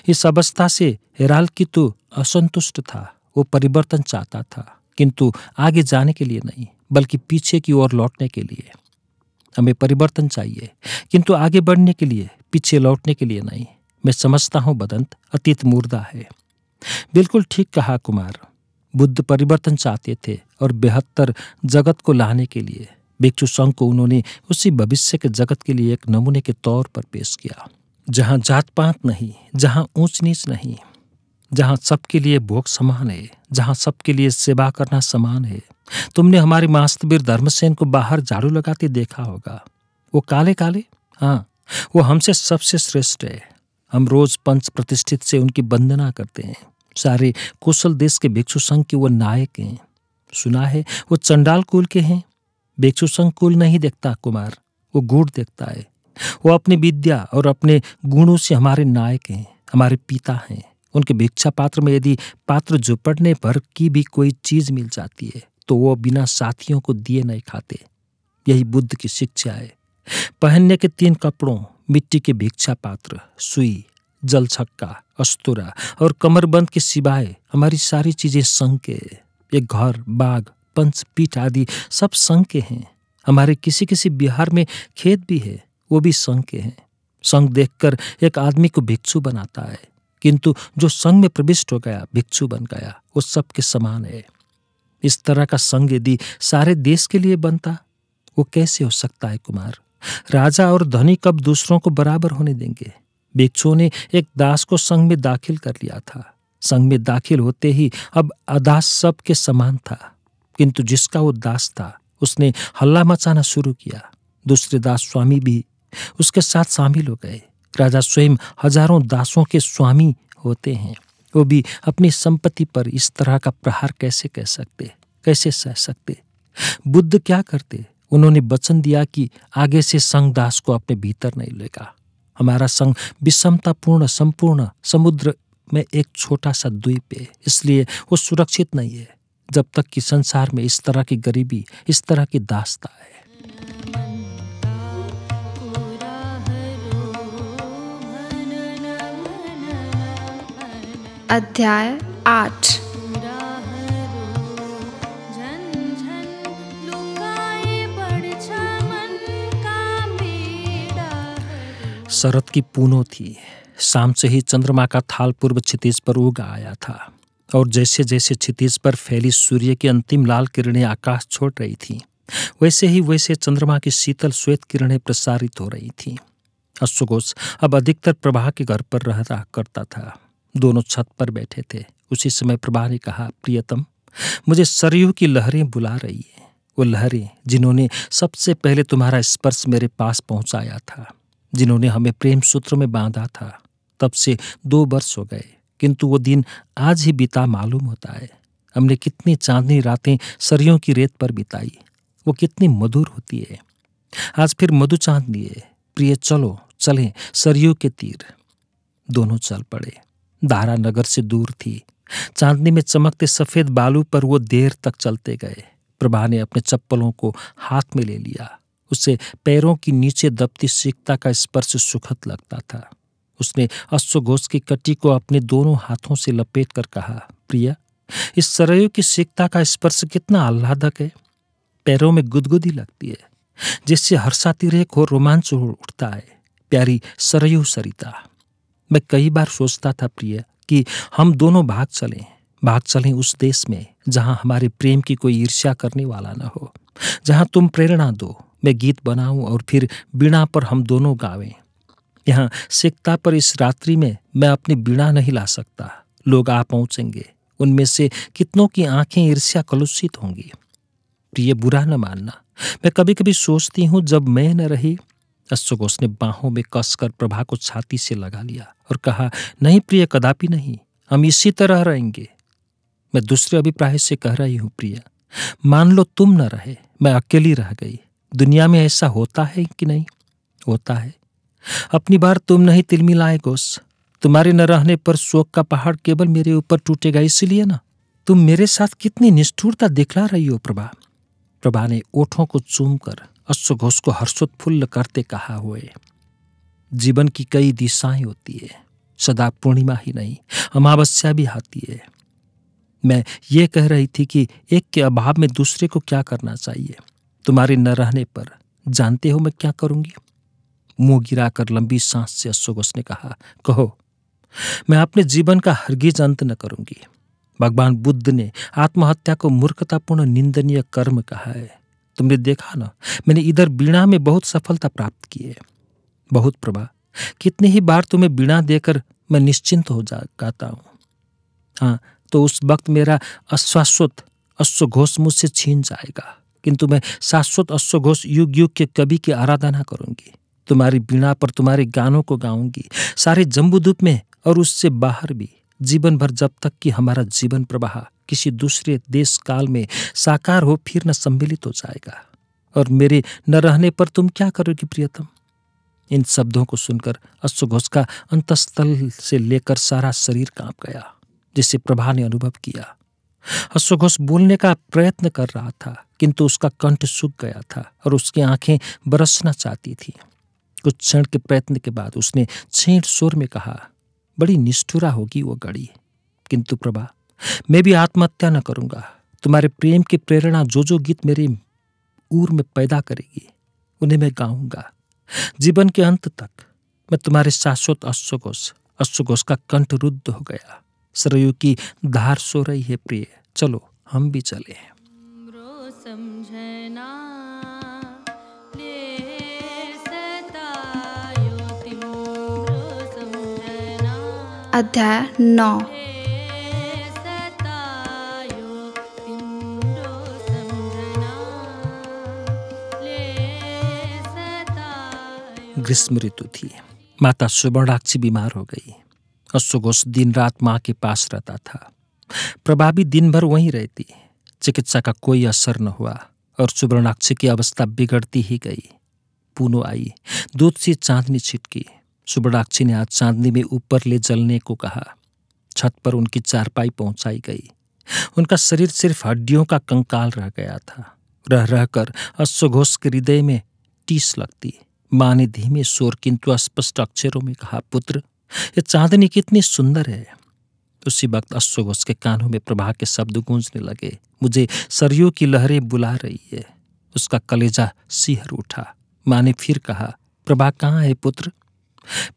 इस अवस्था से हेराल्की तो असंतुष्ट था। वो परिवर्तन चाहता था, किंतु आगे जाने के लिए नहीं, बल्कि पीछे की ओर लौटने के लिए। हमें परिवर्तन चाहिए, किंतु आगे बढ़ने के लिए, पीछे लौटने के लिए नहीं। मैं समझता हूं बदंत, अतीत मुर्दा है। बिल्कुल ठीक कहा कुमार। बुद्ध परिवर्तन चाहते थे और बेहतर जगत को लाने के लिए भिक्षु संघ को उन्होंने उसी भविष्य के जगत के लिए एक नमूने के तौर पर पेश किया, जहां जात पात नहीं, जहां ऊंच नीच नहीं, जहां सबके लिए भोग समान है, जहां सबके लिए सेवा करना समान है। तुमने हमारे महास्तवीर धर्मसेन को बाहर झाड़ू लगाते देखा होगा। वो काले काले, हाँ, वो हमसे सबसे श्रेष्ठ है। हम रोज पंच प्रतिष्ठित से उनकी वंदना करते हैं। सारे कुशल देश के भिक्षु संघ के वो नायक हैं। सुना है वो चंडाल कुल के हैं। भिक्षु संघ कुल नहीं देखता कुमार, वो गुण देखता है। वो अपनी विद्या और अपने गुणों से हमारे नायक हैं, हमारे पिता हैं। उनके भिक्षा पात्र में यदि पात्र झुपड़ने भर की भी कोई चीज मिल जाती है तो वो बिना साथियों को दिए नहीं खाते। यही बुद्ध की शिक्षा है। पहनने के 3 कपड़ों, मिट्टी के भिक्षा पात्र, सुई, जल छक्का, अस्तुरा और कमरबंद के सिवाय हमारी सारी चीजें संघ के। ये घर, बाग, पंच, पीठ आदि सब संघ के हैं। हमारे किसी किसी बिहार में खेत भी है, वो भी संघ के हैं। संघ देखकर एक आदमी को भिक्षु बनाता है, किंतु जो संघ में प्रविष्ट हो गया, भिक्षु बन गया, वो सबके समान है। इस तरह का संघ यदि सारे देश के लिए बनता, वो कैसे हो सकता है कुमार? राजा और धनी कब दूसरों को बराबर होने देंगे? भिक्षुओं ने एक दास को संघ में दाखिल कर लिया था। संघ में दाखिल होते ही अब अदास सब के समान था, किंतु जिसका वो दास था उसने हल्ला मचाना शुरू किया। दूसरे दास स्वामी भी उसके साथ शामिल हो गए। राजा स्वयं हजारों दासों के स्वामी होते हैं, वो भी अपनी संपत्ति पर इस तरह का प्रहार कैसे कह सकते, कैसे सह सकते? बुद्ध क्या करते? उन्होंने वचन दिया कि आगे से संघ दास को अपने भीतर नहीं लेगा। हमारा संघ विषमतापूर्ण संपूर्ण समुद्र में एक छोटा सा द्वीप है, इसलिए वो सुरक्षित नहीं है जब तक कि संसार में इस तरह की गरीबी, इस तरह की दास्ता है। अध्याय 8। शरद की पूनो थी। शाम से ही चंद्रमा का थाल पूर्व क्षितिज पर उग आया था और जैसे जैसे क्षितिज पर फैली सूर्य की अंतिम लाल किरणें आकाश छोड़ रही थीं, वैसे चंद्रमा की शीतल श्वेत किरणें प्रसारित हो रही थीं। अश्वघोष अब अधिकतर प्रभा के घर पर रहा करता था। दोनों छत पर बैठे थे। उसी समय प्रभा ने कहा, प्रियतम, मुझे सरयू की लहरें बुला रही हैं। वो लहरें जिन्होंने सबसे पहले तुम्हारा स्पर्श मेरे पास पहुंचाया था, जिन्होंने हमें प्रेम सूत्र में बांधा था। तब से 2 वर्ष हो गए, किंतु वो दिन आज ही बीता मालूम होता है। हमने कितनी चांदनी रातें सरयों की रेत पर बिताई, वो कितनी मधुर होती है। आज फिर मधु चांदनी है। प्रिय, चलो चलें सरयू के तीर। दोनों चल पड़े। धारा नगर से दूर थी। चांदनी में चमकते सफेद बालू पर वो देर तक चलते गए। प्रभा ने अपने चप्पलों को हाथ में ले लिया। उसे पैरों की नीचे दबती सिकता का स्पर्श सुखद लगता था। उसने अश्वघोष की कटी को अपने दोनों हाथों से लपेट कर कहा, प्रिया, इस सरयू की सिकता का स्पर्श कितना आह्लादक है। पैरों में गुदगुदी लगती है, जिससे हर्षातिरेक हो रोमांच उठता है। प्यारी सरयू सरिता, मैं कई बार सोचता था प्रिय कि हम दोनों भाग चलें उस देश में जहां हमारे प्रेम की कोई ईर्ष्या करने वाला न हो, जहां तुम प्रेरणा दो, मैं गीत बनाऊं और फिर बीणा पर हम दोनों गावें। यहाँ सिकता पर इस रात्रि में मैं अपनी बीणा नहीं ला सकता। लोग आ पहुंचेंगे, उनमें से कितनों की आंखें ईर्ष्या कलुषित होंगी। प्रिय, बुरा न मानना, मैं कभी कभी सोचती हूँ जब मैं न रही। अश्वघोष ने बाहों में कसकर प्रभा को छाती से लगा लिया और कहा, नहीं प्रिय, कदापि नहीं, हम इसी तरह रहेंगे। मैं दूसरे अभिप्राय से कह रही हूँ प्रिय। मान लो तुम न रहे, मैं अकेली रह गई। दुनिया में ऐसा होता है कि नहीं? होता है। अपनी बार तुम नहीं तिलमिलाए घोष। तुम्हारे न रहने पर शोक का पहाड़ केवल मेरे ऊपर टूटेगा, इसलिए ना। तुम मेरे साथ कितनी निष्ठुरता दिखला रही हो प्रभा। प्रभा ने ओठों को चूमकर अश्वघोष को हर्षोत्फुल्ल करते कहा हुए, जीवन की कई दिशाएं होती है, सदा पूर्णिमा ही नहीं, अमावस्या भी आती है। मैं ये कह रही थी कि एक के अभाव में दूसरे को क्या करना चाहिए। तुम्हारे न रहने पर जानते हो मैं क्या करूंगी? मुंह गिराकर लंबी सांस से अस्सोगोस ने कहा, कहो। मैं अपने जीवन का हरगिज अंत न करूंगी। भगवान बुद्ध ने आत्महत्या को मूर्खतापूर्ण निंदनीय कर्म कहा है। तुमने देखा ना, मैंने इधर वीणा में बहुत सफलता प्राप्त की है। बहुत प्रभा, कितनी ही बार तुम्हें वीणा देकर मैं निश्चिंत हो जाता हूं। हाँ, तो उस वक्त मेरा अशाश्वत अश्वघोष मुझसे छीन जाएगा, किंतु मैं शाश्वत अश्वघोष युग युग के कवि की आराधना करूंगी। तुम्हारी वीणा पर तुम्हारे गानों को गाऊंगी, सारे जम्बूद्वीप में और उससे बाहर भी, जीवन भर, जब तक कि हमारा जीवन प्रवाह किसी दूसरे देश काल में साकार हो फिर न सम्मिलित हो जाएगा। और मेरे न रहने पर तुम क्या करोगी प्रियतम? इन शब्दों को सुनकर अश्वघोष का अंतस्थल से लेकर सारा शरीर कांप गया, जिसे प्रभा ने अनुभव किया। अश्वघोष बोलने का प्रयत्न कर रहा था, किंतु उसका कंठ सूख गया था और उसकी आंखें बरसना चाहती थी। कुछ क्षण के प्रयत्न के बाद उसने छींट स्वर में कहा, बड़ी निष्ठुरा होगी वो घड़ी, किंतु प्रभा, मैं भी आत्महत्या न करूंगा। तुम्हारे प्रेम की प्रेरणा जो जो गीत मेरे ऊर में पैदा करेगी, उन्हें मैं गाऊंगा। जीवन के अंत तक मैं तुम्हारे शाश्वत अश्वघोष का कंठ रुद्ध हो गया। सरयू की धार सो रही है प्रिय, चलो हम भी चले। अध्याय 9। ग्रीष्म ऋतु थी। माता सुवर्णाक्षी बीमार हो गई। अश्वघोष दिन रात माँ के पास रहता था। प्रभा भी दिन भर वहीं रहती। चिकित्सा का कोई असर न हुआ और सुवर्णाक्षी की अवस्था बिगड़ती ही गई। पूनो आई, दूध सी चांदनी छिटकी। सुवर्णाक्षी ने आज चांदनी में ऊपर ले जलने को कहा। छत पर उनकी चारपाई पहुंचाई गई। उनका शरीर सिर्फ हड्डियों का कंकाल रह गया था। रह रहकर अश्वघोष के हृदय में टीस लगती। माँ ने धीमे स्वर किंतु स्पष्ट अक्षरों में कहा, पुत्र, ये चांदनी कितनी सुंदर है। उसी वक्त अश्वघोष के कानों में प्रभा के शब्द गूंजने लगे, मुझे सरयू की लहरें बुला रही है। उसका कलेजा सिहर उठा। माँ ने फिर कहा, प्रभा कहाँ है पुत्र?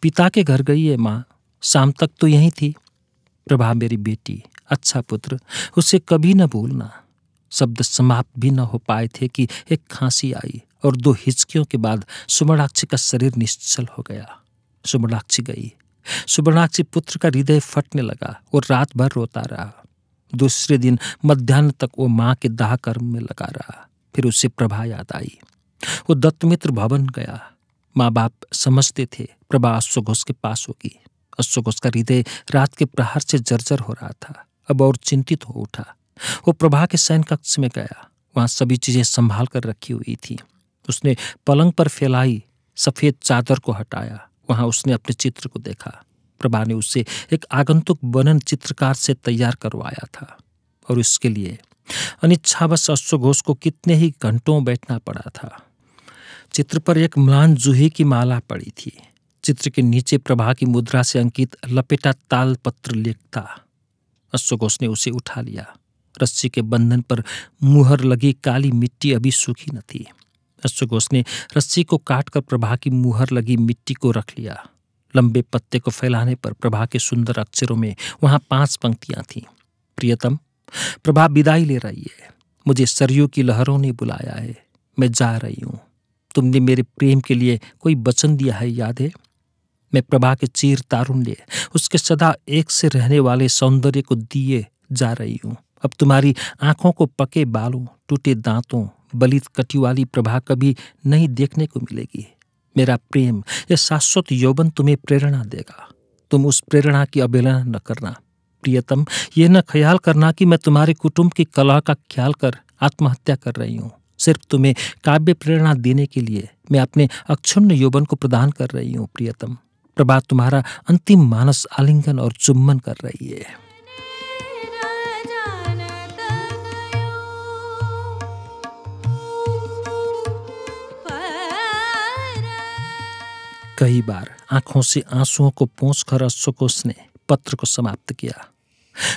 पिता के घर गई है माँ, शाम तक तो यहीं थी। प्रभा मेरी बेटी, अच्छा पुत्र, उसे कभी न भूलना। शब्द समाप्त भी न हो पाए थे कि एक खांसी आई और 2 हिचकियों के बाद सुवर्णाक्षी का शरीर निश्चल हो गया। सुवर्णाक्षी गई। सुवर्णाक्षी पुत्र का हृदय फटने लगा और रात भर रोता रहा। दूसरे दिन मध्याह्न तक वो माँ के दाह कर्म में लगा रहा। फिर उसे प्रभा याद आई। वो दत्तमित्र भवन गया। माँ बाप समझते थे प्रभा अश्वघोष के पास होगी। अश्वघोष का हृदय रात के प्रहार से जर्जर हो रहा था। अब और चिंतित हो उठा। वो प्रभा के शयन कक्ष में गया। वहां सभी चीजें संभाल कर रखी हुई थी। उसने पलंग पर फैलाई सफेद चादर को हटाया। वहां उसने अपने चित्र को देखा। प्रभा ने उसे एक आगंतुक बनन चित्रकार से तैयार करवाया था और इसके लिए अनिच्छावश अश्वघोष को कितने ही घंटों बैठना पड़ा था। चित्र पर एक म्लान जूही की माला पड़ी थी। चित्र के नीचे प्रभा की मुद्रा से अंकित लपेटा तालपत्र लेख था। अश्वघोष ने उसे उठा लिया। रस्सी के बंधन पर मुहर लगी काली मिट्टी अभी सूखी न थी। अश्वघोष ने रस्सी को काटकर प्रभा की मुहर लगी मिट्टी को रख लिया। लंबे पत्ते को फैलाने पर प्रभा के सुंदर अक्षरों में वहां 5 पंक्तियां थीं। प्रियतम, प्रभा विदाई ले रही है। मुझे सरयू की लहरों ने बुलाया है। मैं जा रही हूं। तुमने मेरे प्रेम के लिए कोई वचन दिया है, याद है? मैं प्रभा के चीर तारुण्य, उसके सदा एक से रहने वाले सौंदर्य को दिए जा रही हूं। अब तुम्हारी आंखों को पके बालों, टूटे दांतों, बलित कटी वाली प्रभा कभी नहीं देखने को मिलेगी। मेरा प्रेम, यह शाश्वत यौवन तुम्हें प्रेरणा देगा। तुम उस प्रेरणा की अवहेलना न करना। प्रियतम, यह न ख्याल करना कि मैं तुम्हारे कुटुंब की कला का ख्याल कर आत्महत्या कर रही हूँ। सिर्फ तुम्हें काव्य प्रेरणा देने के लिए मैं अपने अक्षुण्ण यौवन को प्रदान कर रही हूँ। प्रियतम, प्रभा तुम्हारा अंतिम मानस आलिंगन और चुम्बन कर रही है। कई बार आंखों से आंसुओं को पोंछकर अश्वघोष ने पत्र को समाप्त किया।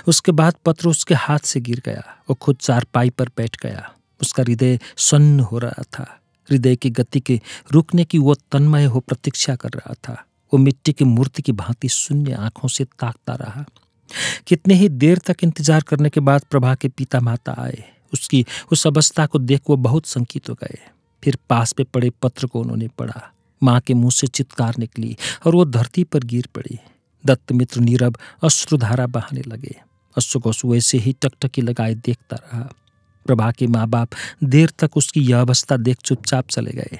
उसके बाद पत्र उसके हाथ से गिर गया। वो खुद चारपाई पर बैठ गया। उसका हृदय सन्न हो रहा था। हृदय की गति के रुकने की वो तन्मय हो प्रतीक्षा कर रहा था। वो मिट्टी की मूर्ति की भांति शून्य आंखों से ताकता रहा। कितने ही देर तक इंतजार करने के बाद प्रभा के पिता माता आए। उसकी उस अवस्था को देख वो बहुत शंकित हो गए। फिर पास में पड़े पत्र को उन्होंने पढ़ा। माँ के मुंह से चित्कार निकली और वो धरती पर गिर पड़ी। दत्तमित्र नीरव अश्रुधारा बहाने लगे। अश्वघोष वैसे ही टकटकी लगाए देखता रहा। प्रभा के माँ बाप देर तक उसकी यह अवस्था देख चुपचाप चले गए।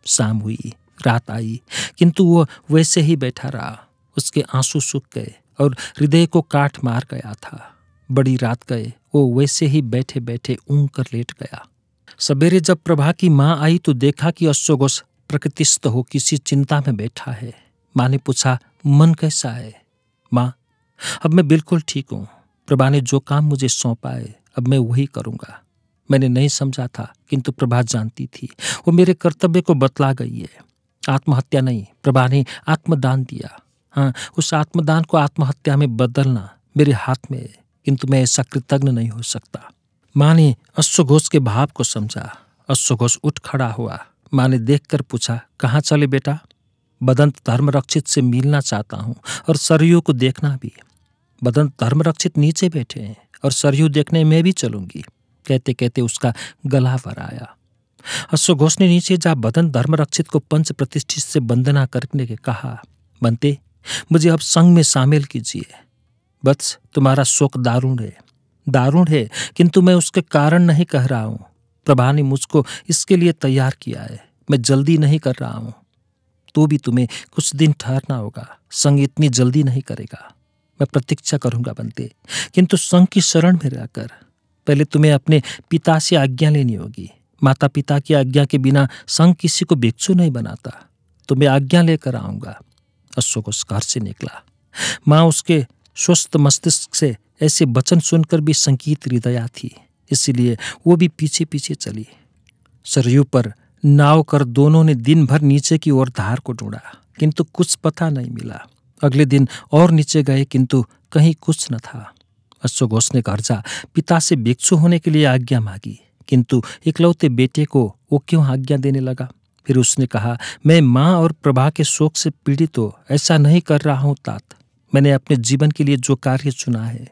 शाम हुई, रात आई, किंतु वो वैसे ही बैठा रहा। उसके आंसू सूख गए और हृदय को काट मार गया था। बड़ी रात गए वो वैसे ही बैठे बैठे ऊँग कर लेट गया। सवेरे जब प्रभा की माँ आई तो देखा कि अश्वघोष प्रकृतिस्थ हो किसी चिंता में बैठा है। माँ ने पूछा, मन कैसा है? माँ, अब मैं बिल्कुल ठीक हूँ। प्रभा ने जो काम मुझे सौंपा है अब मैं वही करूँगा। मैंने नहीं समझा था, किंतु प्रभा जानती थी। वो मेरे कर्तव्य को बतला गई है। आत्महत्या नहीं, प्रभा ने आत्मदान दिया। हाँ, उस आत्मदान को आत्महत्या में बदलना मेरे हाथ में है, किंतु मैं ऐसा कृतज्ञ नहीं हो सकता। माँ ने अश्वघोष के भाव को समझा। अश्वघोष उठ खड़ा हुआ। माँ ने देखकर पूछा, कहाँ चले बेटा? बदंत धर्मरक्षित से मिलना चाहता हूँ और सरयू को देखना भी। बदंत धर्मरक्षित नीचे बैठे हैं और सरयू देखने मैं भी चलूंगी। कहते कहते उसका गला भर आया। अश्वघोष ने नीचे जा बदंत धर्मरक्षित को पंच प्रतिष्ठित से वंदना करने के कहा, बनते, मुझे अब संघ में शामिल कीजिए। बस तुम्हारा शोक दारुण है, किंतु मैं उसके कारण नहीं कह रहा हूँ। प्रभा ने मुझको इसके लिए तैयार किया है। मैं जल्दी नहीं कर रहा हूँ। तो भी तुम्हें कुछ दिन ठहरना होगा। संघ इतनी जल्दी नहीं करेगा। मैं प्रतीक्षा करूंगा बनते, किंतु संघ की शरण में रहकर। पहले तुम्हें अपने पिता से आज्ञा लेनी होगी। माता पिता की आज्ञा के बिना संघ किसी को भिक्षु नहीं बनाता। तो मैं आज्ञा लेकर आऊंगा। अश्वघोष घर से निकला। माँ उसके स्वस्थ मस्तिष्क से ऐसे वचन सुनकर भी संकीत हृदया थी, इसलिए वो भी पीछे पीछे चली। सरयू पर नाव कर दोनों ने दिन भर नीचे की ओर धार को ढूंढा, किंतु कुछ पता नहीं मिला। अगले दिन और नीचे गए, किंतु कहीं कुछ न था। अश्वघोष ने घर जा पिता से भिक्षु होने के लिए आज्ञा मांगी, किंतु इकलौते बेटे को वो क्यों आज्ञा देने लगा? फिर उसने कहा, मैं माँ और प्रभा के शोक से पीड़ित हो ऐसा नहीं कर रहा हूँ तात। मैंने अपने जीवन के लिए जो कार्य चुना है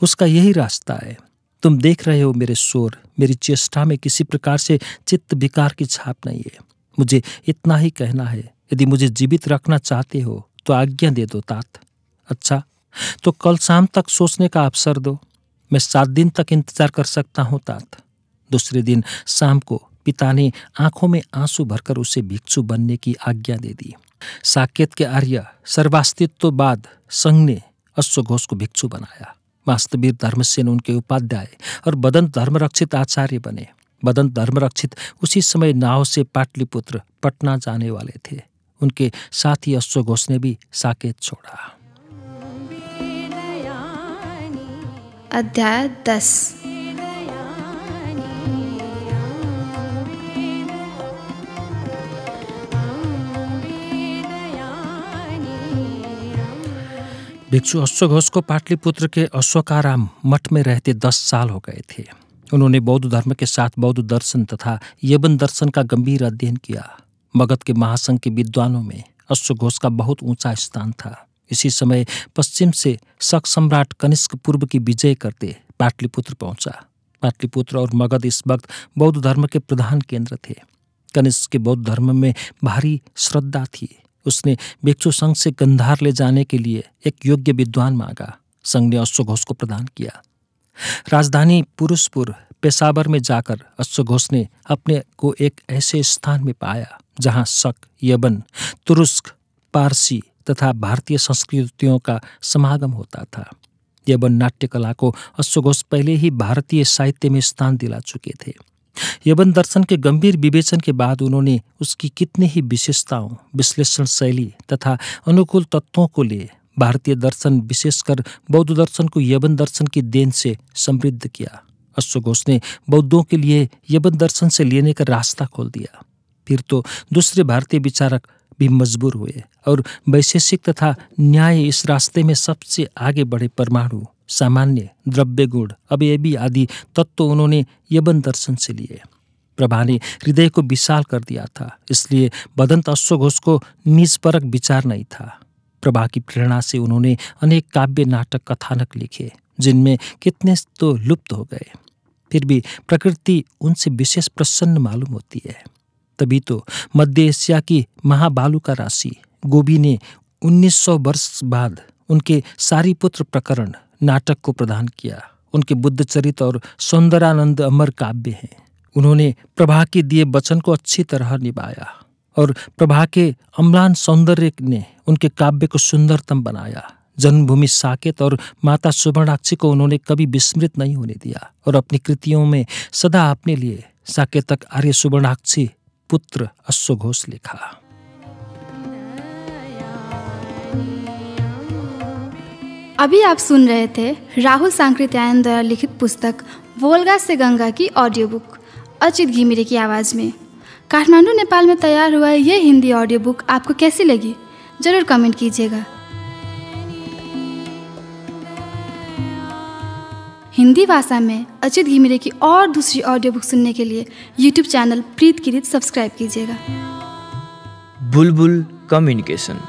उसका यही रास्ता है। तुम देख रहे हो मेरे शोर, मेरी चेष्टा में किसी प्रकार से चित्त विकार की छाप नहीं है। मुझे इतना ही कहना है, यदि मुझे जीवित रखना चाहते हो तो आज्ञा दे दो तात। अच्छा, तो कल शाम तक सोचने का अवसर दो। मैं 7 दिन तक इंतजार कर सकता हूँ तात। दूसरे दिन शाम को पिता ने आंखों में आंसू भरकर उसे भिक्षु बनने की आज्ञा दे दी। साकेत के आर्य सर्वास्तित्व बाद संघ ने अश्वघोष को भिक्षु बनाया। वास्तवीर धर्मसेन उनके उपाध्याय और बदंत धर्मरक्षित आचार्य बने। बदंत धर्मरक्षित उसी समय नाव से पाटलिपुत्र पटना जाने वाले थे। उनके साथ ही अश्वघोष ने भी साकेत छोड़ा। अध्याय 10। भिक्षु अश्वघोष को पाटलिपुत्र के अश्वकाराम मठ में रहते 10 साल हो गए थे। उन्होंने बौद्ध धर्म के साथ बौद्ध दर्शन तथा यवन दर्शन का गंभीर अध्ययन किया। मगध के महासंघ के विद्वानों में अश्वघोष का बहुत ऊंचा स्थान था। इसी समय पश्चिम से शक सम्राट कनिष्क पूर्व की विजय करते पाटलिपुत्र पहुंचा। पाटलिपुत्र और मगध इस वक्त बौद्ध धर्म के प्रधान केंद्र थे। कनिष्क के बौद्ध धर्म में भारी श्रद्धा थी। उसने भिक्षु संघ से गंधार ले जाने के लिए एक योग्य विद्वान मांगा। संघ ने अश्वघोष को प्रदान किया। राजधानी पुरुषपुर पेशावर में जाकर अश्वघोष ने अपने को एक ऐसे स्थान में पाया जहां शक, यवन, तुरुस्क, पारसी तथा भारतीय संस्कृतियों का समागम होता था। यवन नाट्य कला को अश्वघोष पहले ही भारतीय साहित्य में स्थान दिला चुके थे। यवन दर्शन के गंभीर विवेचन के बाद उन्होंने उसकी कितनी ही विशेषताओं, विश्लेषण शैली तथा अनुकूल तत्वों को लिए भारतीय दर्शन विशेषकर बौद्ध दर्शन को यवन दर्शन की देन से समृद्ध किया। अश्वघोष ने बौद्धों के लिए यवन दर्शन से लेने का रास्ता खोल दिया। फिर तो दूसरे भारतीय विचारक भी मजबूर हुए और वैशेषिक तथा न्याय इस रास्ते में सबसे आगे बढ़े। परमाणु, सामान्य, द्रव्य गुण, अवयवी आदि तत्व उन्होंने यवन दर्शन से लिए। प्रभा ने हृदय को विशाल कर दिया था, इसलिए बदंत अश्वघोष को निजपरक विचार नहीं था। प्रभा की प्रेरणा से उन्होंने अनेक काव्य, नाटक, कथानक लिखे, जिनमें कितने तो लुप्त हो गए। फिर भी प्रकृति उनसे विशेष प्रसन्न मालूम होती है। तभी तो मध्य एशिया की महाबालुका राशि गोबी ने 1900 वर्ष बाद उनके सारीपुत्र प्रकरण नाटक को प्रदान किया। उनके बुद्धचरित और सौंदरानंद अमर काव्य हैं। उन्होंने प्रभा के दिए वचन को अच्छी तरह निभाया और प्रभा के अम्लान सौंदर्य ने उनके काव्य को सुंदरतम बनाया। जन्मभूमि साकेत और माता सुवर्णाक्षी को उन्होंने कभी विस्मृत नहीं होने दिया और अपनी कृतियों में सदा अपने लिए साकेतक आर्य सुवर्णाक्षी पुत्र अश्वघोष लिखा। अभी आप सुन रहे थे राहुल सांकृत्यायन द्वारा लिखित पुस्तक वोल्गा से गंगा की ऑडियो बुक अच्युत घिमिरे की आवाज़ में। काठमांडू, नेपाल में तैयार हुआ ये हिंदी ऑडियो बुक आपको कैसी लगी जरूर कमेंट कीजिएगा। हिंदी भाषा में अच्युत घिमिरे की और दूसरी ऑडियो बुक सुनने के लिए यूट्यूब चैनल प्रीत किरीत सब्सक्राइब कीजिएगा। बुलबुल कम्युनिकेशन।